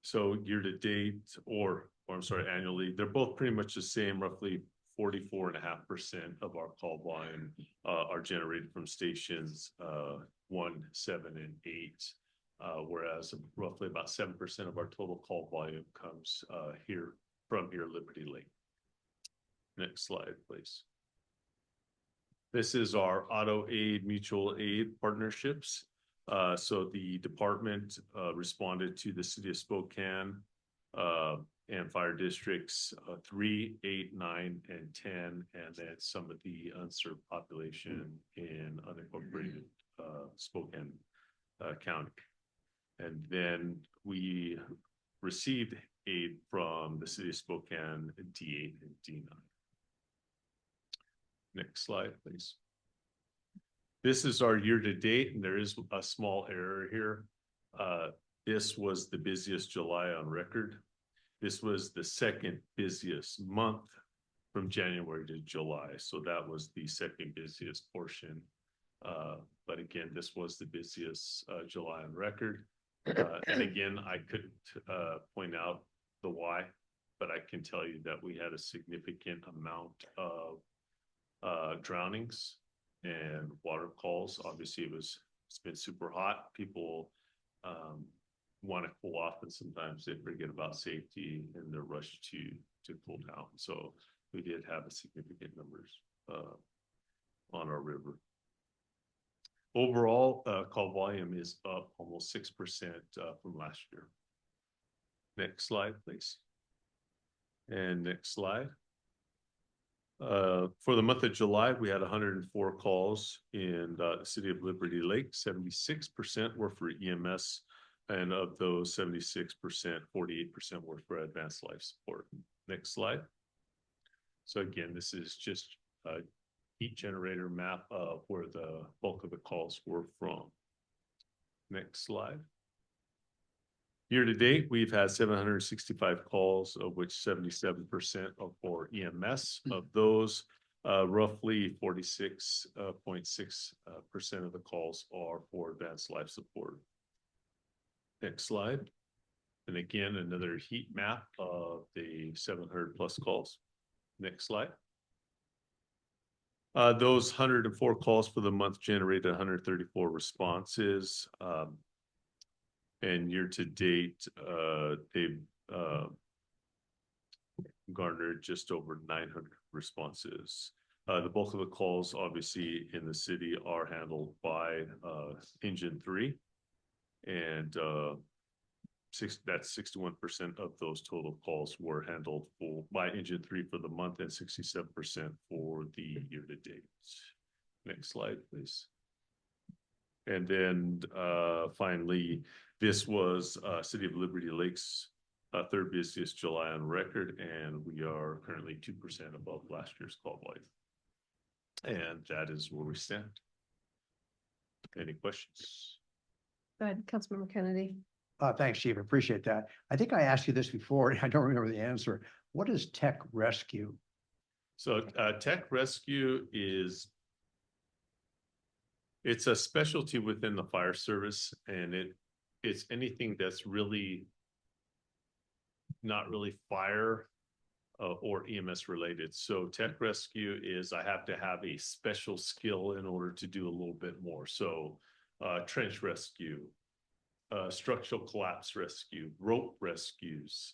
So year to date, or I'm sorry, annually, they're both pretty much the same, roughly 44.5% of our call volume are generated from stations 1, 7, and 8. Whereas roughly about 7% of our total call volume comes from Liberty Lake. Next slide, please. This is our auto aid, mutual aid partnerships. So the department responded to the city of Spokane and fire districts 3, 8, 9, and 10, and then some of the unserved population in unincorporated Spokane County. And then we received aid from the city of Spokane, D8 and D9. Next slide, please. This is our year to date, and there is a small error here. This was the busiest July on record. This was the second busiest month from January to July. So that was the second busiest portion. But again, this was the busiest July on record. And again, I couldn't point out the why, but I can tell you that we had a significant amount of drownings and water calls. Obviously, it's been super hot. People want to cool off, and sometimes they forget about safety in their rush to cool down. So we did have a significant numbers on our river. Overall, call volume is up almost 6% from last year. Next slide, please. And next slide. For the month of July, we had 104 calls in the city of Liberty Lake. 76% were for EMS, and of those 76%, 48% were for advanced life support. Next slide. So again, this is just a heat generator map of where the bulk of the calls were from. Next slide. Year to date, we've had 765 calls, of which 77% are for EMS. Of those, roughly 46.6% of the calls are for advanced life support. Next slide. And again, another heat map of the 700 plus calls. Next slide. Those 104 calls for the month generated 134 responses. And year to date, they've garnered just over 900 responses. The bulk of the calls, obviously, in the city are handled by Engine 3. And that's 61% of those total calls were handled by Engine 3 for the month, and 67% for the year to date. Next slide, please. And then finally, this was City of Liberty Lakes' third busiest July on record, and we are currently 2% above last year's call volume. And that is where we stand. Any questions? Go ahead, Councilmember Kennedy. Thanks, Chief. Appreciate that. I think I asked you this before, and I don't remember the answer. What is Tech Rescue? So Tech Rescue it's a specialty within the fire service, and it's anything that's really not really fire or EMS related. So Tech Rescue is I have to have a special skill in order to do a little bit more. So trench rescue, structural collapse rescue, rope rescues,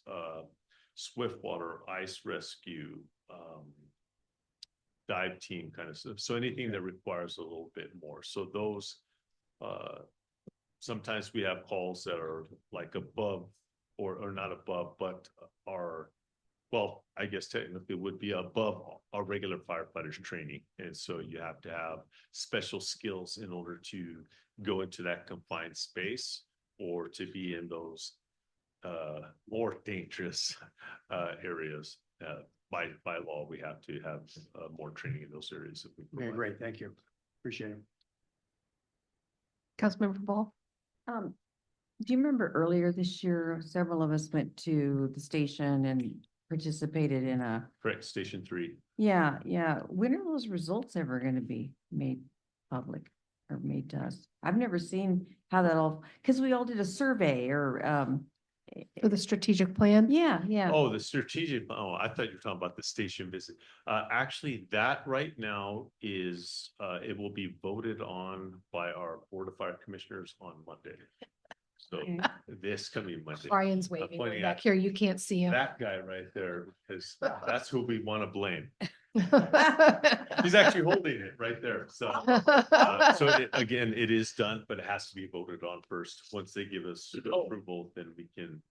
swift water, ice rescue, dive team kind of stuff. So anything that requires a little bit more. So those, sometimes we have calls that are like above or not above, but are, well, I guess technically would be above our regular firefighters training. And so you have to have special skills in order to go into that confined space or to be in those more dangerous areas. By law, we have to have more training in those areas. That we provide. Great, thank you. Appreciate it. Councilmember Ball. Do you remember earlier this year, several of us went to the station and participated in a, Correct, Station 3. yeah, yeah. When are those results ever gonna be made public or made to us? I've never seen how that all, because we all did a survey or, For the strategic plan? yeah, yeah. Oh, the strategic, oh, I thought you were talking about the station visit. Actually, that right now is, it will be voted on by our Board of Fire Commissioners on Monday. So Okay. this coming Monday. Brian's waving pointing back at here. You can't see him. That guy right there, because that's who we want to blame. He's actually holding it right there. So, again, it is done, but it has to be voted on first. Once they give us approval, then we can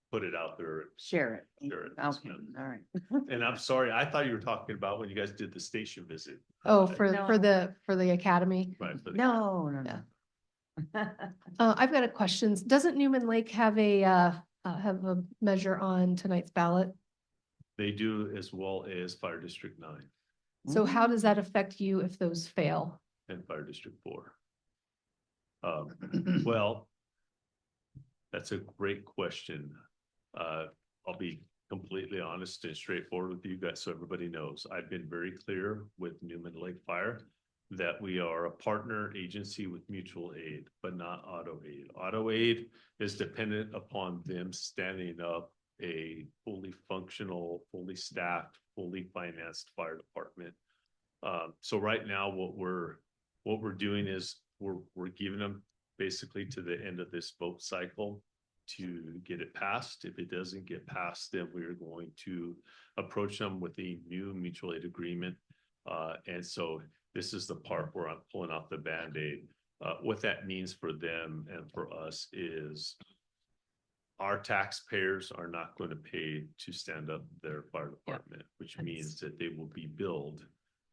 put it out there. Share it. Share it. Okay, all right. And I'm sorry, I thought you were talking about when you guys did the station visit. Oh, for No. the academy. Right. for the- No, no, no. I've got a question. Doesn't Newman Lake have a measure on tonight's ballot? They do, as well as Fire District 9 So how does that affect you if those fail? and Fire District 4. Well, that's a great question. I'll be completely honest and straightforward with you guys, so everybody knows. I've been very clear with Newman Lake Fire that we are a partner agency with mutual aid, but not auto aid. Auto aid is dependent upon them standing up a fully functional, fully staffed, fully financed fire department. So right now, what we're doing is we're giving them basically to the end of this vote cycle to get it passed. If it doesn't get passed, then we're going to approach them with a new mutual aid agreement. And so this is the part where I'm pulling off the Band-Aid. What that means for them and for us is our taxpayers are not going to pay to stand up their fire department, which means that they will be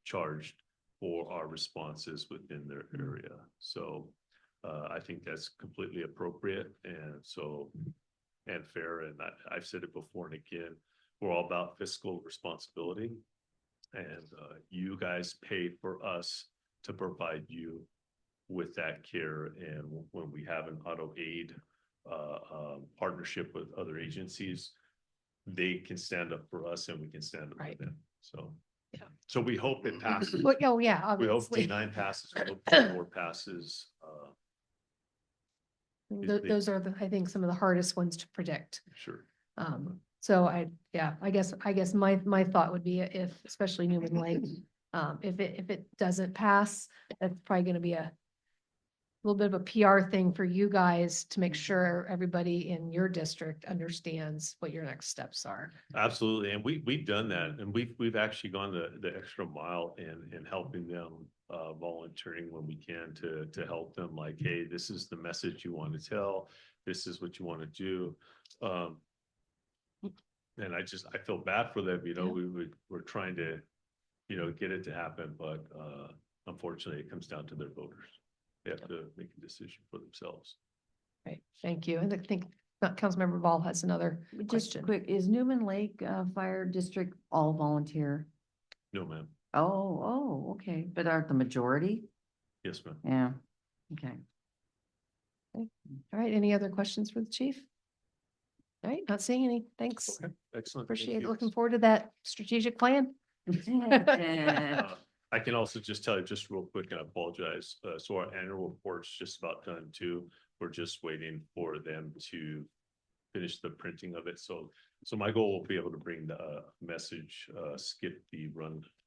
charged for our responses within their area. So I think that's completely appropriate and fair. And I've said it before and again, we're all about fiscal responsibility. And you guys pay for us to provide you with that care. And when we have an auto aid partnership with other agencies, they can stand up for us and we can stand up for them. So, yeah. So we hope it passes. Well, oh, yeah, We hope obviously. D9 passes, we hope D4 passes. Those are I think some of the hardest ones to predict. Sure. So I guess my thought would be if, especially Newman Lake, if it doesn't pass, that's probably gonna be a little bit of a PR thing for you guys to make sure everybody in your district understands what your next steps are. Absolutely. And we've done that. And we've actually gone the extra mile in helping them, volunteering when we can to help them, like, hey, this is the message you want to tell. This is what you want to do. And I feel bad for them, we're trying to, get it to happen, but unfortunately it comes down to their voters. They have to make a decision for themselves. Right, thank you. And I think Councilmember Ball has another Just question. quick, is Newman Lake Fire District all volunteer? No, ma'am. Oh, okay. But aren't the majority? Yes, ma'am. Yeah, okay. All right, any other questions for the chief? All right, not seeing any. Thanks. Okay, excellent. Thank Appreciate it. you. Looking forward to that strategic plan. I can also just tell you just real quick, and I apologize. So our annual report's just about done too. We're just waiting for them to finish the printing of it. So my goal will be able to bring the message, skip the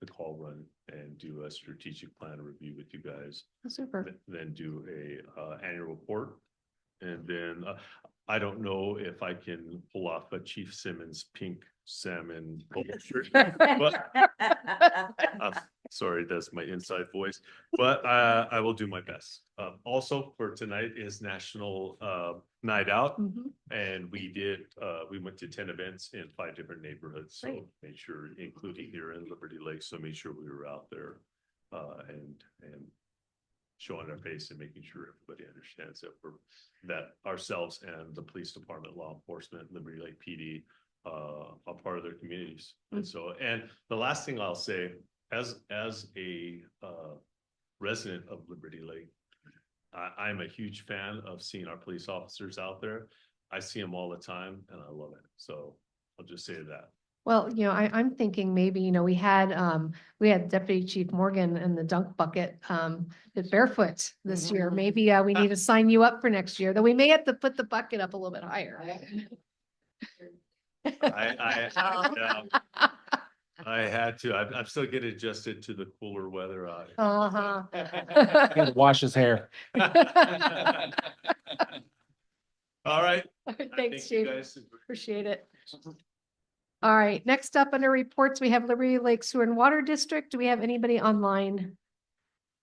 call run and do a strategic plan review with you guys. Super. Then do a annual report. And then I don't know if I can pull off a Chief Simmons pink salmon polo shirt. But sorry, that's my inside voice, but I will do my best. Also for tonight is National Night Out. And we went to 10 events in 5 different neighborhoods. So Great. made sure, including here in Liberty Lake, so made sure we were out there and showing our face and making sure everybody understands that ourselves and the police department, law enforcement, Liberty Lake PD are part of their communities. And the last thing I'll say, as a resident of Liberty Lake, I'm a huge fan of seeing our police officers out there. I see them all the time and I love it. So I'll just say that. Well, I'm thinking maybe, we had Deputy Chief Morgan in the dunk bucket, at Barefoot this year. Maybe, we need to sign you up for next year, though we may have to put the bucket up a little bit higher. I had to. I'm still getting adjusted to the cooler weather. Uh-huh. He had to wash his hair. All right. Thanks, Thank you Chief. guys. Appreciate it. All right, next up under reports, we have Liberty Lake Sewer and Water District. Do we have anybody online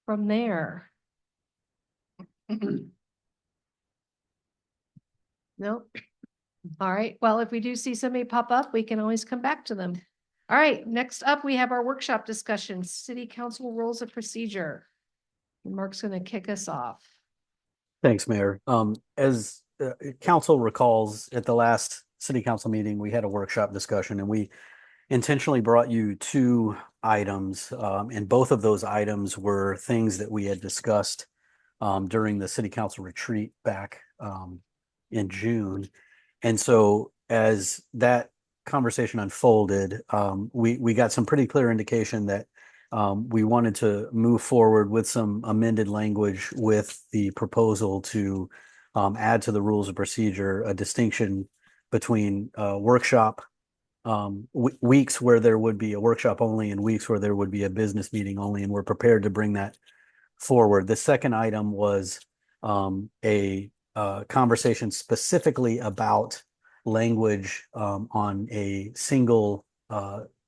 from there? No? All right, well, if we do see somebody pop up, we can always come back to them. All right, next up, we have our workshop discussion, City Council Rules of Procedure. Mark's going to kick us off. Thanks, Mayor. As council recalls, at the last city council meeting, we had a workshop discussion and we intentionally brought you two items. And both of those items were things that we had discussed during the city council retreat back in June. And so as that conversation unfolded, we got some pretty clear indication that we wanted to move forward with some amended language with the proposal to add to the rules of procedure a distinction between workshop weeks where there would be a workshop only and weeks where there would be a business meeting only, and we're prepared to bring that forward. The second item was a conversation specifically about language on a single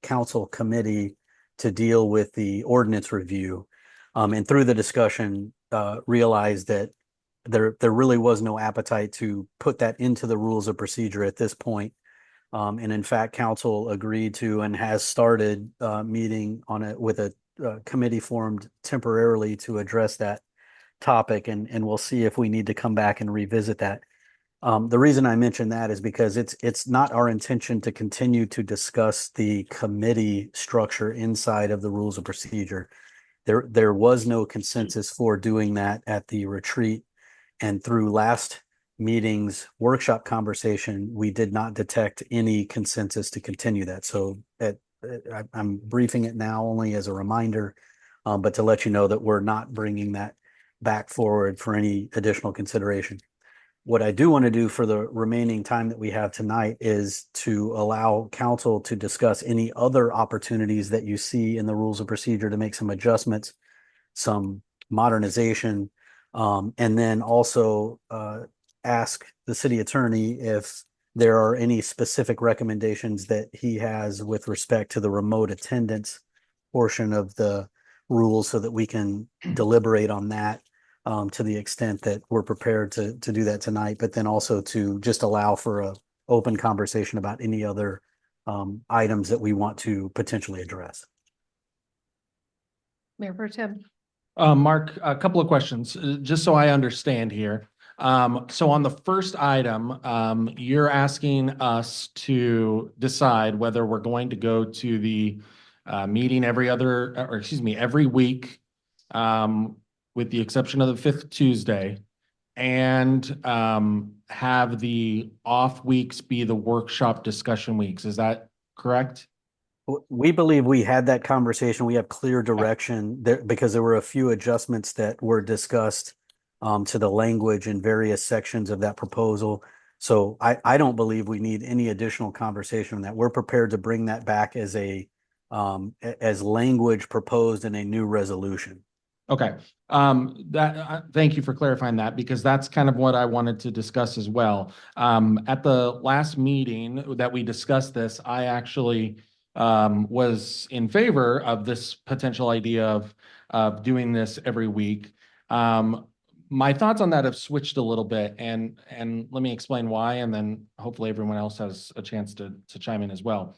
council committee to deal with the ordinance review. And through the discussion, realized that there really was no appetite to put that into the rules of procedure at this point. And in fact, council agreed to and has started meeting on it with a committee formed temporarily to address that topic. And we'll see if we need to come back and revisit that. The reason I mention that is because it's not our intention to continue to discuss the committee structure inside of the rules of procedure. There was no consensus for doing that at the retreat, and through last meeting's workshop conversation, we did not detect any consensus to continue that. So I'm briefing it now only as a reminder, but to let you know that we're not bringing that back forward for any additional consideration. What I do want to do for the remaining time that we have tonight is to allow council to discuss any other opportunities that you see in the rules of procedure to make some adjustments, some modernization, and then also ask the city attorney if there are any specific recommendations that he has with respect to the remote attendance portion of the rules so that we can deliberate on that. To the extent that we're prepared to do that tonight, but then also to just allow for a open conversation about any other items that we want to potentially address. Mayor Pro Tem. Mark, a couple of questions, just so I understand here. So on the first item, you're asking us to decide whether we're going to go to the meeting every week, with the exception of the fifth Tuesday, and have the off weeks be the workshop discussion weeks. Is that correct? We believe we had that conversation. We have clear direction there because there were a few adjustments that were discussed to the language in various sections of that proposal. So I don't believe we need any additional conversation on that. We're prepared to bring that back as as language proposed in a new resolution. Okay, thank you for clarifying that, because that's kind of what I wanted to discuss as well. At the last meeting that we discussed this, I actually was in favor of this potential idea of doing this every week. My thoughts on that have switched a little bit, and let me explain why, and then hopefully everyone else has a chance to chime in as well.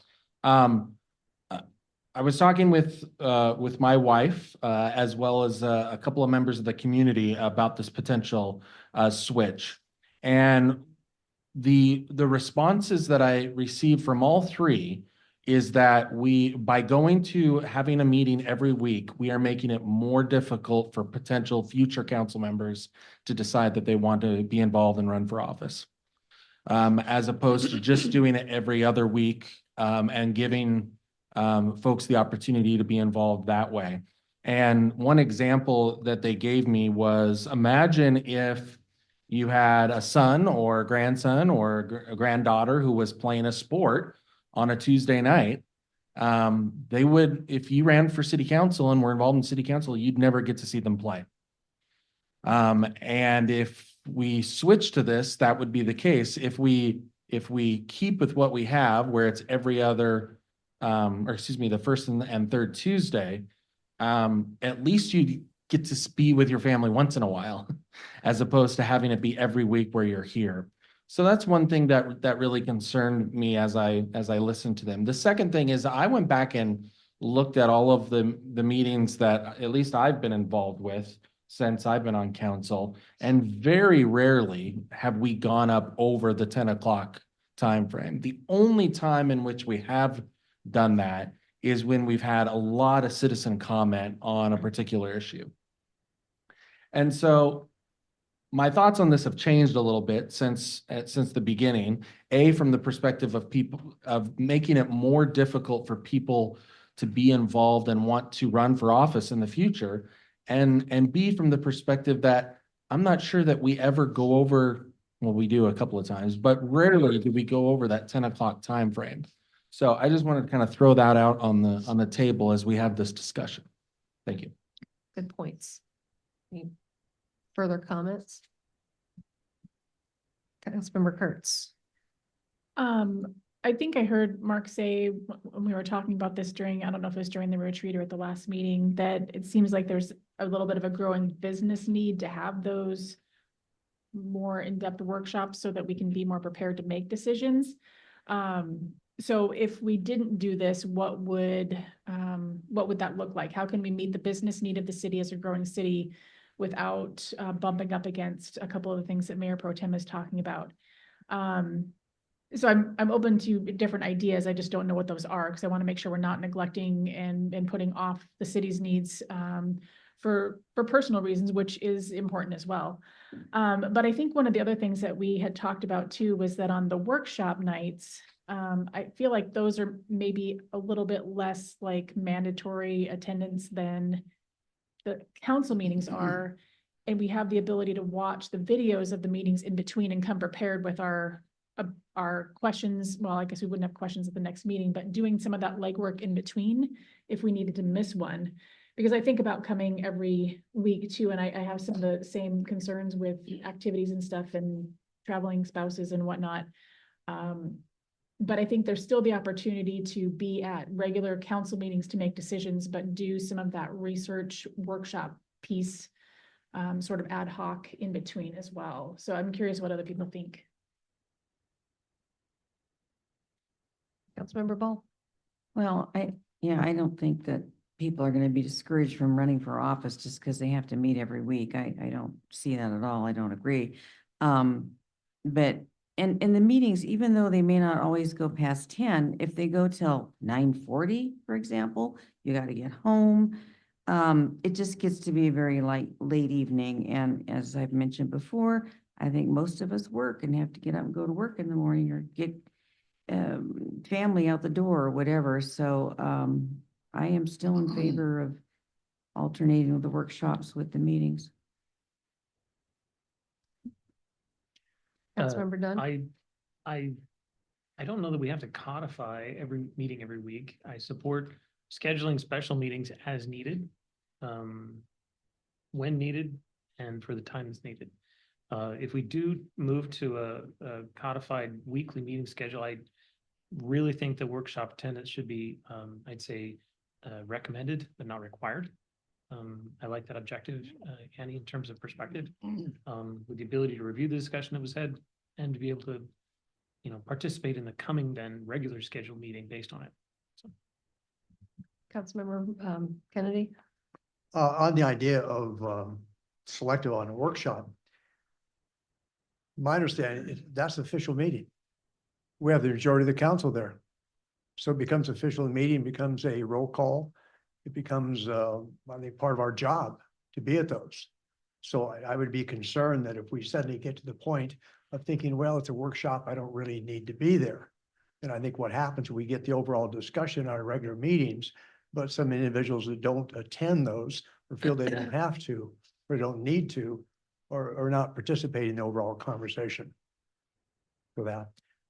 I was talking with my wife, as well as a couple of members of the community about this potential switch. And the responses that I received from all three is that by going to having a meeting every week, we are making it more difficult for potential future council members to decide that they want to be involved and run for office. as opposed to just doing it every other week, and giving folks the opportunity to be involved that way. And one example that they gave me was, imagine if you had a son or a grandson or a granddaughter who was playing a sport on a Tuesday night. They would, if you ran for city council and were involved in city council, you'd never get to see them play. And if we switch to this, that would be the case. If we keep with what we have, where it's every other, or excuse me, the first and third Tuesday, at least you get to be with your family once in a while, as opposed to having it be every week where you're here. So that's one thing that really concerned me as I listened to them. The second thing is I went back and looked at all of the meetings that at least I've been involved with since I've been on council, and very rarely have we gone up over the 10 o'clock timeframe. The only time in which we have done that is when we've had a lot of citizen comment on a particular issue. And so my thoughts on this have changed a little bit since the beginning. From the perspective of people, of making it more difficult for people to be involved and want to run for office in the future. And B, from the perspective that I'm not sure that we ever go over, well, we do a couple of times, but rarely do we go over that 10 o'clock time frame. So I just wanted to kind of throw that out on the table as we have this discussion. Thank you. Good points. Any further comments? Councilmember Kurtz. I think I heard Mark say when we were talking about this during, I don't know if it was during the retreat or at the last meeting, that it seems like there's a little bit of a growing business need to have those more in-depth workshops so that we can be more prepared to make decisions. So if we didn't do this, what would that look like? How can we meet the business need of the city as a growing city without bumping up against a couple of the things that Mayor Pro Tem is talking about? So I'm open to different ideas. I just don't know what those are, because I want to make sure we're not neglecting and putting off the city's needs for personal reasons, which is important as well. But I think one of the other things that we had talked about too was that on the workshop nights, I feel like those are maybe a little bit less like mandatory attendance than the council meetings are. And we have the ability to watch the videos of the meetings in between and come prepared with our questions. Well, I guess we wouldn't have questions at the next meeting, but doing some of that legwork in between if we needed to miss one. Because I think about coming every week too, and I have some of the same concerns with activities and stuff and traveling spouses and whatnot. But I think there's still the opportunity to be at regular council meetings to make decisions, but do some of that research workshop piece sort of ad hoc in between as well. So I'm curious what other people think. Councilmember Ball. Well, I don't think that people are going to be discouraged from running for office just because they have to meet every week. I don't see that at all. I don't agree. But in the meetings, even though they may not always go past 10, if they go till 9:40, for example, you got to get home. It just gets to be a very late evening. And as I've mentioned before, I think most of us work and have to get up and go to work in the morning or get family out the door or whatever. So I am still in favor of alternating with the workshops with the meetings. Councilmember Dunn. I don't know that we have to codify every meeting every week. I support scheduling special meetings as needed, when needed, and for the time that's needed. If we do move to a codified weekly meeting schedule, I really think the workshop attendance should be, I'd say, recommended but not required. I like that objective, Annie, in terms of perspective, with the ability to review the discussion that was had and to be able to, participate in the coming then regular scheduled meeting based on it. So. Councilmember Kennedy. On the idea of selective on a workshop, my understanding is that's the official meeting. We have the majority of the council there. So it becomes official meeting, becomes a roll call. It becomes, I think, part of our job to be at those. So I would be concerned that if we suddenly get to the point of thinking, well, it's a workshop, I don't really need to be there. And I think what happens, we get the overall discussion on our regular meetings, but some individuals that don't attend those or feel they don't have to, or don't need to, or not participate in the overall conversation. For that.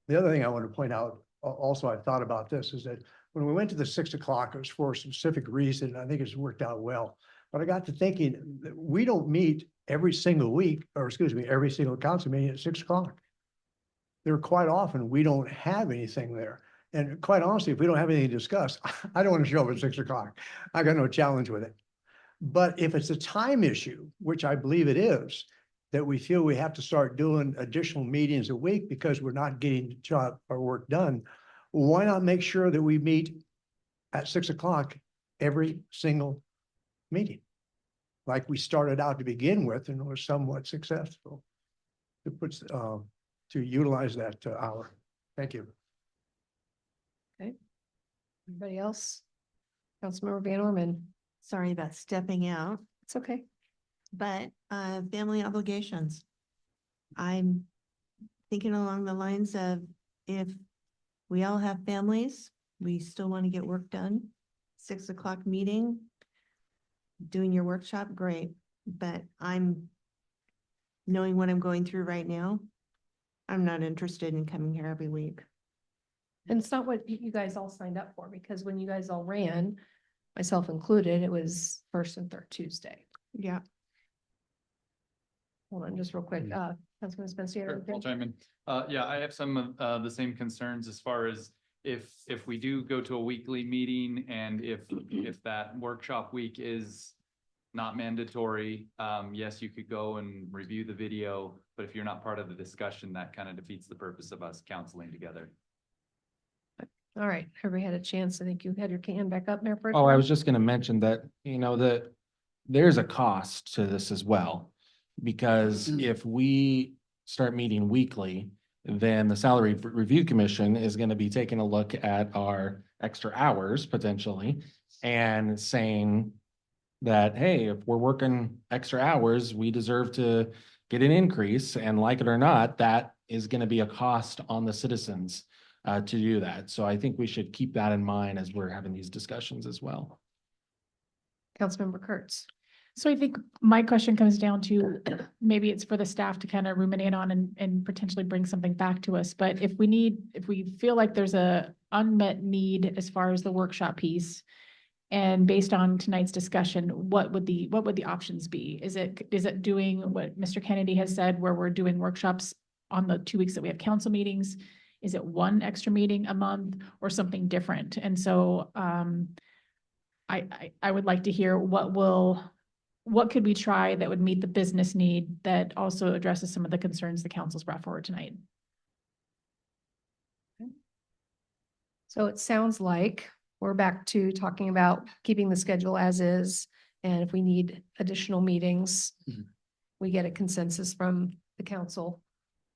The other thing I want to point out, also I thought about this, is that when we went to the 6 o'clock, it was for a specific reason. I think it's worked out well. But I got to thinking that we don't meet every single week, or excuse me, every single council meeting at 6 o'clock. There are quite often we don't have anything there. And quite honestly, if we don't have anything to discuss, I don't want to show up at 6 o'clock. I got no challenge with it. But if it's a time issue, which I believe it is, that we feel we have to start doing additional meetings a week because we're not getting our work done, why not make sure that we meet at 6 o'clock every single meeting? Like we started out to begin with and was somewhat successful. It puts, to utilize that hour. Thank you. Okay. Anybody else? Councilmember Van Orman. Sorry about stepping out, It's okay. but family obligations. I'm thinking along the lines of if we all have families, we still want to get work done. 6 o'clock meeting, doing your workshop, great. But I'm knowing what I'm going through right now. I'm not interested in coming here every week. And it's not what you guys all signed up for, because when you guys all ran, myself included, it was first and third Tuesday. Yeah. Hold on, just real quick. Councilman Spencer. Sure, I'll chime in. Yeah, I have some of the same concerns as far as if we do go to a weekly meeting and if that workshop week is not mandatory, yes, you could go and review the video, but if you're not part of the discussion, that kind of defeats the purpose of us counseling together. All right, everybody had a chance. I think you had your hand back up, Mayor Pro Oh, I Tem. was just gonna mention that, that there's a cost to this as well. Because if we start meeting weekly, then the Salary Review Commission is gonna be taking a look at our extra hours potentially and saying that, hey, if we're working extra hours, we deserve to get an increase, and like it or not, that is gonna be a cost on the citizens to do that. So I think we should keep that in mind as we're having these discussions as well. Councilmember Kurtz. So I think my question comes down to, maybe it's for the staff to kind of ruminate on and potentially bring something back to us. But if we feel like there's a unmet need as far as the workshop piece, and based on tonight's discussion, what would the options be? Is it doing what Mr. Kennedy has said, where we're doing workshops on the 2 weeks that we have council meetings? Is it one extra meeting a month or something different? And so I would like to hear what could we try that would meet the business need that also addresses some of the concerns the council's brought forward tonight. So it sounds like we're back to talking about keeping the schedule as is. And if we need additional meetings, we get a consensus from the council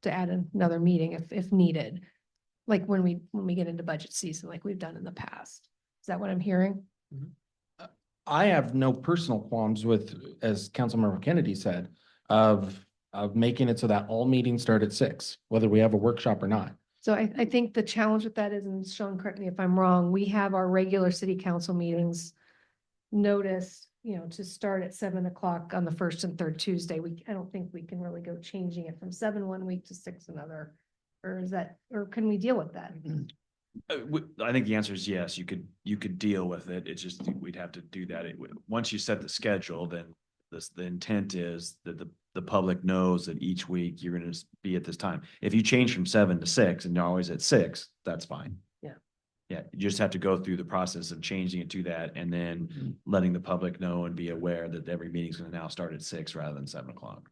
to add another meeting if needed. Like when we get into budget season, like we've done in the past. Is that what I'm hearing? I have no personal qualms with, as Councilmember Kennedy said, of making it so that all meetings start at 6, whether we have a workshop or not. So I think the challenge with that is, and Sean, correct me if I'm wrong, we have our regular city council meetings noticed, to start at 7 o'clock on the first and third Tuesday. I don't think we can really go changing it from 7 one week to 6 another. Or can we deal with that? I think the answer is yes, you could deal with it. It's just, we'd have to do that. Once you set the schedule, then the intent is that the public knows that each week you're going to be at this time. If you change from 7 to 6 and you're always at 6, that's fine. Yeah. Yeah, you just have to go through the process of changing it to that and then letting the public know and be aware that every meeting's going to now start at 6 rather than 7 o'clock.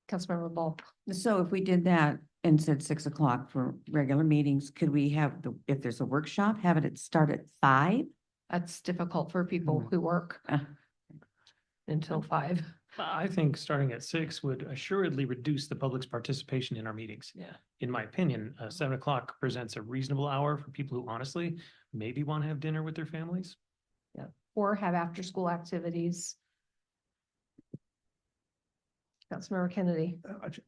Councilmember Ball. So if we did that and said 6 o'clock for regular meetings, could we have if there's a workshop, have it start at 5? That's difficult for people who work until 5. I think starting at 6 would assuredly reduce the public's participation in our meetings. Yeah. In my opinion, 7 o'clock presents a reasonable hour for people who honestly maybe want to have dinner with their families. Yeah. Or have after school activities. Councilmember Kennedy.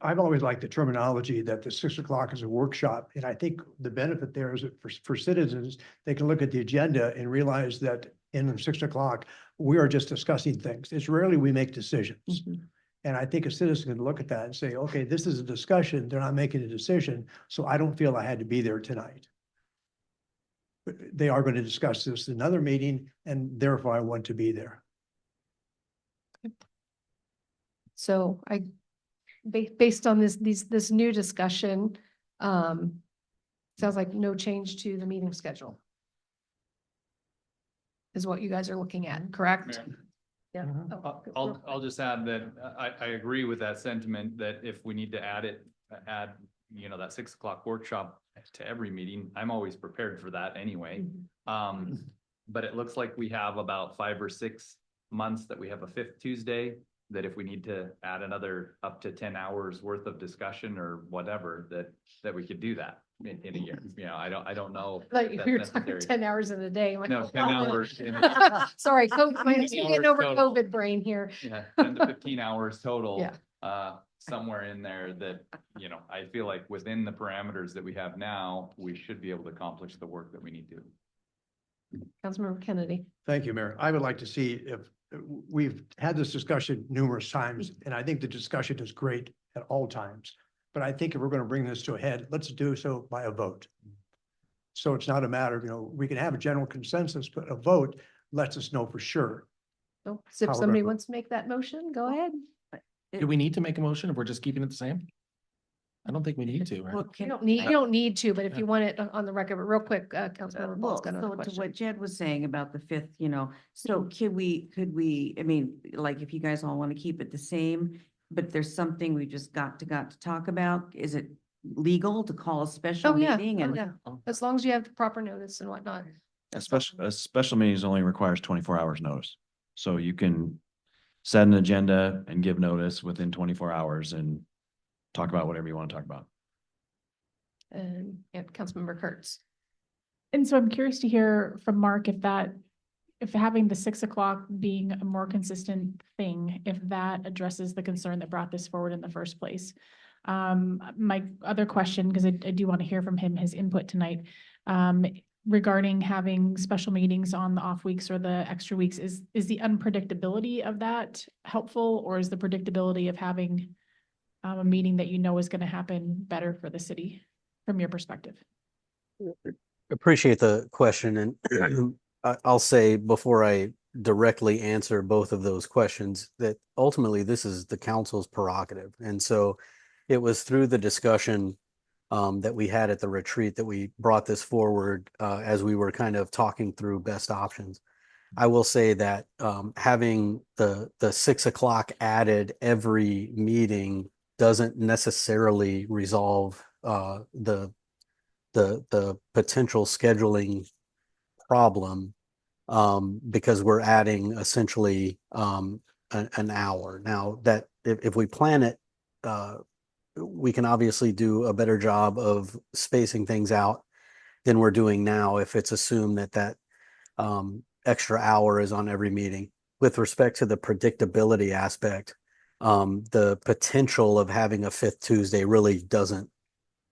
I've always liked the terminology that the 6 o'clock is a workshop. And I think the benefit there is that for citizens, they can look at the agenda and realize that in 6 o'clock, we are just discussing things. It's rarely we make decisions. And I think a citizen can look at that and say, okay, this is a discussion. They're not making a decision. So I don't feel I had to be there tonight. But they are going to discuss this in another meeting, and therefore I want to be there. So based on this new discussion, sounds like no change to the meeting schedule. Is what you guys are looking at, correct? Yeah. Oh, I'll just add that I agree with that sentiment that if we need to add, that 6 o'clock workshop to every meeting, I'm always prepared for that anyway. But it looks like we have about 5 or 6 months that we have a 5th Tuesday, that if we need to add another up to 10 hours worth of discussion or whatever, that we could do that in a year. I don't know. like if we were that's talking necessary. 10 hours in a day. I'm like, No, oh, 10 hours. Sorry, I'm getting over total. COVID brain here. Yeah, 10 to 15 hours total. Yeah. Somewhere in there that, I feel like within the parameters that we have now, we should be able to accomplish the work that we need to. Councilmember Kennedy. Thank you, Mayor. I would like to see if we've had this discussion numerous times, and I think the discussion is great at all times. But I think if we're going to bring this to a head, let's do so by a vote. So it's not a matter of, we can have a general consensus, but a vote lets us know for sure. So if How we're somebody gonna- wants to make that motion, go ahead. Do we need to make a motion if we're just keeping it the same? I don't think we need to, right? Well, You don't need to, but if you want it on the record, but real quick, Councilmember Well, Ball's got another so to question. what Jed was saying about the 5th, so could we, I mean, like, if you guys all want to keep it the same, but there's something we just got to talk about, is it legal to call a special Oh, yeah, meeting? And yeah. As long as you have the proper notice and whatnot. A special meetings only requires 24 hours notice. So you can set an agenda and give notice within 24 hours and talk about whatever you want to talk about. And Councilmember Kurtz. And so I'm curious to hear from Mark if having the 6 o'clock being a more consistent thing, if that addresses the concern that brought this forward in the first place. My other question, because I do want to hear from him, his input tonight, regarding having special meetings on the off weeks or the extra weeks, is the unpredictability of that helpful, or is the predictability of having a meeting that is going to happen better for the city from your perspective? Appreciate the question, and I'll say before I directly answer both of those questions that ultimately this is the council's prerogative. And so it was through the discussion that we had at the retreat that we brought this forward as we were kind of talking through best options. I will say that having the 6 o'clock added every meeting doesn't necessarily resolve the potential scheduling problem because we're adding essentially an hour. Now that if we plan it, we can obviously do a better job of spacing things out than we're doing now if it's assumed that extra hour is on every meeting. With respect to the predictability aspect, the potential of having a 5th Tuesday really doesn't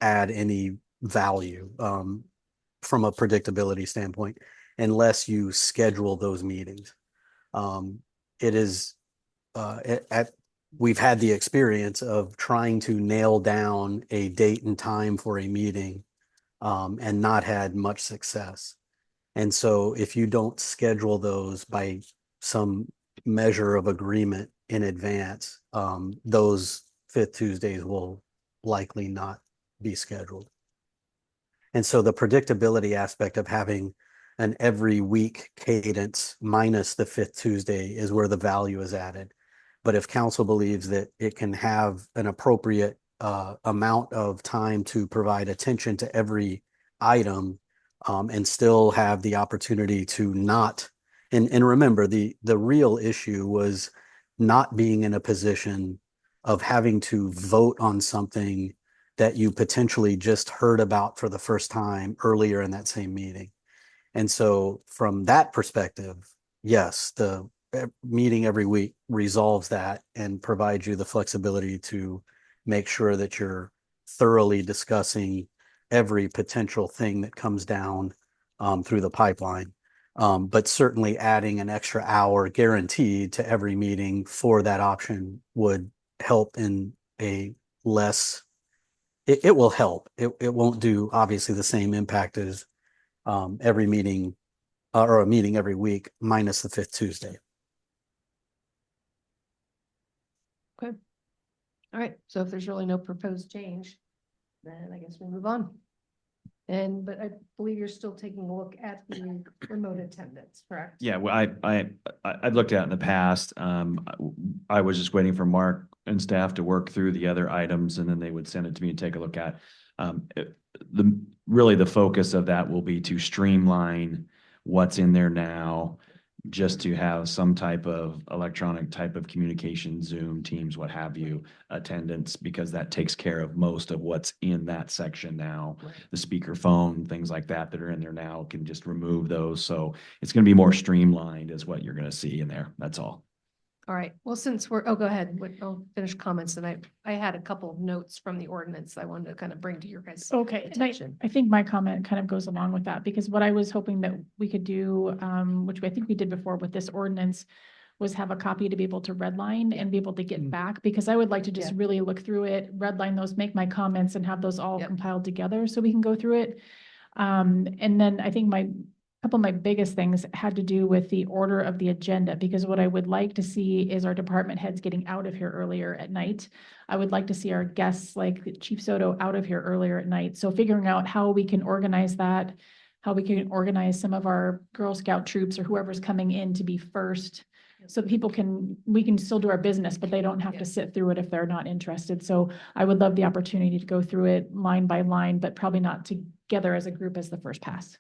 add any value from a predictability standpoint unless you schedule those meetings. It is we've had the experience of trying to nail down a date and time for a meeting and not had much success. And so if you don't schedule those by some measure of agreement in advance, those 5th Tuesdays will likely not be scheduled. And so the predictability aspect of having an every week cadence minus the 5th Tuesday is where the value is added. But if council believes that it can have an appropriate amount of time to provide attention to every item and still have the opportunity to not, and remember, the real issue was not being in a position of having to vote on something that you potentially just heard about for the first time earlier in that same meeting. And so from that perspective, yes, the meeting every week resolves that and provides you the flexibility to make sure that you're thoroughly discussing every potential thing that comes down through the pipeline. But certainly adding an extra hour guaranteed to every meeting for that option would help in a less, it will help. It won't do obviously the same impact as every meeting or a meeting every week minus the fifth Tuesday. Okay. All right, so if there's really no proposed change, then I guess we move on. But I believe you're still taking a look at the remote attendance, correct? Yeah, well, I've looked at it in the past. I was just waiting for Mark and staff to work through the other items and then they would send it to me and take a look at. Really the focus of that will be to streamline what's in there now, just to have some type of electronic type of communication, Zoom, Teams, what have you, attendance, because that takes care of most of what's in that section now. Right. The speaker phone, things like that are in there now can just remove those. So it's going to be more streamlined is what you're going to see in there. That's all. All right, well, since we're, go ahead, I'll finish comments, and I had a couple of notes from the ordinance I wanted to kind of bring to your guys' Okay, and attention. I think my comment kind of goes along with that, because what I was hoping that we could do, which I think we did before with this ordinance, was have a copy to be able to redline and be able to get back, because I would like to just Yeah. really look through it, redline those, make my comments and have those all Yep. compiled together so we can go through it. And then I think couple of my biggest things had to do with the order of the agenda, because what I would like to see is our department heads getting out of here earlier at night. I would like to see our guests like Chief Soto out of here earlier at night. So figuring out how we can organize that, how we can organize some of our Girl Scout troops or whoever's coming in to be first. So we can still do our business, but they don't have to sit through it if they're not interested. So I would love the opportunity to go through it line by line, but probably not together as a group as the first pass.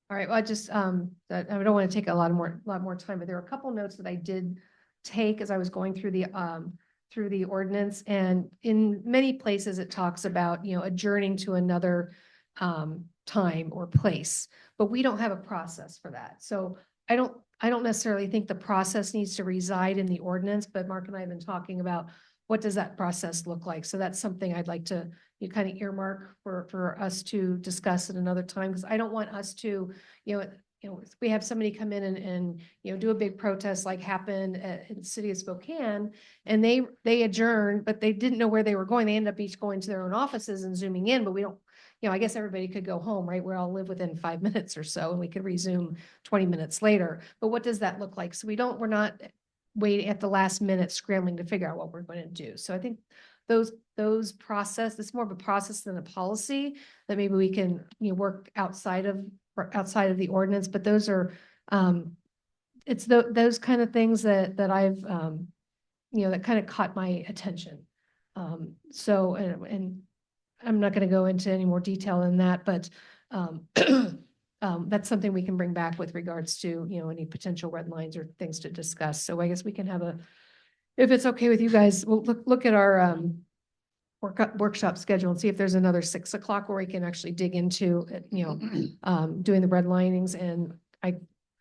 All right, well, I just, I don't want to take a lot more time, but there are a couple notes that I did take as I was going through the ordinance. And in many places, it talks about, adjourning to another time or place, but we don't have a process for that. So I don't necessarily think the process needs to reside in the ordinance, but Mark and I have been talking about what does that process look like? So that's something I'd like to kind of earmark for us to discuss at another time, because I don't want us to, if we have somebody come in and do a big protest like happened in the city of Spokane, and they adjourned, but they didn't know where they were going. They ended up each going to their own offices and zooming in, but we don't, I guess everybody could go home, right? We all live within 5 minutes or so, and we could resume 20 minutes later. But what does that look like? So we're not waiting at the last minute scrambling to figure out what we're going to do. So I think those process, it's more of a process than a policy that maybe we can, work outside of the ordinance, but those are, it's those kind of things that I've, that kind of caught my attention. So, and I'm not going to go into any more detail than that, but, that's something we can bring back with regards to, any potential red lines or things to discuss. So I guess we can have if it's okay with you guys, we'll look at our workshop schedule and see if there's another 6 o'clock where we can actually dig into, doing the redlinings. And I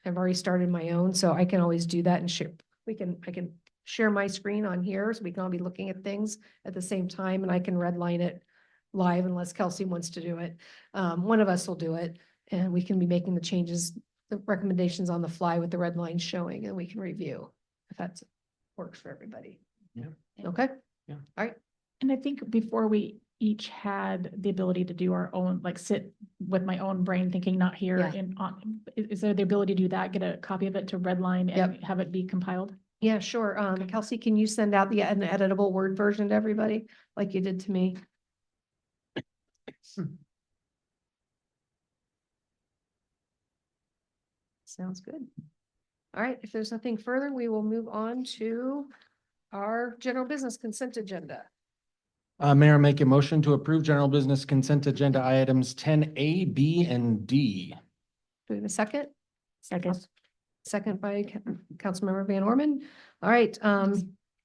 have already started my own, so I can always do that and share. I can share my screen on here, so we can all be looking at things at the same time, and I can redline it live unless Kelsey wants to do it. One of us will do it, and we can be making the changes, the recommendations on the fly with the red lines showing, and we can review if that works for everybody. Yeah. Okay. Yeah. All right. And I think before we each had the ability to do our own, like sit with my own brain thinking, not here Yeah. and on, is there the ability to do that? Get a copy of it to redline and Yep. have it be compiled? Yeah, sure. Kelsey, can you send out an editable Word version to everybody like you did to me? Sounds good. All right, if there's nothing further, we will move on to our general business consent agenda. Mayor, make a motion to approve general business consent agenda items 10A, B, and D. Do we have a second? Second. Second by Councilmember Van Orman. All right,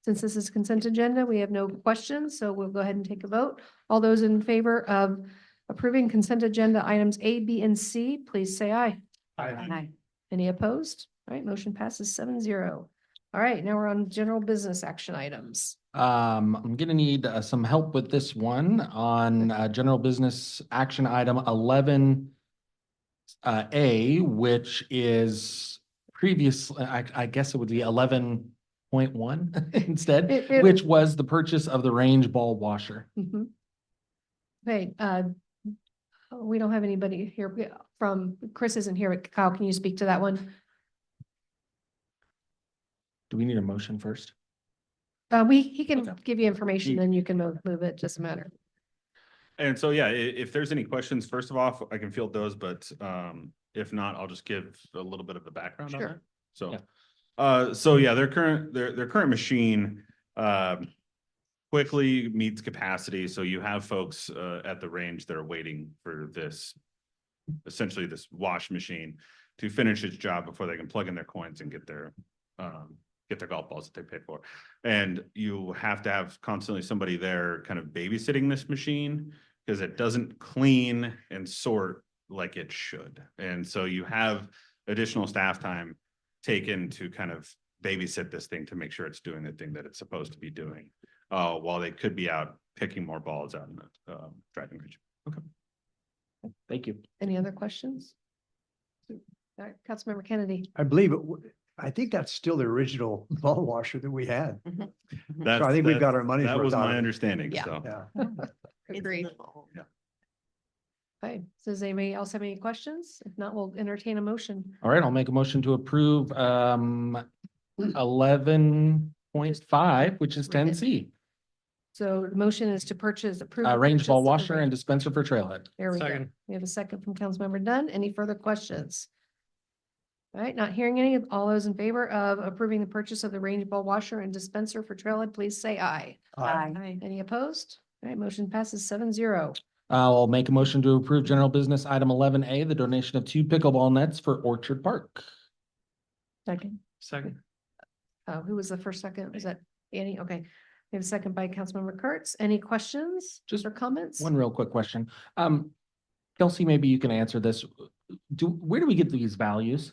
since this is consent agenda, we have no questions, so we'll go ahead and take a vote. All those in favor of approving consent agenda items A, B, and C, please say aye. Hi. Any opposed? All right, motion passes 7-0. All right, now we're on general business action items. I'm gonna need some help with this one on general business action item 11 A, which is previously, I guess it would be 11.1 instead, It- which was the purchase of the range ball washer. Mhm. Okay, we don't have anybody here from, Chris isn't here, but Kyle, can you speak to that one? Do we need a motion first? He can Okay. give you information, then you can move it, doesn't matter. And so, yeah, if there's any questions, first of all, I can field those, but if not, I'll just give a little bit of the background on Sure. that. So, Yeah. so yeah, their current machine quickly meets capacity. So you have folks at the range that are waiting for this, essentially this wash machine to finish its job before they can plug in their coins and get their golf balls that they pay for. And you have to have constantly somebody there kind of babysitting this machine because it doesn't clean and sort like it should. And so you have additional staff time taken to kind of babysit this thing to make sure it's doing the thing that it's supposed to be doing, while they could be out picking more balls out in the driving range. Okay. Thank you. Any other questions? All right, Councilmember Kennedy. I believe I think that's still the original ball washer that we had. So I think we've got our money's That worth was out my of it. understanding, Yeah. so. Yeah. Agree. Okay, so does anybody else have any questions? If not, we'll entertain a motion. All right, I'll make a motion to approve 11.5, which is 10C. So the motion is to purchase, approve. the Range purchase ball of the washer range- and dispenser for Trailhead. There we go. Second. We have a second from Councilmember Dunn. Any further questions? All right, not hearing any. All those in favor of approving the purchase of the range ball washer and dispenser for Trailhead, please say aye. Aye. Any opposed? All right, motion passes 7-0. I'll make a motion to approve general business item 11A, the donation of 2 pickleball nets for Orchard Park. Second. Second. Who was the first second? Was that Annie? Okay. We have a second by Councilmember Kurtz. Any questions Just or comments? One real quick question. Kelsey, maybe you can answer this. Where do we get these values?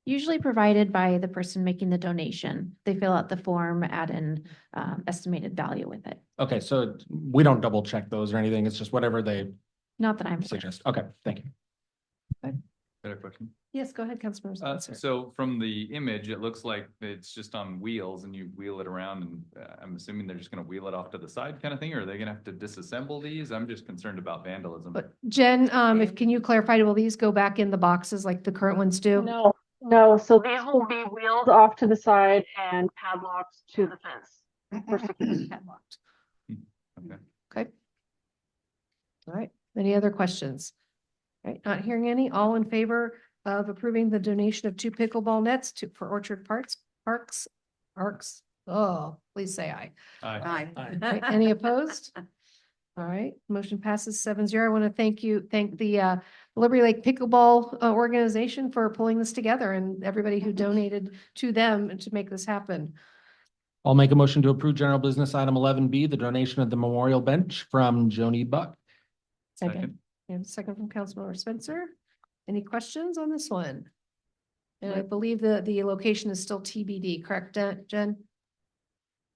Usually provided by the person making the donation. They fill out the form, add in estimated value with it. Okay, so we don't double check those or anything. It's just whatever they Not that I'm aware. suggest. Okay, thank you. Better question. Yes, go ahead, Councilmember Spencer. So from the image, it looks like it's just on wheels and you wheel it around and I'm assuming they're just gonna wheel it off to the side kind of thing, or are they gonna have to disassemble these? I'm just concerned about vandalism. But Jen, if can you clarify, will these go back in the boxes like the current ones do? No, so these will be wheeled off to the side and padlocked to the fence for security. Padlocked. Okay. Okay. All right, any other questions? All right, not hearing any. All in favor of approving the donation of 2 pickleball nets for Orchard Parks? Oh, please say aye. Aye. All right, any opposed? All right, motion passes 7-0. I want to thank the Liberty Lake Pickleball organization for pulling this together and everybody who donated to them to make this happen. I'll make a motion to approve general business item 11B, the donation of the memorial bench from Joni Buck. Second. And second from Councilmember Spencer. Any questions on this one? And I believe the location is still TBD, correct, Jen?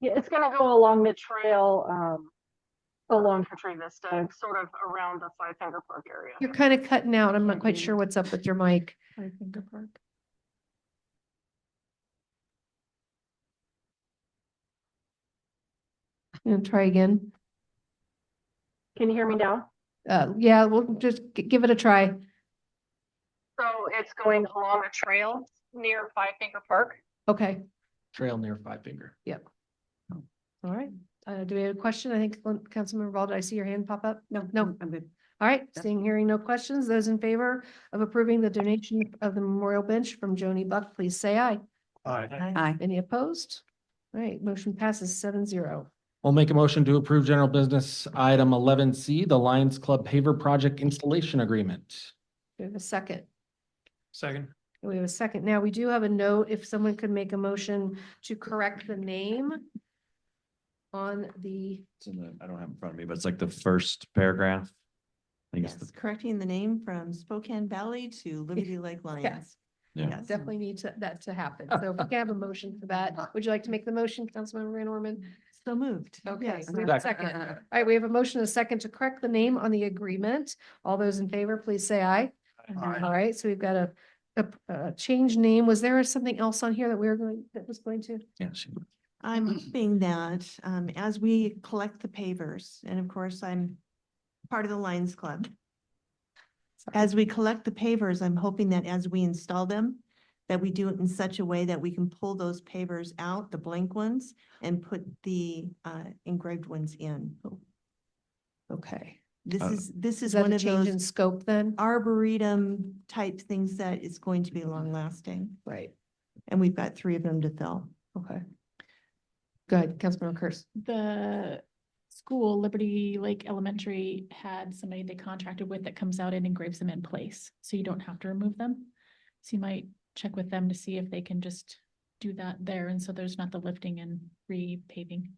Yeah, it's gonna go along the trail, along Country Vista, sort of around the Five Finger Park area. You're kind of cutting out. I'm not quite sure what's up with your mic. Five Finger Park. And try again. Can you hear me now? Yeah, we'll just give it a try. So it's going along a trail near Five Finger Park. Okay, Trail near Five Finger. yep. All right, do we have a question? I think Councilmember Ball, did I see your hand pop up? No. I'm good. All right, seeing, hearing no questions, those in favor of approving the donation of the memorial bench from Joni Buck, please say aye. Aye. Aye. Any opposed? All right, motion passes 7-0. We'll make a motion to approve general business item 11C, the Lions Club paver project installation agreement. We have a second. Second. We have a second. Now, we do have a note, if someone could make a motion to correct the name on the, I don't have it in front of me, but it's like the first paragraph. I guess Yes, correcting the name from Spokane Valley to Liberty Lake Lions. Yeah. Yes. Definitely need that to happen. So if we can have a motion for that, would you like to make the motion, Councilmember Van Orman? So moved. Okay, Yes. we have a second. All right, we have a motion, and a second to correct the name on the agreement. All those in favor, please say aye. All right, so we've got a change name. Was there something else on here that that was going to? Yeah. I'm hoping that as we collect the pavers, and of course, I'm part of the Lions Club. As we collect the pavers, I'm hoping that as we install them, that we do it in such a way that we can pull those pavers out, the blank ones, and put the engraved ones in. Okay. This Is is that one a of change in those scope then? arboretum type things that is going to be long lasting. Right. And we've got 3 of them to fill. Okay. Go ahead, Councilmember Curtis. The school, Liberty Lake Elementary, had somebody they contracted with that comes out and engraves them in place, so you don't have to remove them. So you might check with them to see if they can just do that there, and so there's not the lifting and repaving.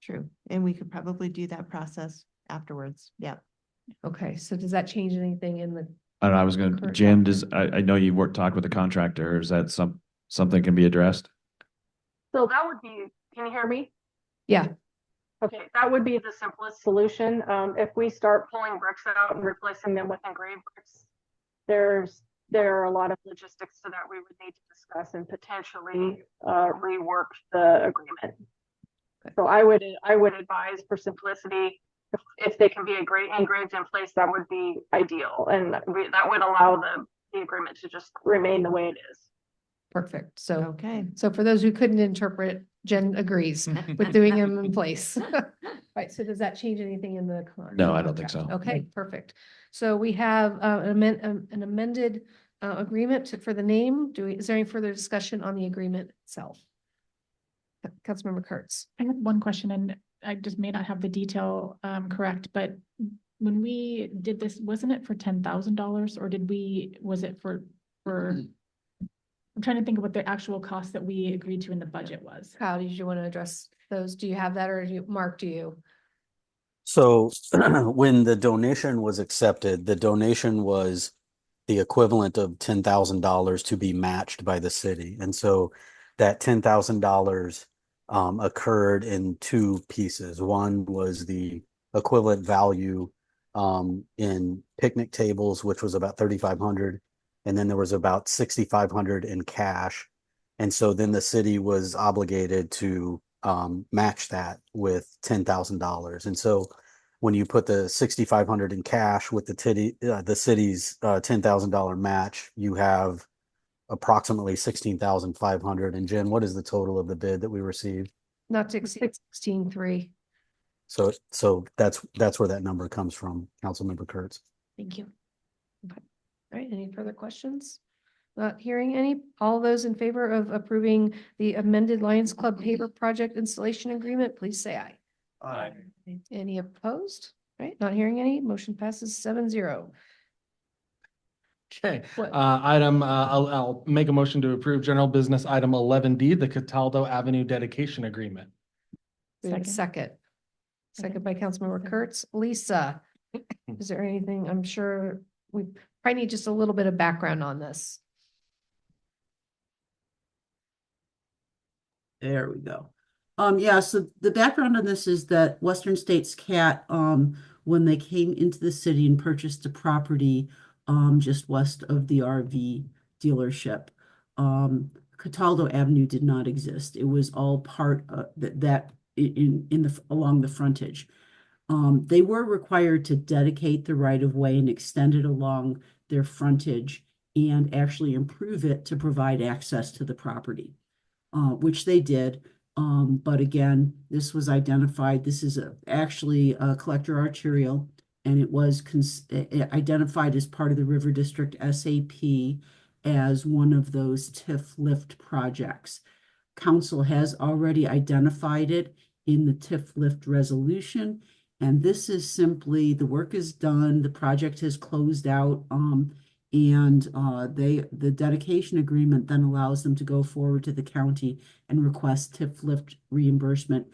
True. And we could probably do that process afterwards. Yeah. Okay, so does that change anything in the? I don't know, I was gonna, Current Jim, document. I know you talked with the contractor. Is that something can be addressed? So that would be, can you hear me? Yeah, Okay, that would be the simplest solution. If we start pulling bricks out and replacing them with engraved bricks, there are a lot of logistics to that we would need to discuss and potentially rework the agreement. So I would advise for simplicity, if they can be engraved in place, that would be ideal, and that would allow the agreement to just remain the way it is. perfect. So, Okay. so for those who couldn't interpret, Jen agrees with doing them in place. Right, so does that change anything in the? No, I don't think so. Okay, perfect. So we have an amended agreement for the name. Is there any further discussion on the agreement itself? Councilmember Kurtz. I have one question, and I just may not have the detail correct, but when we did this, wasn't it for $10,000, or was it for? I'm trying to think of what the actual cost that we agreed to in the budget was. Kyle, did you want to address those? Do you have that, or Mark, do you? So when the donation was accepted, the donation was the equivalent of $10,000 to be matched by the city. And so that $10,000 occurred in 2 pieces. One was the equivalent value in picnic tables, which was about $3,500. And then there was about $6,500 in cash. And so then the city was obligated to match that with $10,000. And so when you put the $6,500 in cash with the city's $10,000 match, you have approximately $16,500. And Jen, what is the total of the bid that we received? Not to exceed 16,300. So that's where that number comes from, Councilmember Kurtz. Thank you. All right, any further questions? Not hearing any. All those in favor of approving the amended Lions Club paper project installation agreement, please say aye. Aye. Any opposed? All right, not hearing any. Motion passes 7-0. Okay, What? I'll make a motion to approve general business item 11D, the Cataldo Avenue dedication agreement. We have a second. Second by Councilmember Kurtz. Lisa, is there anything? I'm sure we probably need just a little bit of background on this. There we go. Yeah, so the background on this is that Western States Cat, when they came into the city and purchased a property just west of the RV dealership, Cataldo Avenue did not exist. It was all part of along the frontage. They were required to dedicate the right of way and extend it along their frontage and actually improve it to provide access to the property, which they did. But again, this was identified. This is actually a collector arterial, and it was identified as part of the River District SAP as one of those TIF lift projects. Council has already identified it in the TIF lift resolution, and this is simply the work is done, the project has closed out, and the dedication agreement then allows them to go forward to the county and request TIF lift reimbursement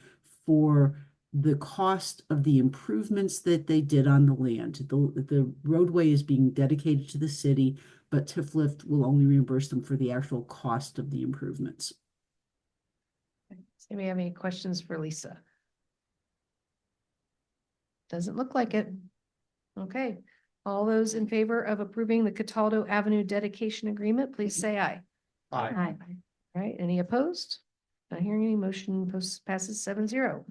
for the cost of the improvements that they did on the land. The roadway is being dedicated to the city, but TIF will only reimburse them for the actual cost of the improvements. Does anybody have any questions for Lisa? Doesn't look like it. Okay. All those in favor of approving the Cataldo Avenue dedication agreement, please say aye. Aye. All right, any opposed? Not hearing any motion passes 7-0.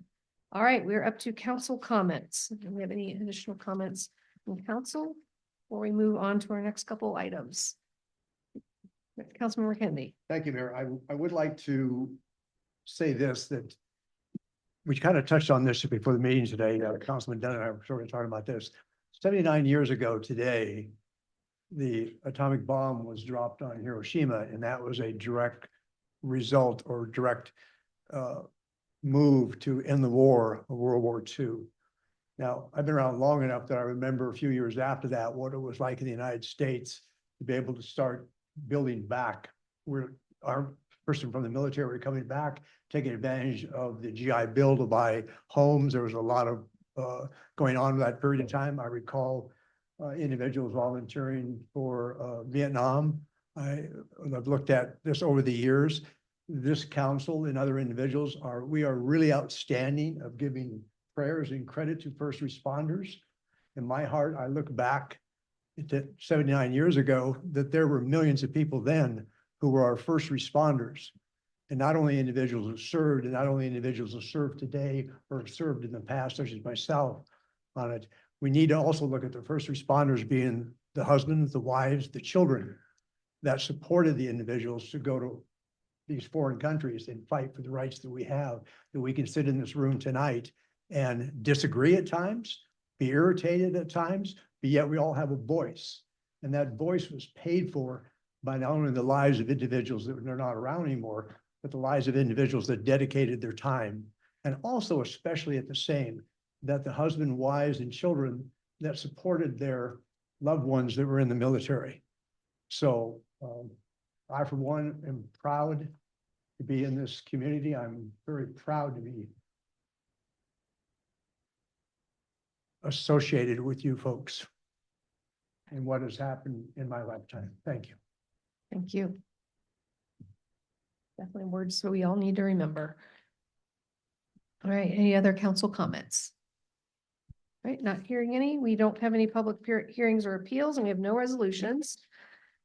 All right, we're up to council comments. Do we have any additional comments from council before we move on to our next couple items? Councilmember Kennedy. Thank you, Mayor. I would like to say this, that we kind of touched on this before the meeting today. Councilman Dunn and I were sort of talking about this. 79 years ago today, the atomic bomb was dropped on Hiroshima, and that was a direct result or direct move to end the war of World War II. Now, I've been around long enough that I remember a few years after that, what it was like in the United States to be able to start building back. Where our person from the military were coming back, taking advantage of the GI Bill to buy homes. There was a lot of going on in that period of time. I recall individuals volunteering for Vietnam. I've looked at this over the years. This council and other individuals we are really outstanding of giving prayers and credit to first responders. In my heart, I look back at 79 years ago, that there were millions of people then who were our first responders. And not only individuals who served, and not only individuals who serve today or have served in the past, such as myself on it. We need to also look at the first responders being the husbands, the wives, the children that supported the individuals to go to these foreign countries and fight for the rights that we have, that we can sit in this room tonight and disagree at times, be irritated at times, but yet we all have a voice. And that voice was paid for by not only the lives of individuals that are not around anymore, but the lives of individuals that dedicated their time. And also, especially at the same, that the husband, wives, and children that supported their loved ones that were in the military. So I, for one, am proud to be in this community. I'm very proud to be associated with you folks and what has happened in my lifetime. Thank you. Thank you. Definitely words that we all need to remember. All right, any other council comments? All right, not hearing any. We don't have any public hearings or appeals, and we have no resolutions.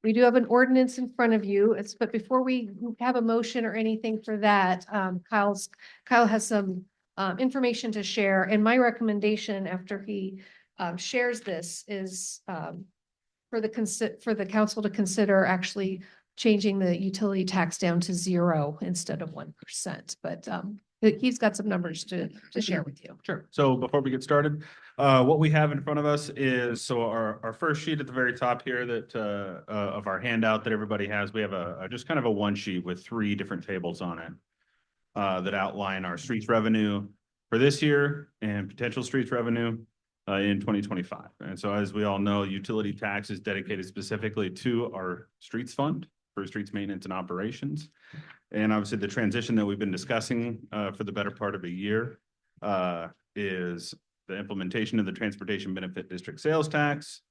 We do have an ordinance in front of you. But before we have a motion or anything for that, Kyle has some information to share. And my recommendation after he shares this is for the council to consider actually changing the utility tax down to 0 instead of 1%. But he's got some numbers to share with you. Sure. So before we get started, what we have in front of us is, so our first sheet at the very top here that of our handout that everybody has, we have just kind of a one sheet with 3 different tables on it that outline our streets revenue for this year and potential streets revenue in 2025. And so as we all know, utility tax is dedicated specifically to our streets fund for streets maintenance and operations. And obviously the transition that we've been discussing for the better part of a year is the implementation of the Transportation Benefit District sales tax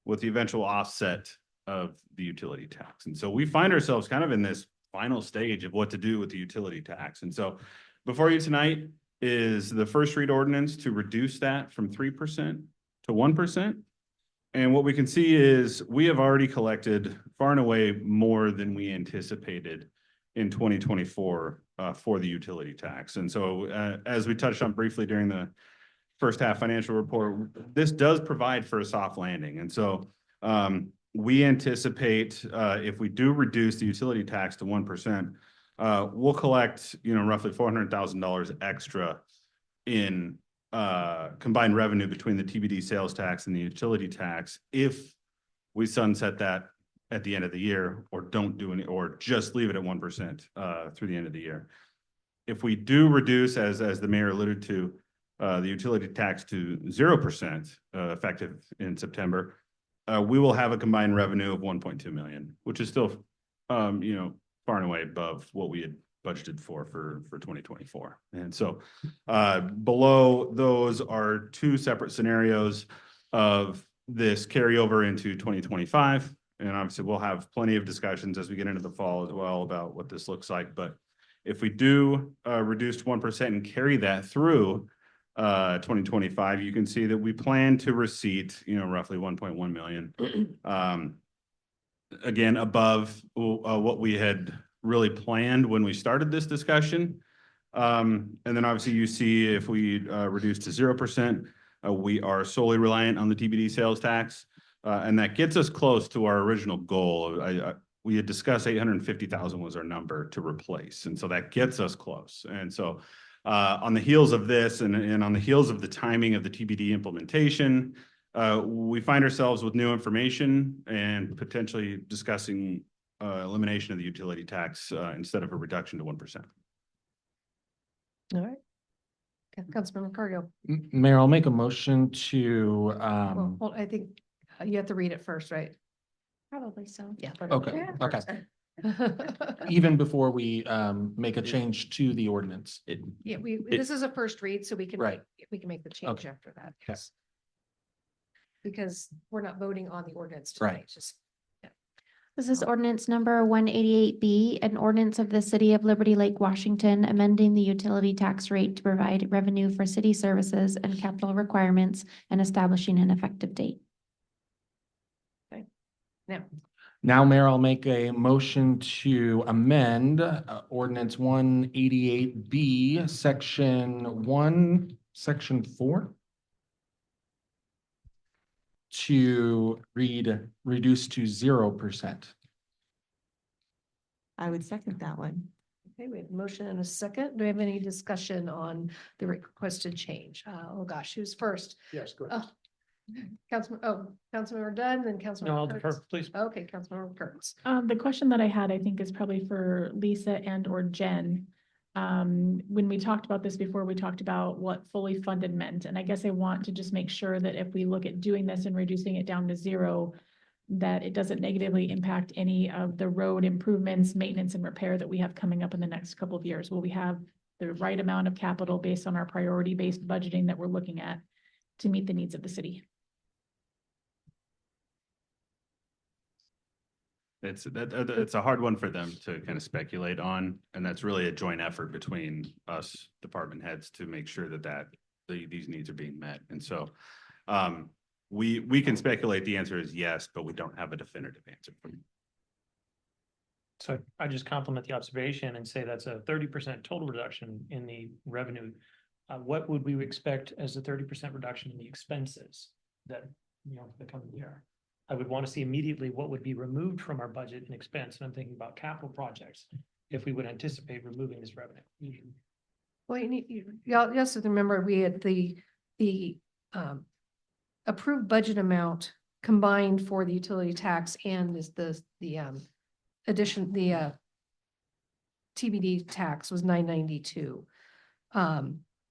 with the eventual offset of the utility tax. And so we find ourselves kind of in this final stage of what to do with the utility tax. And so before you tonight is the first read ordinance to reduce that from 3% to 1%. And what we can see is we have already collected far and away more than we anticipated in 2024 for the utility tax. And so as we touched on briefly during the first half financial report, this does provide for a soft landing. And so we anticipate if we do reduce the utility tax to 1%, we'll collect, roughly $400,000 extra in combined revenue between the TBD sales tax and the utility tax if we sunset that at the end of the year or don't do any, or just leave it at 1% through the end of the year. If we do reduce, as the mayor alluded to, the utility tax to 0% effective in September, we will have a combined revenue of 1.2 million, which is still, far and away above what we had budgeted for 2024. And so below those are two separate scenarios of this carryover into 2025. And obviously we'll have plenty of discussions as we get into the fall as well about what this looks like. But if we do reduced 1% and carry that through 2025, you can see that we plan to receipt, roughly 1.1 million. Again, above what we had really planned when we started this discussion. And then obviously you see if we reduce to 0%, we are solely reliant on the TBD sales tax. And that gets us close to our original goal. We had discussed 850,000 was our number to replace. And so that gets us close. And so on the heels of this and on the heels of the timing of the TBD implementation, we find ourselves with new information and potentially discussing elimination of the utility tax instead of a reduction to 1%. All right. Councilmember Cargill. Mayor, I'll make a motion to, Well, I think you have to read it first, right? Probably so. Yeah. okay, okay. Even before we make a change to the ordinance. Yeah, this is a first read, so we can, Right. we can make the change Okay. after that. Okay. Because we're not voting on the ordinance Right. tonight, just. This is ordinance number 188B, an ordinance of the City of Liberty Lake, Washington, amending the utility tax rate to provide revenue for city services and capital requirements and establishing an effective date. Now, Mayor, I'll make a motion to amend ordinance 188B, section 1, section 4. To reduce to 0%. I would second that one. Okay, we have a motion and a second. Do we have any discussion on the requested change? Oh gosh, who's first? Yes, go ahead. Councilmember Dunn, then Councilmember. No, I'll Kurtz. defer, please. Okay, Councilmember Kurtz. The question that I had, I think, is probably for Lisa and or Jen. When we talked about this before, we talked about what fully funded meant. And I guess I want to just make sure that if we look at doing this and reducing it down to 0, that it doesn't negatively impact any of the road improvements, maintenance and repair that we have coming up in the next couple of years. Will we have the right amount of capital based on our priority-based budgeting that we're looking at to meet the needs of the city? It's a hard one for them to kind of speculate on, and that's really a joint effort between us department heads to make sure that these needs are being met. And so we can speculate the answer is yes, but we don't have a definitive answer for you. So I just compliment the observation and say that's a 30% total reduction in the revenue. What would we expect as a 30% reduction in the expenses that, the coming year? I would want to see immediately what would be removed from our budget and expense. And I'm thinking about capital projects, if we would anticipate removing this revenue. Well, you also have to remember, we had the approved budget amount combined for the utility tax and the addition, the TBD tax was $992.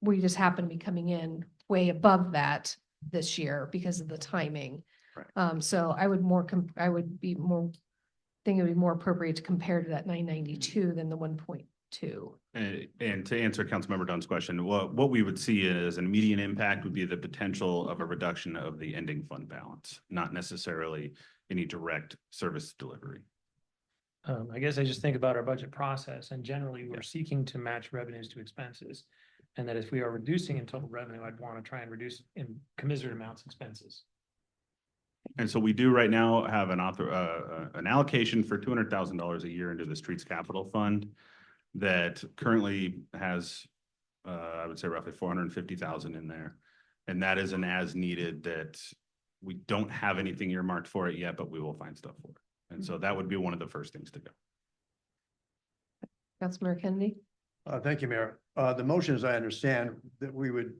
We just happen to be coming in way above that this year because of the timing. Right. So I would think it would be more appropriate to compare to that 992 than the 1.2. And to answer Councilmember Dunn's question, what we would see as an immediate impact would be the potential of a reduction of the ending fund balance, not necessarily any direct service delivery. I guess I just think about our budget process, and generally we're seeking to match revenues to expenses. And that if we are reducing in total revenue, I'd want to try and reduce in commensurate amounts expenses. And so we do right now have an allocation for $200,000 a year into the Streets Capital Fund that currently has, I would say, roughly 450,000 in there. And that is an as needed that we don't have anything earmarked for it yet, but we will find stuff for it. And so that would be one of the first things to go. Councilmember Kennedy. Thank you, Mayor. The motion, as I understand, that we would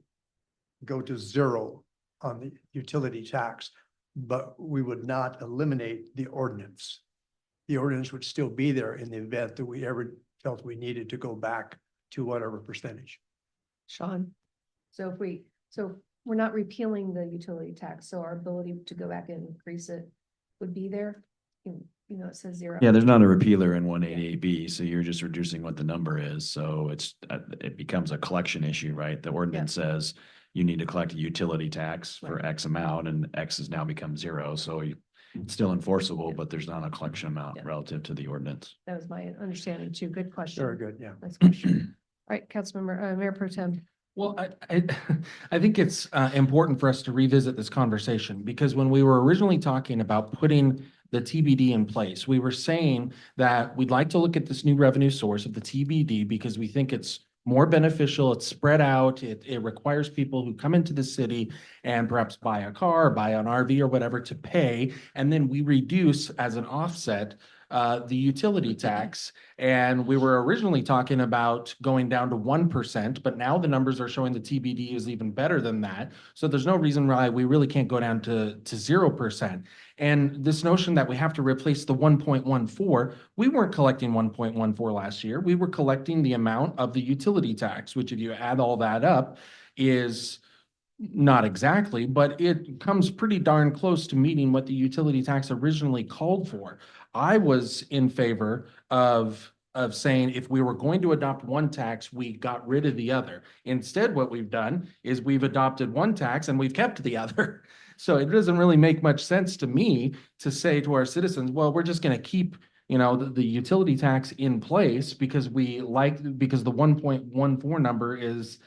go to 0 on the utility tax, but we would not eliminate the ordinance. The ordinance would still be there in the event that we ever felt we needed to go back to whatever percentage. Sean. So we're not repealing the utility tax, so our ability to go back and increase it would be there. it says zero. Yeah, there's not a repealer in 188B, so you're just reducing what the number is. So it becomes a collection issue, right? The ordinance says you need to collect a utility tax for X amount, and X has now become zero. So it's still enforceable, but there's not a collection amount relative to the ordinance. That was my understanding too. Good question. Very good, yeah. Nice question. All right, Councilmember, Mayor Pro Tem. Well, I think it's important for us to revisit this conversation because when we were originally talking about putting the TBD in place, we were saying that we'd like to look at this new revenue source of the TBD because we think it's more beneficial, it's spread out, it requires people who come into the city and perhaps buy a car, buy an RV or whatever to pay, and then we reduce as an offset the utility tax. And we were originally talking about going down to 1%, but now the numbers are showing the TBD is even better than that. So there's no reason why we really can't go down to 0%. And this notion that we have to replace the 1.14, we weren't collecting 1.14 last year. We were collecting the amount of the utility tax, which if you add all that up is not exactly, but it comes pretty darn close to meeting what the utility tax originally called for. I was in favor of saying if we were going to adopt one tax, we got rid of the other. Instead, what we've done is we've adopted one tax and we've kept the other. So it doesn't really make much sense to me to say to our citizens, well, we're just going to keep, the utility tax in place because the 1.14 number is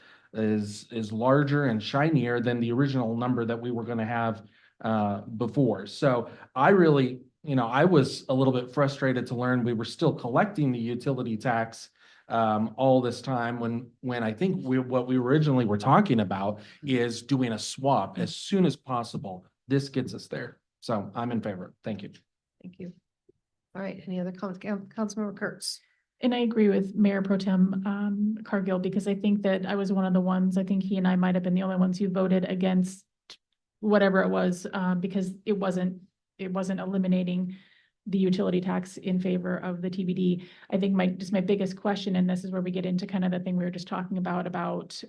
larger and shinier than the original number that we were going to have before. So I really, I was a little bit frustrated to learn we were still collecting the utility tax all this time when I think what we originally were talking about is doing a swap as soon as possible. This gets us there. So I'm in favor. Thank you. Thank you. All right, any other comments? Councilmember Kurtz. And I agree with Mayor Pro Tem Cargill, because I think that I was one of the ones, I think he and I might have been the only ones who voted against whatever it was, because it wasn't eliminating the utility tax in favor of the TBD. I think my biggest question, and this is where we get into kind of the thing we were just talking about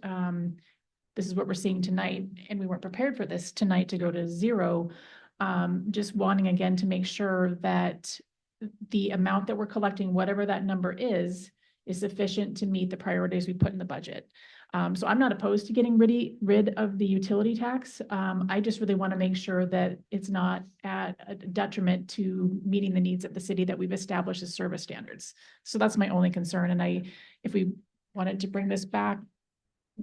this is what we're seeing tonight, and we weren't prepared for this tonight to go to zero. Just wanting again to make sure that the amount that we're collecting, whatever that number is sufficient to meet the priorities we put in the budget. So I'm not opposed to getting rid of the utility tax. I just really want to make sure that it's not at a detriment to meeting the needs of the city that we've established as service standards. So that's my only concern. And if we wanted to bring this back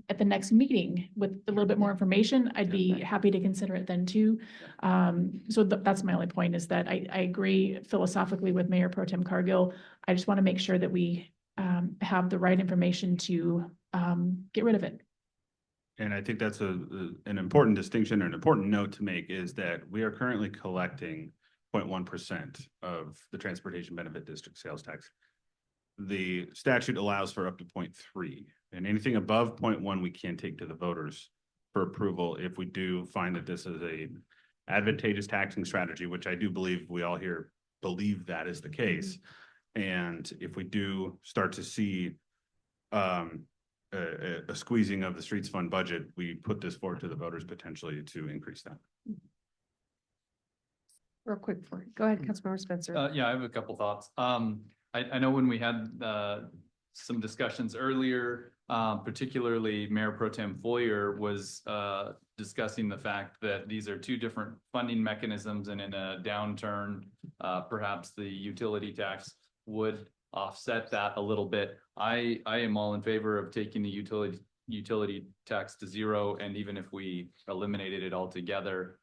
at the next meeting with a little bit more information, I'd be happy to consider it then too. So that's my only point, is that I agree philosophically with Mayor Pro Tem Cargill. I just want to make sure that we have the right information to get rid of it. And I think that's an important distinction or an important note to make, is that we are currently collecting 0.1% of the Transportation Benefit District sales tax. The statute allows for up to 0.3, and anything above 0.1 we can take to the voters for approval if we do find that this is a advantageous taxing strategy, which I do believe we all here believe that is the case. And if we do start to see a squeezing of the streets fund budget, we put this forward to the voters potentially to increase that. Real quick for you. Go ahead, Councilmember Spencer. Yeah, I have a couple thoughts. I know when we had some discussions earlier, particularly Mayor Pro Tem Foyer was discussing the fact that these are two different funding mechanisms, and in a downturn, perhaps the utility tax would offset that a little bit. I am all in favor of taking the utility tax to zero, and even if we eliminated it altogether,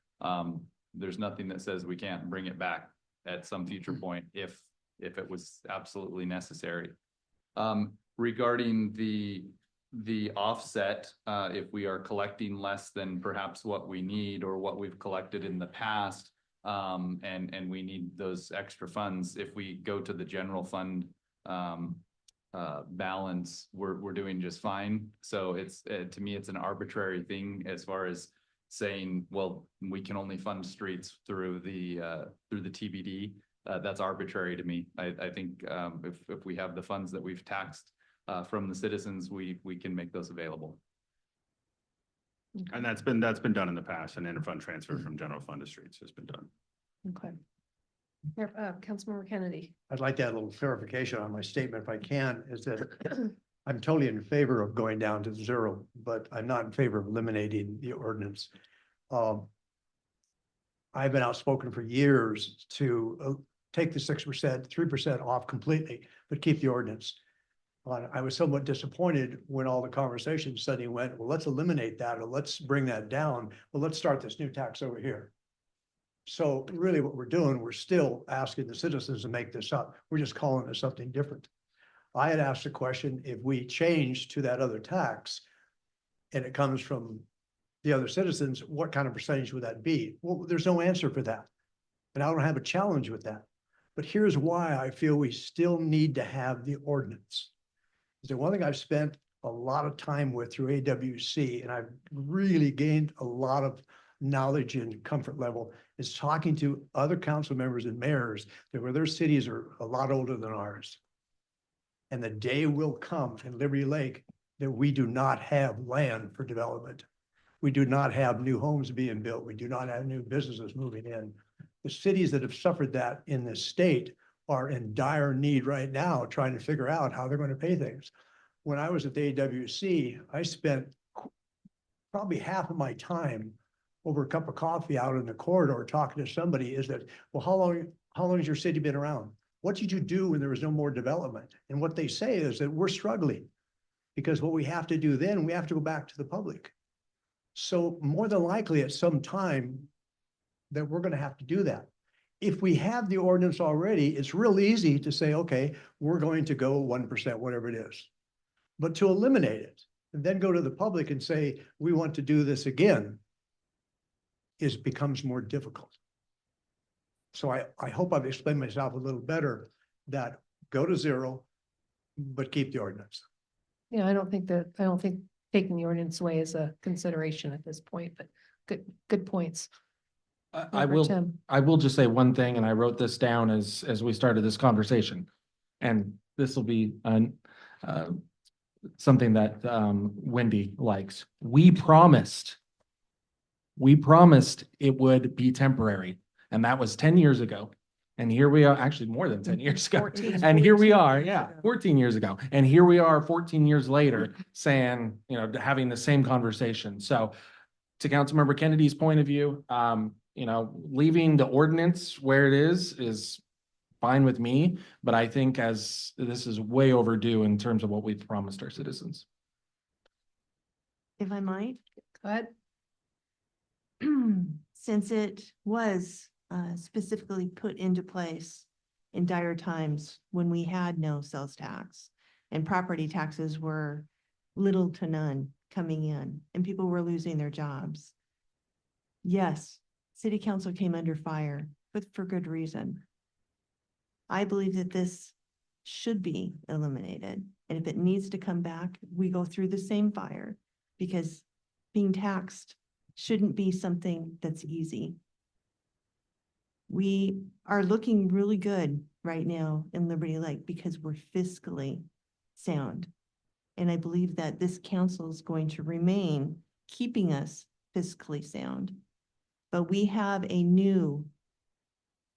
there's nothing that says we can't bring it back at some future point if it was absolutely necessary. Regarding the offset, if we are collecting less than perhaps what we need or what we've collected in the past, and we need those extra funds, if we go to the general fund balance, we're doing just fine. So it's to me, it's an arbitrary thing as far as saying, well, we can only fund streets through the TBD. That's arbitrary to me. I think if we have the funds that we've taxed from the citizens, we can make those available. And that's been done in the past. An interfund transfer from general fund to streets has been done. Okay. Councilmember Kennedy. I'd like to add a little clarification on my statement if I can, is that I'm totally in favor of going down to 0, but I'm not in favor of eliminating the ordinance. I've been outspoken for years to take the 6%, 3% off completely, but keep the ordinance. I was somewhat disappointed when all the conversations suddenly went, well, let's eliminate that, or let's bring that down. Well, let's start this new tax over here. So really what we're doing, we're still asking the citizens to make this up. We're just calling it something different. I had asked the question, if we change to that other tax and it comes from the other citizens, what kind of percentage would that be? Well, there's no answer for that. And I don't have a challenge with that. But here's why I feel we still need to have the ordinance. The one thing I've spent a lot of time with through AWC, and I've really gained a lot of knowledge and comfort level, is talking to other council members and mayors that where their cities are a lot older than ours. And the day will come in Liberty Lake that we do not have land for development. We do not have new homes being built. We do not have new businesses moving in. The cities that have suffered that in this state are in dire need right now, trying to figure out how they're going to pay things. When I was at the AWC, I spent probably half of my time over a cup of coffee out in the corridor talking to somebody is that, well, how long has your city been around? What did you do when there was no more development? And what they say is that we're struggling because what we have to do then, we have to go back to the public. So more than likely at some time that we're going to have to do that. If we have the ordinance already, it's real easy to say, okay, we're going to go 1%, whatever it is. But to eliminate it and then go to the public and say, we want to do this again, becomes more difficult. So I hope I've explained myself a little better that go to 0, but keep the ordinance. Yeah, I don't think taking the ordinance away is a consideration at this point, but good points. I will just say one thing, and I wrote this down as we started this conversation. And this will be something that Wendy likes. We promised it would be temporary, and that was 10 years ago. And here we are, actually more than 10 years ago. 14 And here we are, years yeah, ago. 14 years ago. And here we are 14 years later saying, having the same conversation. So to Councilmember Kennedy's point of view, leaving the ordinance where it is fine with me, but I think as this is way overdue in terms of what we've promised our citizens. If I might, Go ahead. since it was specifically put into place in dire times when we had no sales tax and property taxes were little to none coming in and people were losing their jobs. Yes, city council came under fire, but for good reason. I believe that this should be eliminated. And if it needs to come back, we go through the same fire because being taxed shouldn't be something that's easy. We are looking really good right now in Liberty Lake because we're fiscally sound. And I believe that this council is going to remain keeping us fiscally sound. But we have a new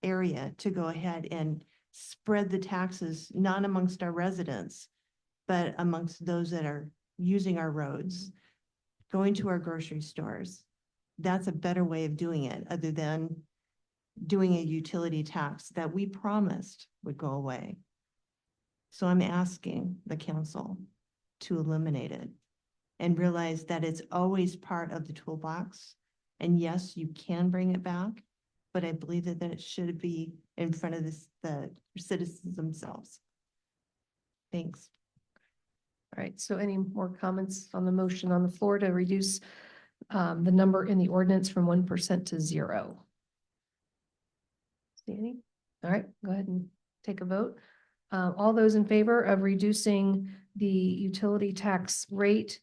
area to go ahead and spread the taxes, not amongst our residents, but amongst those that are using our roads, going to our grocery stores. That's a better way of doing it other than doing a utility tax that we promised would go away. So I'm asking the council to eliminate it and realize that it's always part of the toolbox. And yes, you can bring it back, but I believe that it should be in front of the citizens themselves. Thanks. All right, so any more comments on the motion on the floor to reduce the number in the ordinance from 1% to 0? See any? All right, go ahead and take a vote. All those in favor of reducing the utility tax rate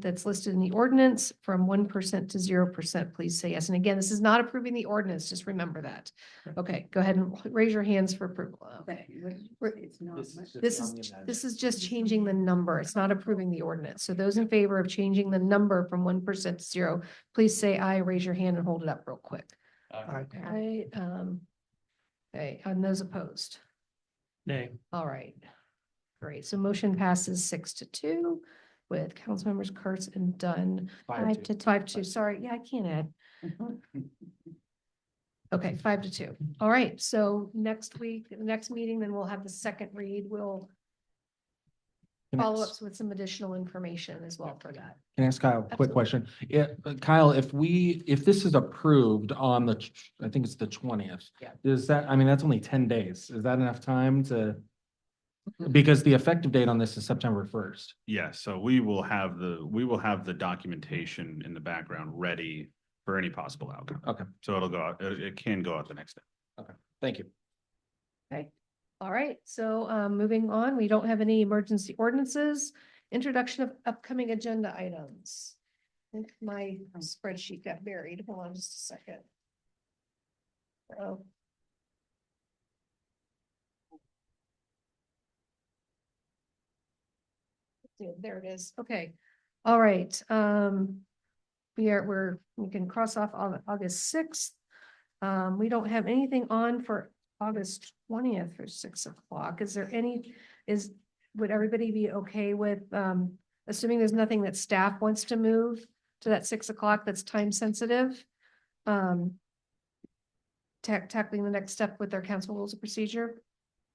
that's listed in the ordinance from 1% to 0%, please say yes. And again, this is not approving the ordinance, just remember that. Okay, go ahead and raise your hands for approval. Okay. This is just changing the number. It's not approving the ordinance. So those in favor of changing the number from 1% to 0, please say aye, raise your hand and hold it up real quick. All right. Okay, and those opposed? Nay. All right. Great. So motion passes 6-2 with council members Kurtz and Dunn. 5-2. 5-2, sorry. Yeah, I can't add. Okay, 5-2. All right, so next week, the next meeting, then we'll have the second read. We'll Can I follow ask- ups with some additional information as well for that. Can I ask Kyle a quick question? Yeah, Kyle, if this is approved on the, I think it's the 20th. Yeah. Is that, I mean, that's only 10 days. Is that enough time to? Because the effective date on this is September 1st. Yeah, so we will have the documentation in the background ready for any possible outcome. Okay. So it'll go out, it can go out the next day. Thank you. Okay, all right, so moving on, we don't have any emergency ordinances. Introduction of upcoming agenda items. I think my spreadsheet got buried. Hold on just a second. Oh. Yeah, there it is. Okay. All right. We can cross off August 6th. We don't have anything on for August 20th for 6 o'clock. Is there would everybody be okay with, assuming there's nothing that staff wants to move to that 6 o'clock that's time sensitive? Tackling the next step with our council rules of procedure.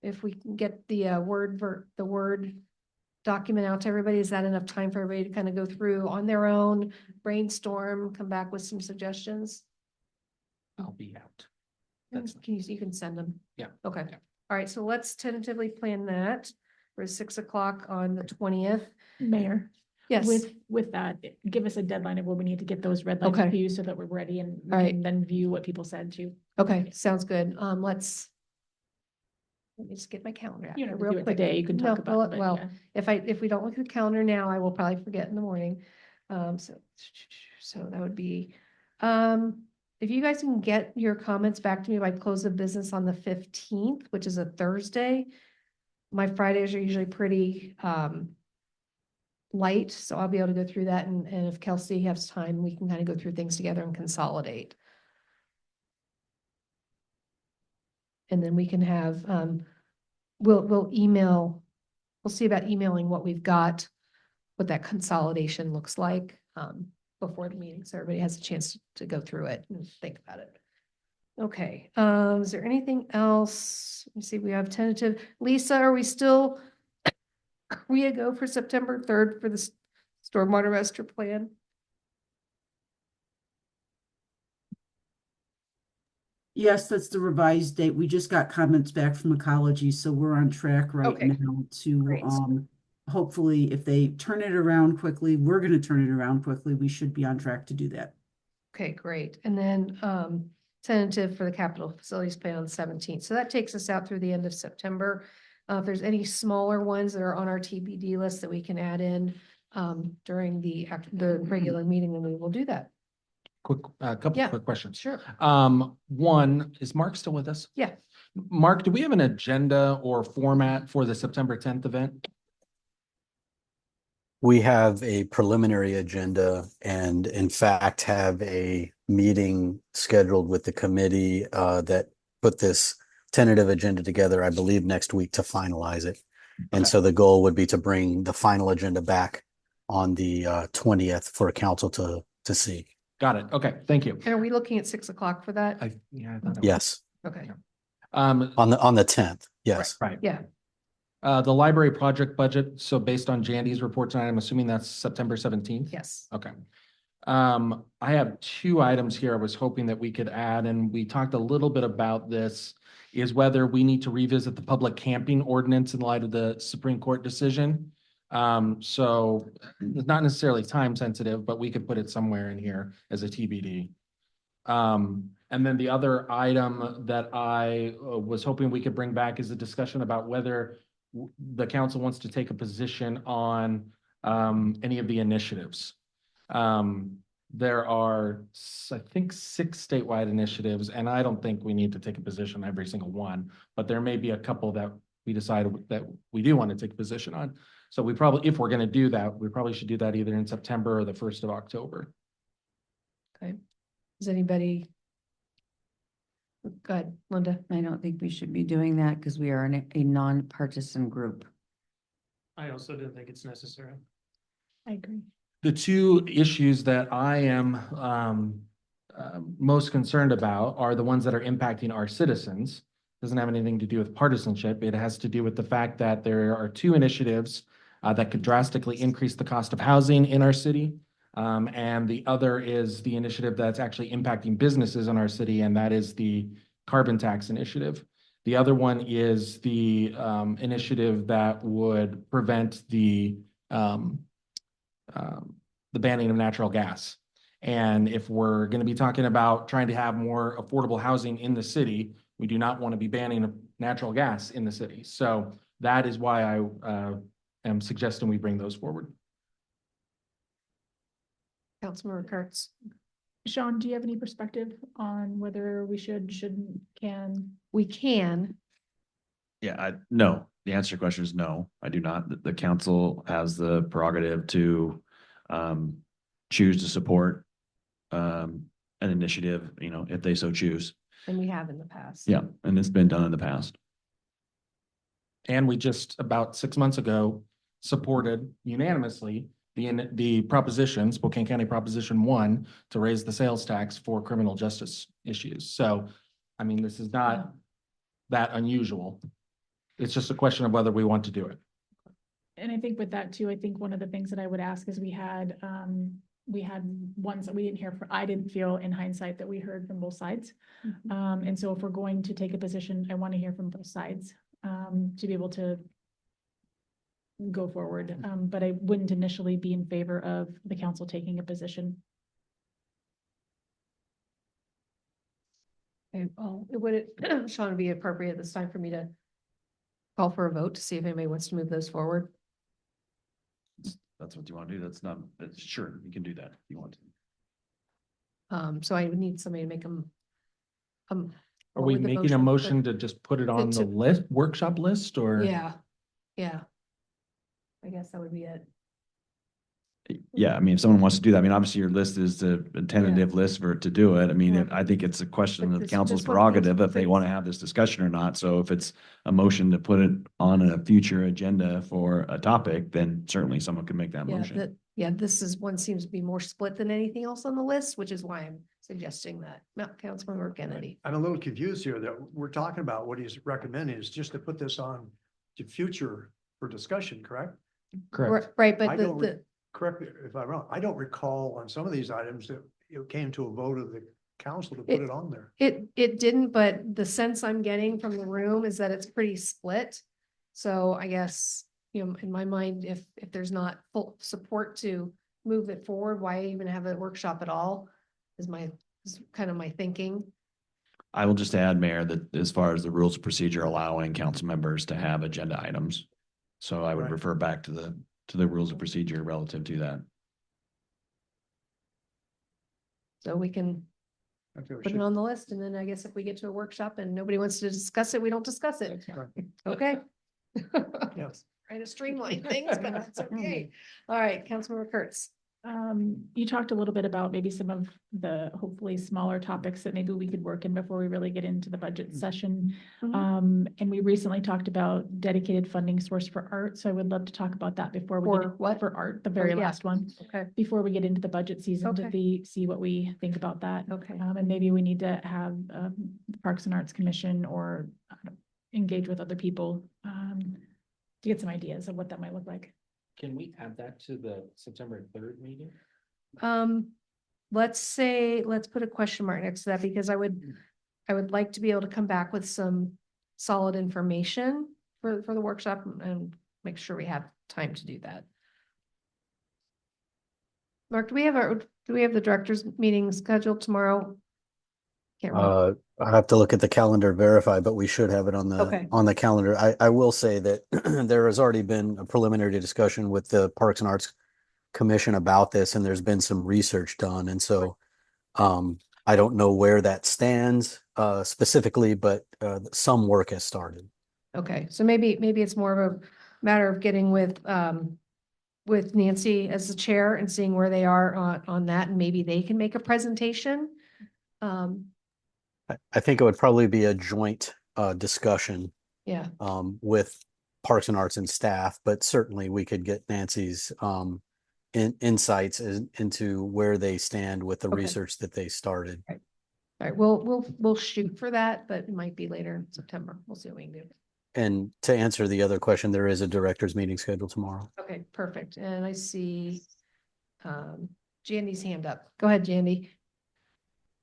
If we can get the Word document out to everybody, is that enough time for everybody to kind of go through on their own, brainstorm, come back with some suggestions? I'll be out. You can send them. Yeah. Okay. All right. So let's tentatively plan that for 6 o'clock on the 20th. Mayor. Yes. With that, give us a deadline of where we need to get those red lines Okay. to you so that we're ready and we All right. can then view what people said too. Okay. Sounds good. Let me just get my calendar out You here don't have to real do it quick. today, you can talk about it, but Well, yeah. if we don't look at the calendar now, I will probably forget in the morning. So that would be, if you guys can get your comments back to me by close of business on the 15th, which is a Thursday. My Fridays are usually pretty, light, so I'll be able to go through that, and if Kelsey has time, we can kind of go through things together and consolidate. And then we can have, we'll see about emailing what we've got, what that consolidation looks like, before the meeting, so everybody has a chance to go through it and think about it. Okay, is there anything else? Let me see, we have tentative. Lisa, are we still, we go for September 3rd for the stormwater master plan? Yes, that's the revised date. We just got comments back from Ecology, so we're on track right Okay. now to, Great. hopefully, if they turn it around quickly, we're gonna turn it around quickly. We should be on track to do that. Okay, great. And then tentative for the capital facilities plan on the 17th. So that takes us out through the end of September. If there's any smaller ones that are on our TBD list that we can add in during the regular meeting, then we will do that. Couple Yeah. quick questions. Sure. One, is Mark still with us? Yeah. Mark, do we have an agenda or format for the September 10th event? We have a preliminary agenda and in fact have a meeting scheduled with the committee that put this tentative agenda together, I believe, next week to finalize it. And Okay. so the goal would be to bring the final agenda back on the 20th for council to see. Got it. Okay, thank you. And are we looking at 6 o'clock for that? I thought it was- Yes, Okay, on the 10th, yes. Right. yeah. The library project budget, so based on Jandy's report tonight, I'm assuming that's September 17th? Yes. Okay. I have 2 items here I was hoping that we could add, and we talked a little bit about this, is whether we need to revisit the public camping ordinance in light of the Supreme Court decision. So it's not necessarily time sensitive, but we could put it somewhere in here as a TBD. And then the other item that I was hoping we could bring back is a discussion about whether the council wants to take a position on any of the initiatives. There are, I think, 6 statewide initiatives, and I don't think we need to take a position on every single one, but there may be a couple that we decided that we do want to take a position on. So we probably, if we're going to do that, we probably should do that either in September or the 1st of October. Okay. Does anybody Good, Linda. I don't think we should be doing that because we are a non-partisan group. I also don't think it's necessary. I agree. The two issues that I am most concerned about are the ones that are impacting our citizens. Doesn't have anything to do with partisanship. It has to do with the fact that there are two initiatives that could drastically increase the cost of housing in our city. And the other is the initiative that's actually impacting businesses in our city, and that is the carbon tax initiative. The other one is the initiative that would prevent the banning of natural gas. And if we're going to be talking about trying to have more affordable housing in the city, we do not want to be banning natural gas in the city. So that is why I am suggesting we bring those forward. Councilmember Kurtz. Sean, do you have any perspective on whether we should, shouldn't, can? We can. Yeah, no, the answer to your question is no, I do not. The council has the prerogative to choose to support an initiative, if they so choose. And we have in the past. Yeah, and it's been done in the past. And we just about 6 months ago supported unanimously the proposition, Spokane County Proposition 1, to raise the sales tax for criminal justice issues. So, I mean, this is not that unusual. It's just a question of whether we want to do it. And I think with that too, I think one of the things that I would ask is we had ones that we didn't hear from, I didn't feel in hindsight that we heard from both sides. And so if we're going to take a position, I want to hear from both sides to be able to go forward. But I wouldn't initially be in favor of the council taking a position. Okay, well, would it, Sean, be appropriate at this time for me to call for a vote to see if anybody wants to move those forward? That's what you want to do. Sure, you can do that if you want to. So I would need somebody to make them. Are we making a motion to just put it on the list, workshop list, or? Yeah, yeah. I guess that would be it. Yeah, I mean, if someone wants to do that, I mean, obviously your list is a tentative list to do it. I mean, I think it's a question But of the this- council's this one prerogative seems if they pretty- want to have this discussion or not. So if it's a motion to put it on a future agenda for a topic, then certainly someone could make that Yeah, motion. this is one seems to be more split than anything else on the list, which is why I'm suggesting that. Councilmember Kennedy. I'm a little confused here that we're talking about what he's recommending is just to put this on to future for discussion, correct? Correct. Right, I but don't the, Correct me if I'm wrong. I don't recall on some of these items that it came to a vote of the council to put it on there. it didn't, but the sense I'm getting from the room is that it's pretty split. So I guess, in my mind, if there's not full support to move it forward, why even have a workshop at all? Is kind of my thinking. I will just add, Mayor, that as far as the rules of procedure allowing council members to have agenda items. So I would Right. refer back to the rules of procedure relative to that. So we can I feel we put it should- on the list, and then I guess if we get to a workshop and nobody wants to discuss it, we don't discuss it. Okay. Yes. Trying to streamline things, but that's okay. All right, Councilmember Kurtz. You talked a little bit about maybe some of the hopefully smaller topics that maybe we could work in before we really get into the budget session. Mhm. And we recently talked about dedicated funding source for art. So I would love to talk about that before we For get what? for art, the very yeah. last one, Okay, before we get into the budget season to Okay. see what we think about that. okay. And maybe we need to have the Parks and Arts Commission or engage with other people to get some ideas of what that might look like. Can we add that to the September 3rd meeting? Let's put a question mark next to that, because I would like to be able to come back with some solid information for the workshop and make sure we have time to do that. Mark, do we have the directors meeting scheduled tomorrow? Can't remember. I have to look at the calendar, verify, but we should have it on Okay. the calendar. I will say that there has already been a preliminary discussion with the Parks and Arts Commission about this, and there's been some research done. And so I don't know where that stands specifically, but some work has started. Okay, so maybe it's more of a matter of getting with Nancy as the chair and seeing where they are on that, and maybe they can make a presentation. I think it would probably be a joint discussion Yeah. with Parks and Arts and staff, but certainly we could get Nancy's insights into where they stand with the Okay. research that they started. All right, we'll shoot for that, but it might be later in September. We'll see what we can do. And to answer the other question, there is a director's meeting scheduled tomorrow. Okay, perfect. And I see Jandy's hand up. Go ahead, Jandy.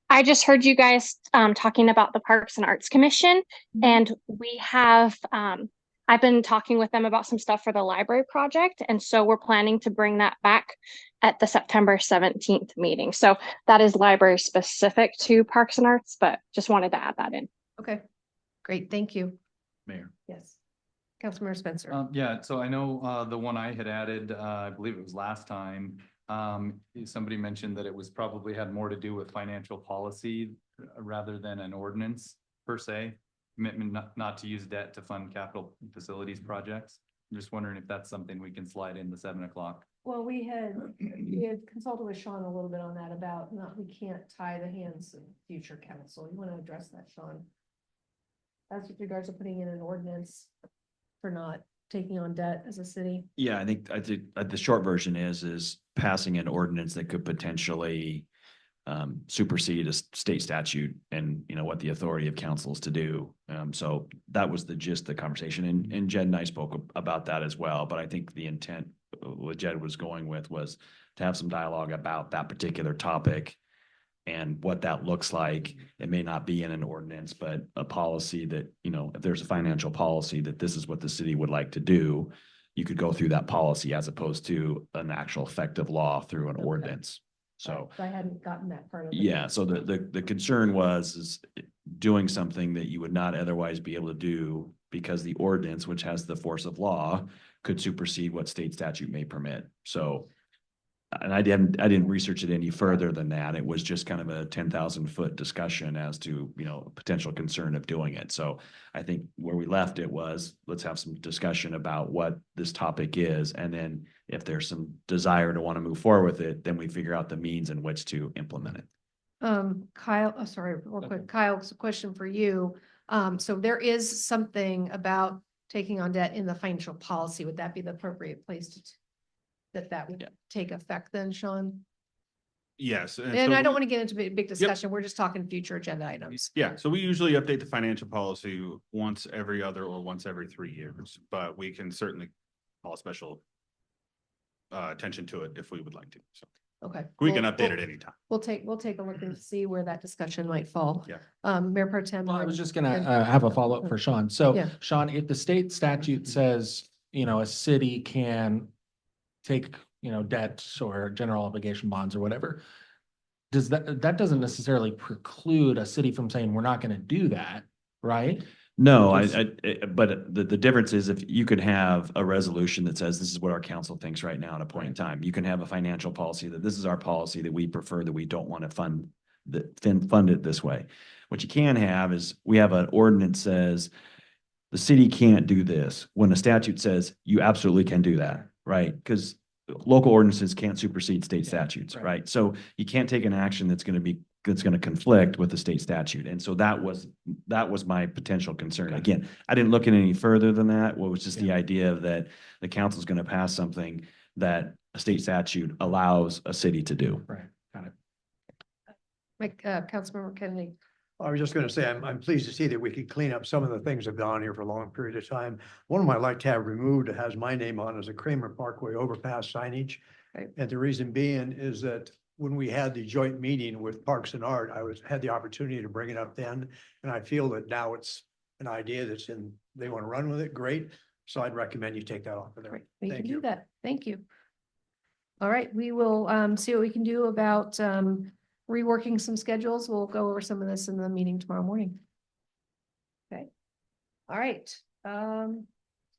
I just heard you guys talking about the Parks and Arts Commission, and we have I've been talking with them about some stuff for the library project, and so we're planning to bring that back at the September 17th meeting. So that is library specific to Parks and Arts, but just wanted to add that in. Okay, great. Thank you. Mayor. Yes. Councilmember Spencer. Yeah, so I know the one I had added, I believe it was last time. Somebody mentioned that it was probably had more to do with financial policy rather than an ordinance per se. Commitment not to use debt to fund capital facilities projects. I'm just wondering if that's something we can slide in the 7 o'clock. Well, we had consulted with Sean a little bit on that about we can't tie the hands of future council. You want to address that, Sean? As with regards to putting in an ordinance for not taking on debt as a city. Yeah, I think the short version is passing an ordinance that could potentially supersede a state statute and, you know, what the authority of council is to do. So that was the gist of the conversation. And Jed and I spoke about that as well. But I think the intent what Jed was going with was to have some dialogue about that particular topic and what that looks like. It may not be in an ordinance, but a policy that, you know, if there's a financial policy that this is what the city would like to do, you could go through that policy as opposed to an actual effective law through an ordinance. So I hadn't gotten that part of it. yeah, so the concern is doing something that you would not otherwise be able to do because the ordinance, which has the force of law, could supersede what state statute may permit. So, and I didn't research it any further than that. It was just kind of a 10,000-foot discussion as to, you know, potential concern of doing it. So I think where we left it was, let's have some discussion about what this topic is. And then if there's some desire to want to move forward with it, then we figure out the means in which to implement it. Kyle, sorry, real quick. Kyle, it's a question for you. So there is something about taking on debt in the financial policy. Would that be the appropriate place to that would take effect then, Sean? Yes. And I don't want to get into a big discussion. We're just talking future agenda items. Yeah, so we usually update the financial policy once every other or once every 3 years, but we can certainly call special attention to it if we would like to. So Okay. we can update it anytime. We'll take a look and see where that discussion might fall. Yeah. Mayor Pro Tem. Well, I was just gonna have a follow-up for Sean. So Yeah. Sean, if the state statute says, you know, a city can take, you know, debt or general obligation bonds or whatever, does that doesn't necessarily preclude a city from saying, we're not gonna do that, right? No, Because- but the difference is if you could have a resolution that says this is what our council thinks right now at a point in time. You can have a financial policy that this is our policy that we prefer, that we don't want to fund it this way. What you can have is we have an ordinance says the city can't do this when a statute says you absolutely can do that, right? Because local ordinances can't supersede state statutes, right? So you can't take an action that's going to conflict with the state statute. And so that was my potential concern. Again, I didn't look at any further than that. What was just the idea that the council is going to pass something that a state statute allows a city to do. Right, got it. Councilmember Kennedy. I was just going to say, I'm pleased to see that we could clean up some of the things that have gone here for a long period of time. One of them I'd like to have removed that has my name on is a Kramer Parkway overpass signage. Right. And the reason being is that when we had the joint meeting with Parks and Art, had the opportunity to bring it up then. And I feel that now it's an idea they want to run with it, great. So I'd recommend you take that off of there. We can Thank do you. that. Thank you. All right, we will see what we can do about reworking some schedules. We'll go over some of this in the meeting tomorrow morning. Okay. All right.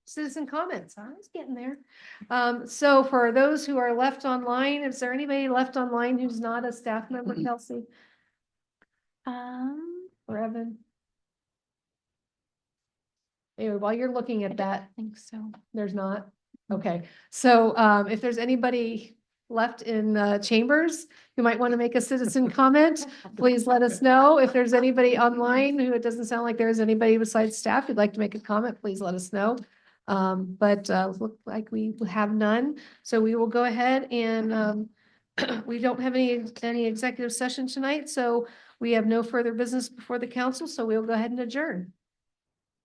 Citizen comments. I was getting there. So for those who are left online, is there anybody left online who's not a staff member, Kelsey or Evan? Anyway, while you're looking at that, I think so. there's not. Okay. So if there's anybody left in chambers who might want to make a citizen comment, please let us know. If there's anybody online who it doesn't sound like there's anybody besides staff who'd like to make a comment, please let us know. But look like we have none. So we will go ahead and we don't have any executive session tonight, so we have no further business before the council. So we'll go ahead and adjourn.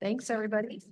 Thanks, everybody.